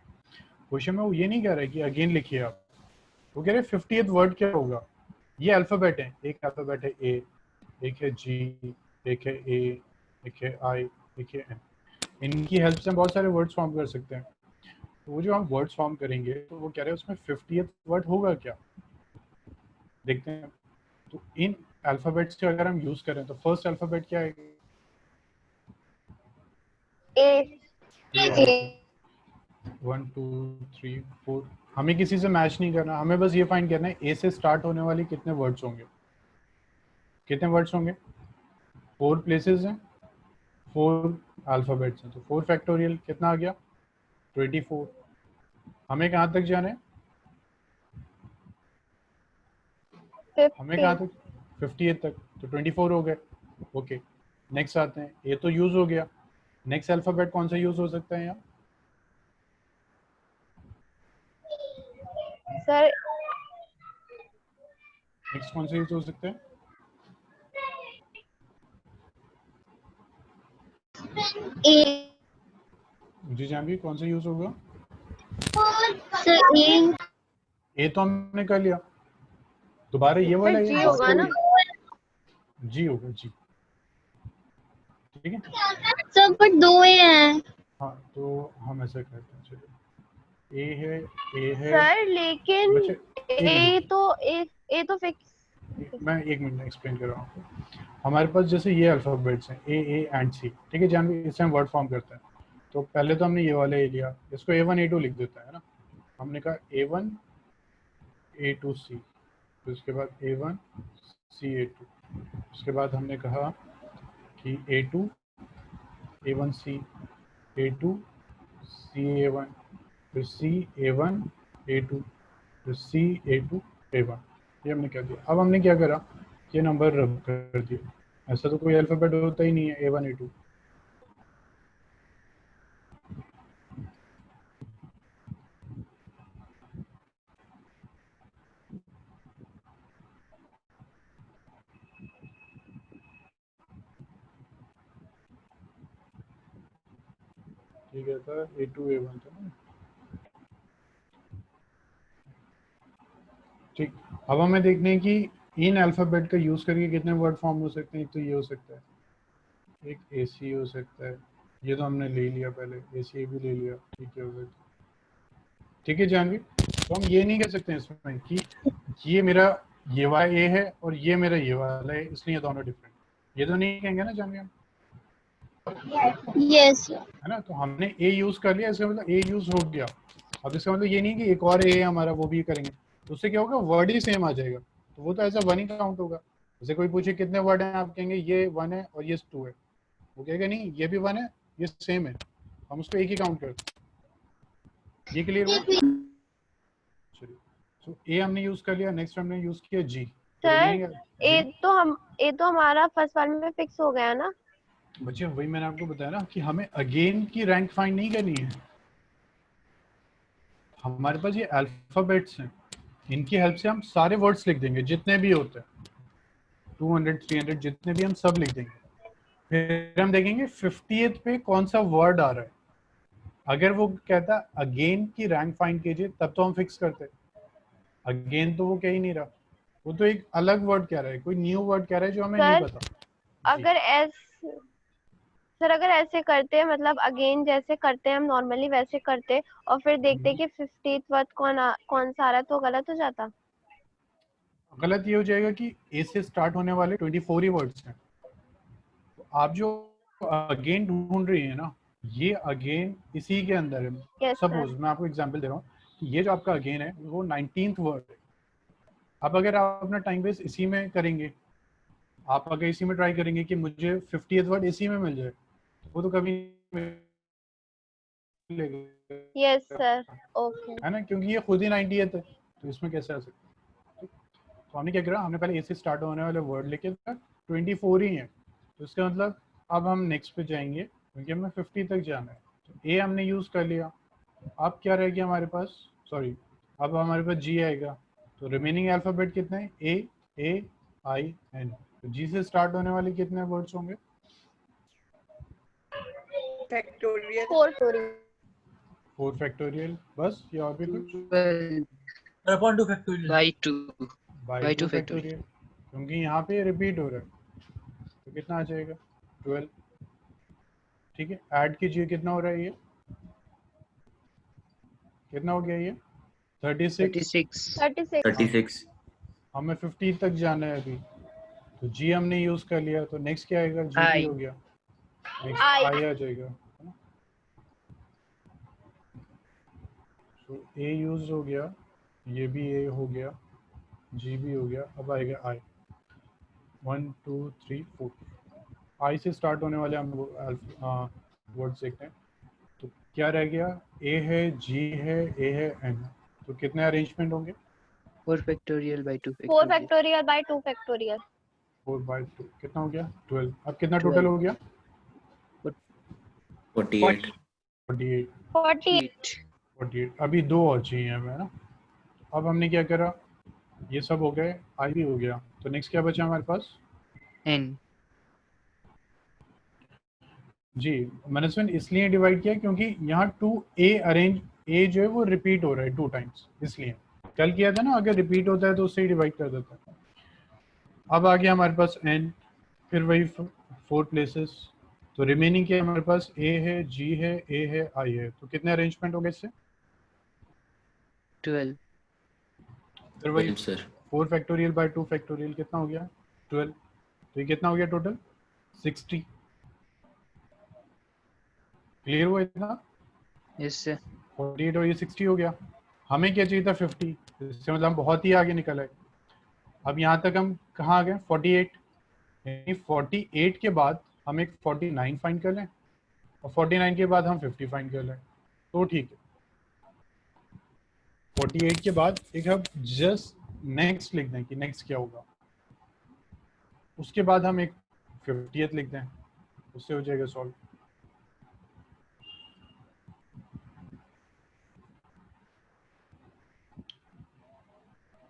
क्वेश्चन में वो ये नहीं कह रहा है कि अगेन लिखिए आप, वो कह रहे हैं 50th वर्ड क्या होगा। ये अल्फाबेट है, एक अल्फाबेट है ए, एक है जी, एक है ए, एक है आई, एक है एन। इनकी हेल्प से हम बहुत सारे वर्ड्स फॉर्म कर सकते हैं। तो वो जो हम वर्ड्स फॉर्म करेंगे तो वो कह रहे हैं उसमें 50th वर्ड होगा क्या, देखते हैं। तो इन अल्फाबेट्स के अगर हम यूज करें तो फर्स्ट अल्फाबेट क्या है? ए। ए। 1 2 3 4। हमें किसी से मैच नहीं करना, हमें बस ये फाइंड करना है ए से स्टार्ट होने वाली कितने वर्ड्स होंगे। कितने वर्ड्स होंगे? 4 प्लेसेस हैं, 4 अल्फाबेट्स हैं, तो 4 फैक्टोरियल कितना आ गया? 24। हमें कहाँ तक जाना है? हमें 50। कहाँ तक? 50th तक, तो 24 हो गए। ओके, नेक्स्ट आते हैं। ए तो यूज हो गया, नेक्स्ट अल्फाबेट कौन सा यूज हो सकता है यहाँ? सर नेक्स्ट कौन सा यूज हो सकता है? ए। जी जानवी, कौन सा यूज होगा? सर ए। ए तो हमने कर लिया, दोबारा ये वाला फिर ए जी बात होगा ना। करिए। जी होगा, जी। ठीक है, सर पर दो ए हैं। हाँ तो हम ऐसा करते हैं, चलिए ए है, ए है। सर लेकिन बच्चे एक मिनट, ए तो फिक्स। मैं एक मिनट एक्सप्लेन कर रहा हूँ आपको। हमारे पास जैसे ये अल्फाबेट्स हैं ए एंड सी, ठीक है जानवी, इससे हम वर्ड फॉर्म करते हैं। तो पहले तो हमने ये वाला ए लिया, इसको A1 A2 लिख देता है ना। हमने कहा A1 A2 C, फिर उसके बाद A1 C A2, उसके बाद हमने कहा कि A2 A1 C A2 C A1, फिर C A1 A2, फिर C A2 A1। ये हमने क्या दिया। अब हमने क्या करा, ये नंबर रब कर दिया। ऐसा तो कोई अल्फाबेट होता ही नहीं है A1 A2। ठीक है था A2 A1 था ना। ठीक, अब हमें देखने हैं कि इन अल्फाबेट का यूज करके कितने वर्ड फॉर्म हो सकते हैं। एक तो ये हो सकता है, एक AC हो सकता है, ये तो हमने ले लिया पहले, AC भी ले लिया, ठीक है हो सकता है। ठीक है जानवी, तो हम ये नहीं कह सकते इसमें कि ये मेरा ये वाला ए है और ये मेरा ये वाला है, इसलिए ये दोनों डिफरेंट, ये तो नहीं कहेंगे ना जानवी हम, यस है ना। तो हमने ए यूज कर लिया, इसका मतलब ए यूज हो गया। अब इसका मतलब ये नहीं कि एक और ए है हमारा, वो भी करेंगे, तो उससे क्या होगा, वर्ड ही सेम आ जाएगा, तो वो तो ऐसा वन ही काउंट होगा। जैसे कोई पूछे कितने वर्ड हैं, आप कहेंगे ये 1 है और ये 2 है, वो कहेगा नहीं ये भी 1 है ये सेम है, हम उसको एक ही काउंट करते हैं। ये क्लियर हुआ? चलिए, तो ए हमने यूज कर लिया, नेक्स्ट हमने यूज किया जी। सर ए तो हमारा फर्स्ट वाले में फिक्स हो गया ना। बच्चे वही मैंने आपको बताया ना कि हमें अगेन की रैंक फाइंड नहीं करनी है। हमारे पास ये अल्फाबेट्स हैं, इनकी हेल्प से हम सारे वर्ड्स लिख देंगे जितने भी होते हैं, 200 300 जितने भी, हम सब लिख देंगे। फिर हम देखेंगे 50th पे कौन सा वर्ड आ रहा है। अगर वो कहता अगेन की रैंक फाइंड कीजिए, तब तो हम फिक्स करते। अगेन तो वो कह ही नहीं रहा, वो तो एक अलग वर्ड कह रहा है, कोई न्यू वर्ड कह रहा है जो हमें नहीं सर, पता। अगर ऐसे करते हैं, मतलब अगेन जैसे करते हैं हम नॉर्मली वैसे करते, और फिर देखते कि 50th वर्ड कौन सा आ रहा है, तो गलत हो जाता। गलत ये हो जाएगा कि ए से स्टार्ट होने वाले 24 ही वर्ड्स हैं। तो आप जो अगेन ढूंढ रही है ना, ये अगेन इसी के अंदर है। Yes, suppose sir. मैं आपको एग्जांपल दे रहा हूँ कि ये जो आपका अगेन है वो 19th वर्ड है। अब अगर आप अपना टाइम वेस्ट इसी में करेंगे, आप अगर इसी में ट्राई करेंगे कि मुझे 50th वर्ड इसी में मिल जाए, तो वो तो कभी मिलेगा, Yes, sir. Okay. है ना, क्योंकि ये खुद ही 90th है, तो इसमें कैसे आ सकता है। तो हमने क्या करा, हमने पहले ए से स्टार्ट होने वाले वर्ड लेके 24 ही है, तो इसका मतलब अब हम नेक्स्ट पे जाएंगे क्योंकि हमें 50 तक जाना है। तो ए हमने यूज कर लिया, अब क्या रह गया हमारे पास, सॉरी अब हमारे पास जी आएगा। तो रिमेनिंग अल्फाबेट कितने हैं, ए आई एन। तो जी से स्टार्ट होने वाले कितने वर्ड्स होंगे, फैक्टोरियल 4 फैक्टोरियल, बस, या और भी कुछ, 12 factorial by 2 by 2 factorial. Factorial, क्योंकि यहाँ पे रिपीट हो रहा है, तो कितना आ जाएगा 12। ठीक है, ऐड कीजिए, कितना हो रहा है ये, कितना हो गया ये 36। 36 36 हमें 50 तक जाना है अभी, तो जी हमने यूज कर लिया, तो नेक्स्ट क्या आएगा, जी भी I. हो गया, नेक्स्ट I. आई आ जाएगा, है ना। तो ए यूज हो गया, ये भी ए हो गया, जी भी हो गया, अब आएगा आई। 1 2 3 4 आई से स्टार्ट होने वाले हम वर्ड्स देखते हैं। तो क्या रह गया, ए है, जी है, ए है, एन है, तो कितने अरेंजमेंट होंगे, 4 factorial by 2 4 factorial. factorial by 2 factorial. 4/2 कितना हो गया 12। अब कितना 12. टोटल हो गया 48 48। 48. 48, अभी 2 और चाहिए हमें, है ना। अब हमने क्या करा, ये सब हो गए, आई भी हो गया, तो नेक्स्ट क्या बचा हमारे पास, N. जी मैंने इसमें इसलिए डिवाइड किया क्योंकि यहाँ 2A अरेंज, ए जो है वो रिपीट हो रहा है 2 टाइम्स, इसलिए कल किया था ना, अगर रिपीट होता है तो उससे ही डिवाइड कर देता है। अब आ गया हमारे पास N, फिर वही 4 प्लेसेस, तो रिमेनिंग क्या है हमारे पास, ए है, जी है, ए है, आई है, तो कितने अरेंजमेंट हो गए इससे, 12. फिर वही 12 सर 4 फैक्टोरियल बाय 2 फैक्टोरियल कितना हो गया 12, तो ये कितना हो गया टोटल 60। क्लियर हुआ इतना, Yes sir. 48 और ये 60 हो गया। हमें क्या चाहिए था 50, इससे मतलब हम बहुत ही आगे निकल आए। अब यहाँ तक हम कहाँ आ गए 48, यानी 48 के बाद हम एक 49 फाइंड कर लें और 49 के बाद हम 50 फाइंड कर लें, तो ठीक है। 48 के बाद एक हम जस्ट नेक्स्ट लिख दें कि नेक्स्ट क्या होगा, उसके बाद हम एक 50th लिख दें, उससे हो जाएगा सॉल्व।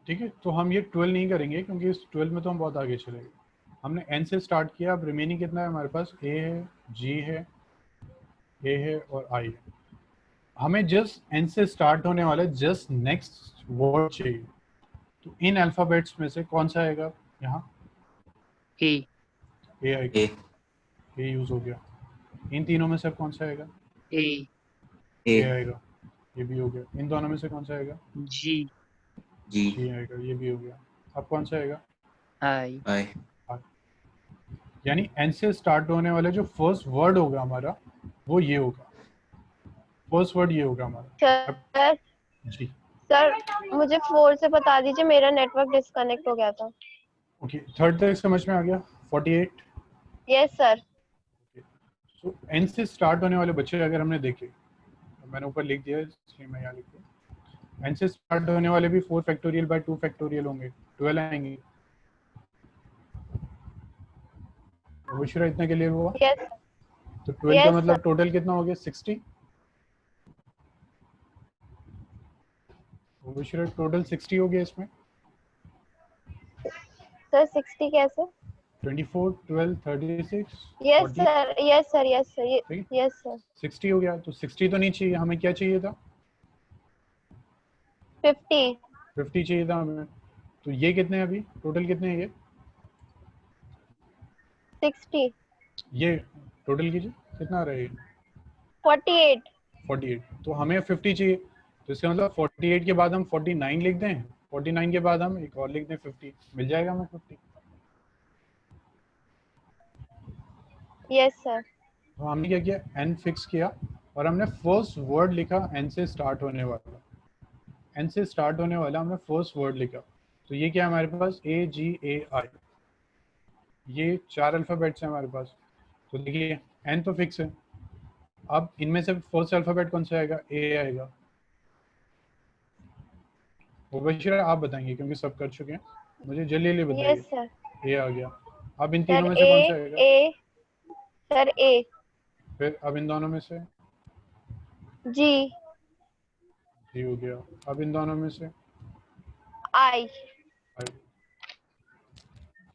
ठीक है, तो हम ये 12 नहीं करेंगे क्योंकि इस 12 में तो हम बहुत आगे चले गए। हमने n से स्टार्ट किया, अब रिमेनिंग कितना है हमारे पास? a है, g है, a है और i है। हमें जस्ट n से स्टार्ट होने वाला जस्ट नेक्स्ट वर्ड चाहिए, तो इन अल्फाबेट्स में से कौन सा आएगा? यहाँ ए a आएगा, ए a यूज हो गया। इन तीनों में से कौन सा आएगा? ए ए a आएगा, ये भी हो गया। इन दोनों में से कौन सा आएगा? जी जी g आएगा, ये भी हो गया। अब कौन सा आएगा? आई आई यानी n से स्टार्ट होने वाला जो फर्स्ट वर्ड होगा हमारा वो ये होगा, फर्स्ट वर्ड ये होगा हमारा। सर जी सर मुझे 4 से बता दीजिए, मेरा नेटवर्क डिस्कनेक्ट हो गया था। ओके, थर्ड तक समझ में आ गया? 48। Yes sir. सो n से स्टार्ट होने वाले बच्चे अगर हमने देखे, तो मैंने ऊपर लिख दिया इसलिए मैं यहाँ लिख दिया, n से स्टार्ट होने वाले भी 4 फैक्टोरियल बाय 2 फैक्टोरियल होंगे, 12 आएंगे। विश्रा इतना क्लियर हुआ? यस तो 12 का Yes, मतलब sir. टोटल कितना हो गया? 60। विश्रा टोटल 60 हो गया इसमें। सर 60 कैसे? 24, 12, 36, yes 40, sir, yes sir, yes sir, ठीक यस सर। 60 हो गया। तो 60 तो नहीं चाहिए, हमें क्या चाहिए था? 50 50 चाहिए था हमें। तो ये कितने हैं अभी? टोटल कितने हैं ये? 60 ये टोटल कीजिए कितना आ रहा है ये? 48 48। तो हमें 50 चाहिए, तो इसका मतलब 48 के बाद हम 49 लिख दें, 49 के बाद हम एक और लिख दें 50, मिल जाएगा हमें 50। Yes sir. तो हमने क्या किया? n फिक्स किया और हमने फर्स्ट वर्ड लिखा n से स्टार्ट होने वाला, n से स्टार्ट होने वाला हमने फर्स्ट वर्ड लिखा। तो ये क्या है हमारे पास? A G A I, ये 4 अल्फाबेट्स हैं हमारे पास। तो देखिए n तो फिक्स है, अब इनमें से फर्स्ट अल्फाबेट कौन सा आएगा? A आएगा। मुबशिरा आप बताएंगे क्योंकि सब कर चुके हैं, मुझे जल्दी जल्दी बताइए। Yes sir. A आ गया। अब इन सर तीनों में से कौन सा ए आएगा? ए सर ए फिर अब इन दोनों में से जी G हो गया। अब इन दोनों में से आई। I।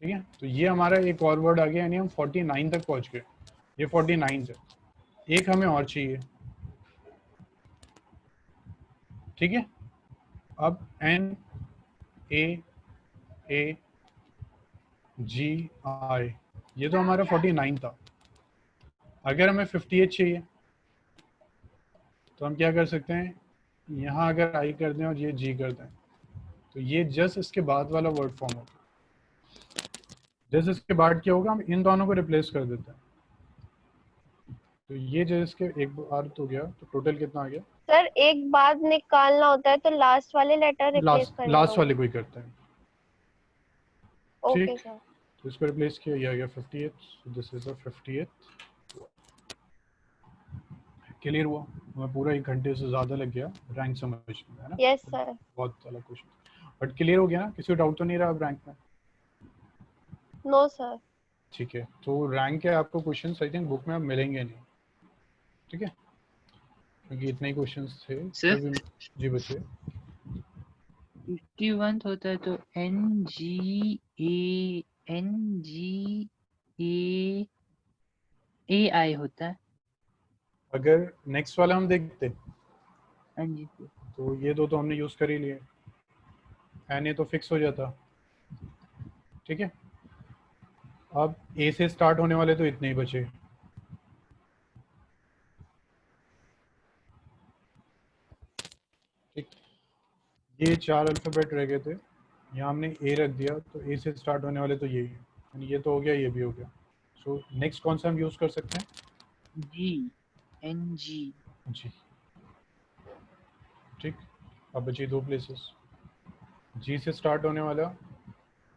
ठीक है, तो ये हमारा एक और वर्ड आ गया, यानी हम 49 तक पहुंच गए। ये 49 है, एक हमें और चाहिए। ठीक है, अब N A A G I, ये तो हमारा 49 था। अगर हमें 58 चाहिए तो हम क्या कर सकते हैं? यहाँ अगर I कर दें और ये G कर दें, तो ये जस्ट इसके बाद वाला वर्ड फॉर्म होगा। जस्ट इसके बाद क्या होगा? हम इन दोनों को रिप्लेस कर देते हैं। तो ये जो इसके एक बार तो गया, तो टोटल कितना आ गया? सर एक बार निकालना होता है तो लास्ट वाले लेटर रिप्लेस करने लास्ट वाले को ही करते हैं। ओके ठीक, सर। तो इसको रिप्लेस किया, ये आ गया 58। So this is the 58। Clear हुआ? हमें पूरा 1 घंटे से ज़्यादा लग गया रैंक समझने में, है ना? Yes sir. बहुत अलग क्वेश्चन, बट क्लियर हो गया ना? किसी को डाउट तो नहीं रहा अब रैंक में? No sir. ठीक है, तो रैंक के आपको क्वेश्चंस आई थिंक बुक में अब मिलेंगे नहीं, ठीक है, क्योंकि इतने ही क्वेश्चंस थे। सर? फिर भी जी बच्चे 51 होता है तो NGAI होता है। अगर नेक्स्ट वाला हम देखते हाँ जी सर। तो ये दो तो हमने यूज कर ही लिए, एन तो फिक्स हो जाता। ठीक है, अब ए से स्टार्ट होने वाले तो इतने ही बचे। ठीक, ये 4 अल्फाबेट रह गए थे, यहाँ हमने ए रख दिया, तो ए से स्टार्ट होने वाले तो यही है, यानी ये तो हो गया, ये भी हो गया। सो नेक्स्ट कौन सा हम यूज कर सकते हैं? NG। जी, ठीक, अब बची 2 प्लेसेस। जी से स्टार्ट होने वाला,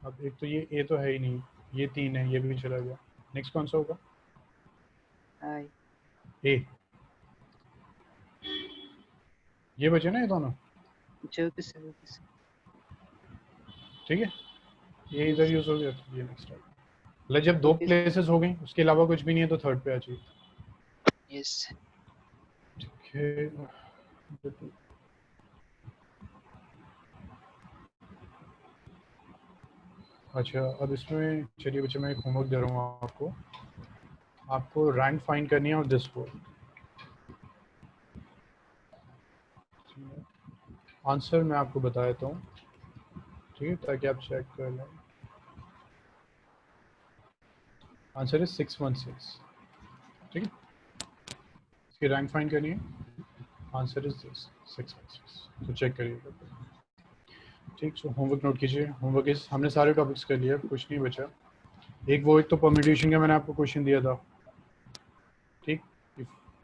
अब एक तो ये ए तो है ही नहीं, ये 3 है, ये भी चला गया। नेक्स्ट कौन सा होगा? आई। ए, ये बचे ना ये दोनों। Okay sir, okay sir. ठीक है, ये इधर यूज हो गया, तो ये नेक्स्ट है। मतलब जब 2 प्लेसेस हो गई उसके अलावा कुछ भी नहीं है तो थर्ड पे आ जाइए। यस ठीक है। अच्छा अब इसमें चलिए बच्चे मैं एक होमवर्क दे रहा हूँ आपको। आपको रैंक फाइंड करनी है और दिस फोर। आंसर मैं आपको बता देता हूँ, ठीक है, ताकि आप चेक कर लें। आंसर इज 616, ठीक है। इसकी रैंक फाइंड करनी है, आंसर इज दिस 616, तो चेक करिएगा। ठीक, सो होमवर्क नोट कीजिए। होमवर्क इस हमने सारे टॉपिक्स कर लिए, कुछ नहीं बचा। एक तो परम्यूटेशन का मैंने आपको क्वेश्चन दिया था, ठीक,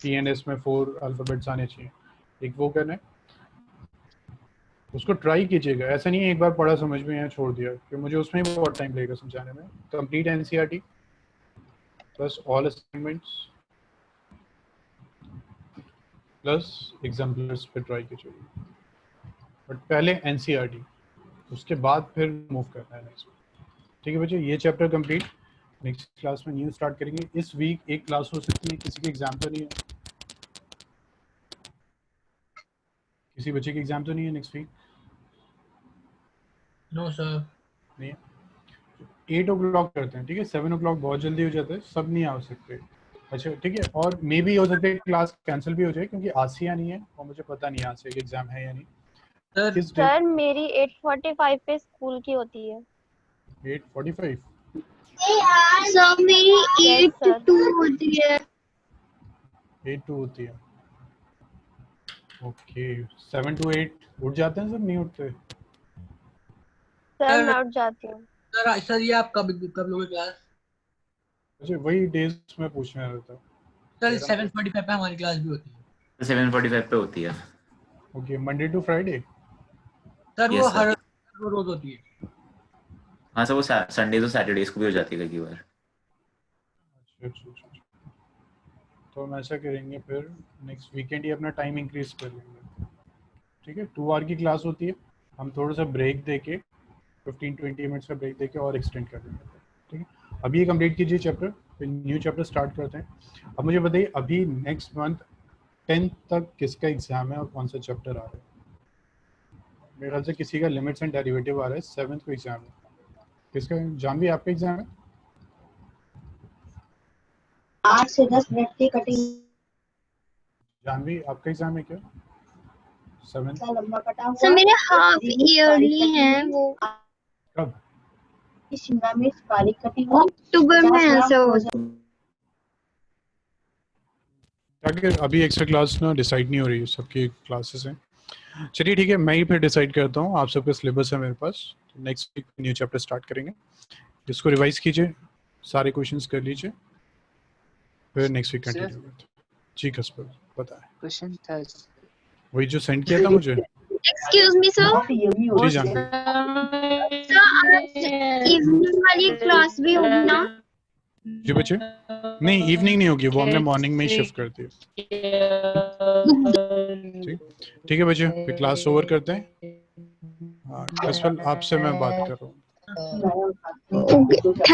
PNS में 4 अल्फ़ाबेट्स आने चाहिए, एक वो करना है, उसको ट्राई कीजिएगा। ऐसा नहीं है एक बार पढ़ा समझ में आया छोड़ दिया, क्योंकि मुझे उसमें ही बहुत टाइम लगेगा समझाने में। Complete NCERT plus all assignments plus exemplars पे ट्राई कीजिए, बट पहले NCERT, उसके बाद फिर मूव करना है नेक्स्ट। ठीक है बच्चे, ये चैप्टर कंप्लीट। नेक्स्ट क्लास में न्यू स्टार्ट करेंगे। इस वीक एक क्लास हो सकती है, किसी के एग्जाम तो नहीं है, किसी बच्चे के एग्जाम तो नहीं है नेक्स्ट वीक? No sir. नहीं है। 8 o'clock करते हैं, ठीक है। 7 o'clock बहुत जल्दी हो जाता है, सब नहीं आ सकते। अच्छा ठीक है, और मे भी हो सकता है क्लास कैंसिल भी हो जाए, क्योंकि आसिया नहीं है और मुझे पता नहीं आसिया का एग्जाम है या नहीं। सर किस सर मेरी 8:45 पे स्कूल की होती है। 8:45? सर मेरी Yes, 8 sir. to 2 होती है। 8 to होती है, ओके। 7 to 8 उठ जाते हैं, सब नहीं उठते? सर मैं उठ जाती हूँ। सर ये आप कब लोगे क्लास? अच्छा वही डेज में पूछना रहता है। सर 7:45 पे हमारी क्लास भी होती है। 7:45 पे होती है। Okay, Monday to Friday? Sir वो Yes, sir. हर रोज होती है। हाँ सर, वो संडे तो सैटरडेज को भी हो जाती है कई बार। अच्छा। तो हम ऐसा करेंगे फिर नेक्स्ट वीकेंड ही अपना टाइम इंक्रीज कर लेंगे, ठीक है। 2 आवर की क्लास होती है, हम थोड़ा सा ब्रेक देके 15-20 मिनट्स का ब्रेक देके और एक्सटेंड कर लेंगे, ठीक है। अभी ये कंप्लीट कीजिए चैप्टर, फिर न्यू चैप्टर स्टार्ट करते हैं। अब मुझे बताइए अभी नेक्स्ट मंथ 10th तक किसका एग्जाम है और कौन सा चैप्टर आ रहा है? मेरे ख्याल से किसी का लिमिट्स एंड डेरिवेटिव आ रहा है, 7th को एग्जाम है। किसका? जानवी आपका एग्जाम है? 8 से 10 मिनट की कटिंग। जानवी आपका एग्जाम है क्या 7th? लंबा कटा हुआ। सर मेरे हाफ ईयरली हैं वो। कब? शिमला मिर्च बारीक कटी हुई। अक्टूबर में ऐसा हो ताकि अभी एक्स्ट्रा क्लास ना डिसाइड नहीं हो रही है, सबकी क्लासेस हैं। चलिए ठीक है, मैं ही फिर डिसाइड करता हूँ। आप सबका सिलेबस है मेरे पास, तो next week new chapter start करेंगे। इसको रिवाइज कीजिए, सारे क्वेश्चंस कर लीजिए, फिर नेक्स्ट वीक कंटिन्यू करते हैं। जी कसबर बताएं। क्वेश्चन था वही जो सेंड किया था मुझे। Excuse me sir. जी जानवी। सर आज इवनिंग वाली क्लास भी होगी ना? जी बच्चे, नहीं इवनिंग नहीं होगी, वो हमने मॉर्निंग में ही शिफ्ट कर दी। ठीक है बच्चे, फिर क्लास ओवर करते हैं। हाँ कसफल आपसे मैं बात कर रहा हूँ। ओके।